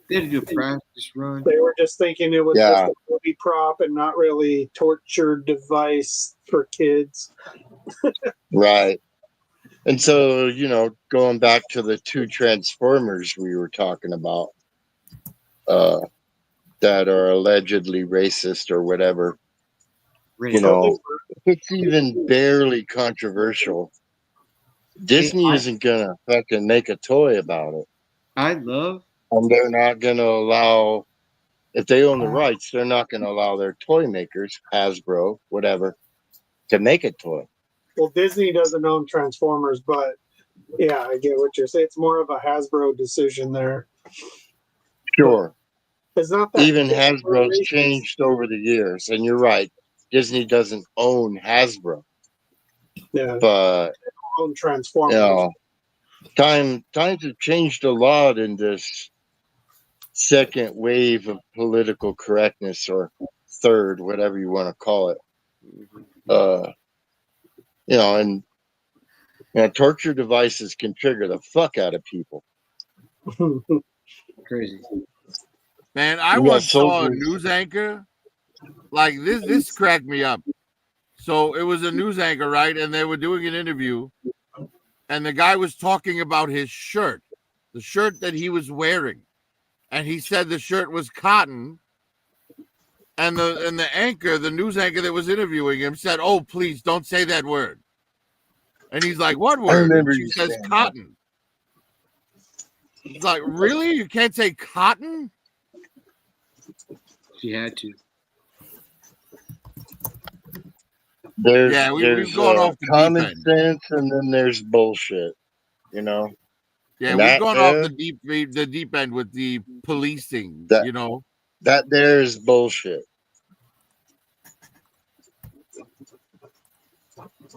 They had to do a practice run. They were just thinking it was Yeah. just a movie prop and not really torture device for kids. Right. And so, going back to the two Transformers we were talking about, that are allegedly racist or whatever, if it's even barely controversial, Disney isn't gonna fucking make a toy about it. And they're not gonna allow, if they own the rights, they're not gonna allow their toy makers, Hasbro, whatever, to make a toy. Well, Disney doesn't own Transformers, but yeah, I get what you're saying. It's more of a Hasbro decision there. Sure. It's not that Even Hasbro's changed over the years, and you're right. Disney doesn't own Hasbro. Yeah. But own Transformers. Times have changed a lot in this second wave of political correctness, or third, whatever you want to call it. And torture devices can trigger the fuck out of people. Crazy. Man, I once saw a news anchor. Like this cracked me up. So it was a news anchor, right? And they were doing an interview, and the guy was talking about his shirt, the shirt that he was wearing. And he said the shirt was cotton. And the anchor, the news anchor that was interviewing him, said, "Oh, please don't say that word." And he's like, "What word?" And she says, "Cotton." He's like, "Really? You can't say cotton?" She had to. There's gone off the common deep end. sense, and then there's bullshit. Yeah, and we've gone off the deep end with the policing. That there is bullshit.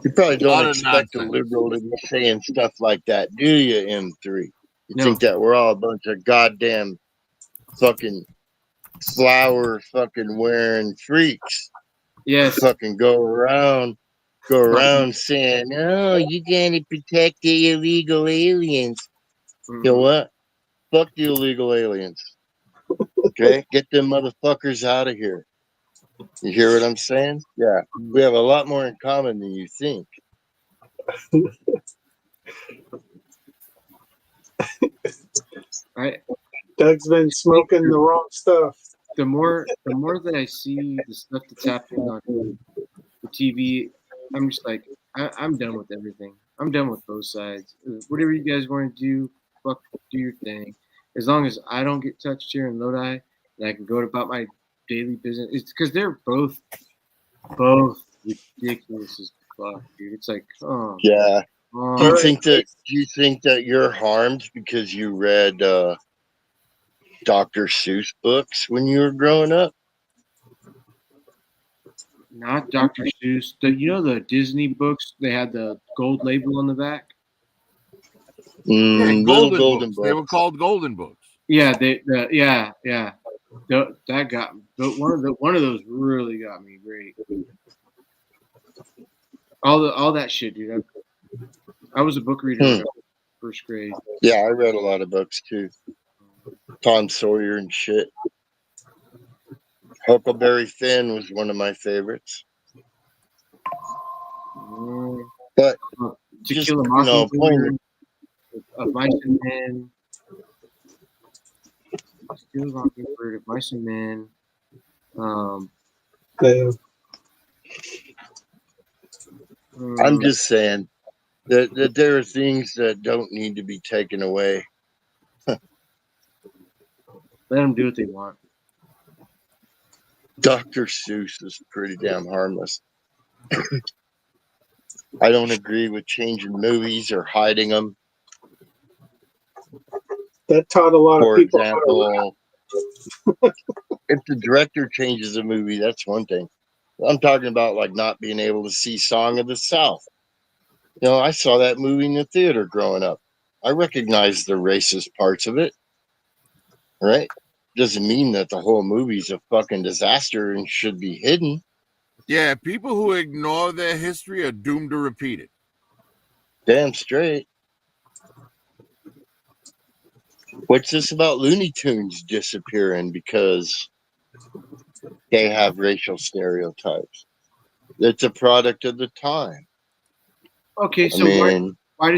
You probably don't expect a liberal to be saying stuff like that, do you, M3? You think that we're all a bunch of goddamn fucking flower fucking wearing freaks? Yes. Fucking go around saying, "Oh, you gotta protect the illegal aliens." You know what? Fuck the illegal aliens. Okay? Get them motherfuckers out of here. You hear what I'm saying? Yeah. We have a lot more in common than you think. Doug's been smoking the wrong stuff. The more that I see the stuff that's happening on the TV, I'm just like, I'm done with everything. I'm done with both sides. Whatever you guys want to do, fuck, do your thing. As long as I don't get touched here in Lodi, and I can go about my daily business. It's because they're both ridiculous as fuck, dude. It's like, oh yeah. Do you think that you're harmed because you read Dr. Seuss books when you were growing up? Not Dr. Seuss. The Disney books, they had the gold label on the back. Golden books. They were called golden books. Yeah, yeah. That got me. But one of those really got me great. All that shit, dude. I was a book reader for first grade. Yeah, I read a lot of books too. Tom Sawyer and shit. Huckleberry Finn was one of my favorites. But To just, Kill a you know, Mockingbird, of Mice and Men. To Kill a Mockingbird, of Mice and Men. I'm just saying that there are things that don't need to be taken away. Let them do what they want. Dr. Seuss is pretty damn harmless. I don't agree with changing movies or hiding them. That taught a lot For of people example, if the director changes a movie, that's one thing. I'm talking about like not being able to see Song of the South. You know, I saw that movie in the theater growing up. I recognize the racist parts of it, right? Doesn't mean that the whole movie's a fucking disaster and should be hidden. Yeah, people who ignore their history are doomed to repeat it. Damn straight. What's this about Looney Tunes disappearing because they have racial stereotypes? It's a product of the time. Okay, so I mean, why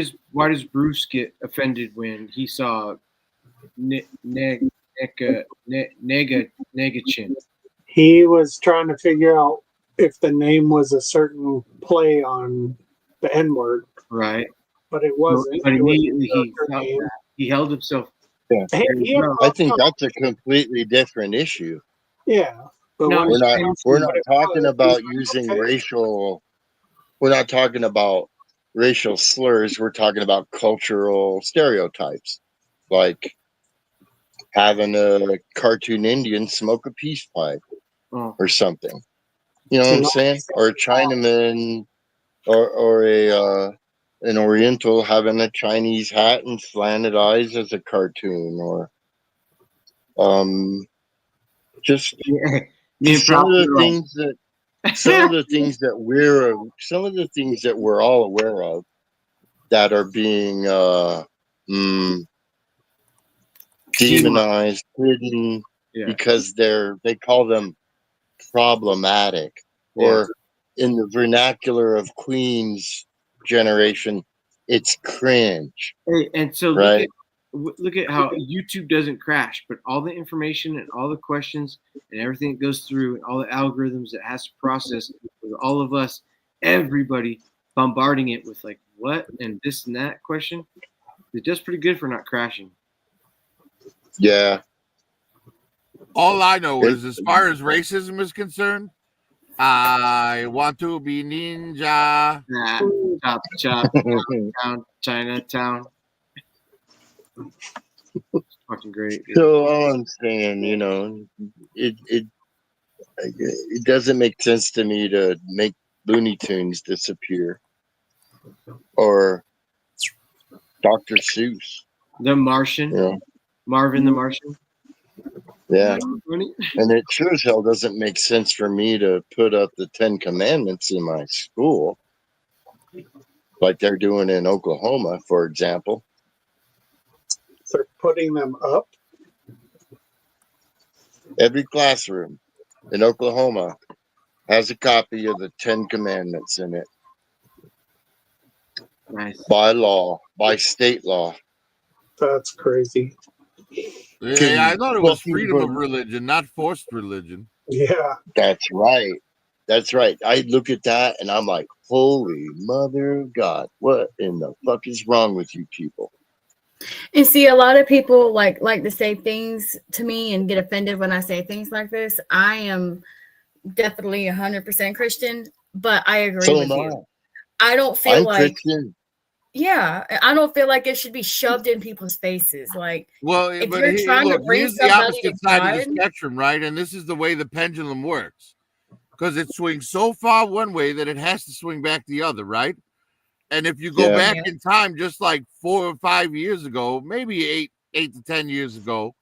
does Bruce get offended when he saw Nega Chin? He was trying to figure out if the name was a certain play on the N word, Right. but it wasn't. But It was immediately a he character felt name. that. He held himself. yeah. Hey, he had I think problems. that's a completely different issue. Yeah, but No, when We're it not comes we're to not what it talking was, about he's like, using okay. racial. We're not talking about racial slurs. We're talking about cultural stereotypes, like having a cartoon Indian smoke a peace pipe or something. You know what I'm saying? Or a Chinaman, or a an Oriental having a Chinese hat and slanted eyes as a cartoon, or just Me and some of Prophet the are things that some of the things that we're all aware of that are being demonized, hidden, because they call them problematic, or in the vernacular of Queen's generation, it's cringe. Hey, and so right? look at how YouTube doesn't crash, but all the information and all the questions and everything that goes through and all the algorithms that has to process with all of us, everybody bombarding it with like what and this and that question, it does pretty good for not crashing. Yeah. All I know is, as far as racism is concerned, I want to be ninja. Chop, chop, downtown, Chinatown. Fucking great. Dude. So all I'm saying, you know, it doesn't make sense to me to make Looney Tunes disappear or Dr. Seuss. The Martian. Yeah. Marvin the Martian. Yeah. And it sure as hell doesn't make sense for me to put up the 10 Commandments in my school like they're doing in Oklahoma, for example. They're putting them up? Every classroom in Oklahoma has a copy of the 10 Commandments in it. Nice. By law, by state law. That's crazy. Yeah, I thought it was freedom of religion, not forced religion. Yeah. That's right. That's right. I look at that and I'm like, holy mother of God, what in the fuck is wrong with you people? And see, a lot of people like to say things to me and get offended when I say things like this. I am definitely 100% Christian, but I agree with you. I don't feel I'm like Christian. Yeah, I don't feel like it should be shoved in people's faces. Like, well, if but you're trying to bring here's the somebody opposite to side God, of the spectrum, right? And this is the way the pendulum works, because it swings so far one way that it has to swing back the other, right? And if you go back in time, just like 4 or 5 years ago, maybe 8 to 10 years ago,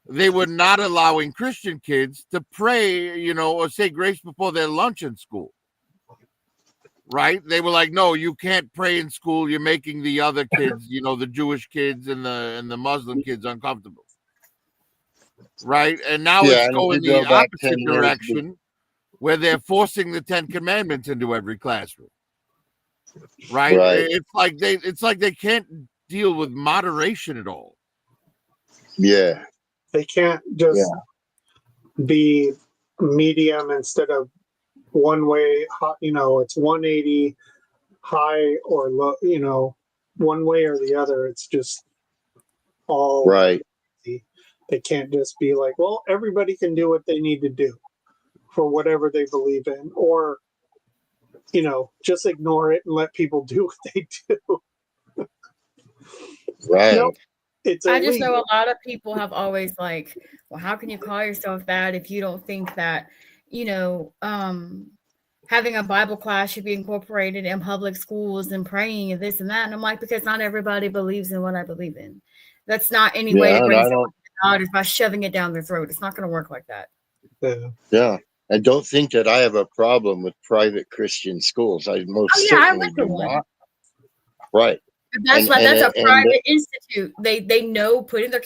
they were not allowing Christian kids to pray, or say grace before their lunch in school. right? They were like, no, you can't pray in school. You're making the other kids, you know, the Jewish kids and the Muslim kids uncomfortable. Right? And now Yeah, it's and if going you the go back 10 opposite years, direction where they're forcing the 10 Commandments into every classroom. Right? Right. It's like they can't deal with moderation at all. Yeah. They can't just be medium instead of one way, you know, it's 180 high or low, you know, one way or the other. It's just all right. They can't just be like, well, everybody can do what they need to do for whatever they believe in, or, you know, just ignore it and let people do what they do. Right. Nope. It's I just know illegal. a lot of people have always like, well, how can you call yourself that if you don't think that, you know, having a Bible class should be incorporated in public schools and praying and this and that. And I'm like, because not everybody believes in what I believe in. That's not any way to bring someone to God is by shoving it down their throat. It's not going to work like that. Yeah. I don't think that I have a problem with private Christian schools. I most certainly do not. Right. That's a private institute. They know putting their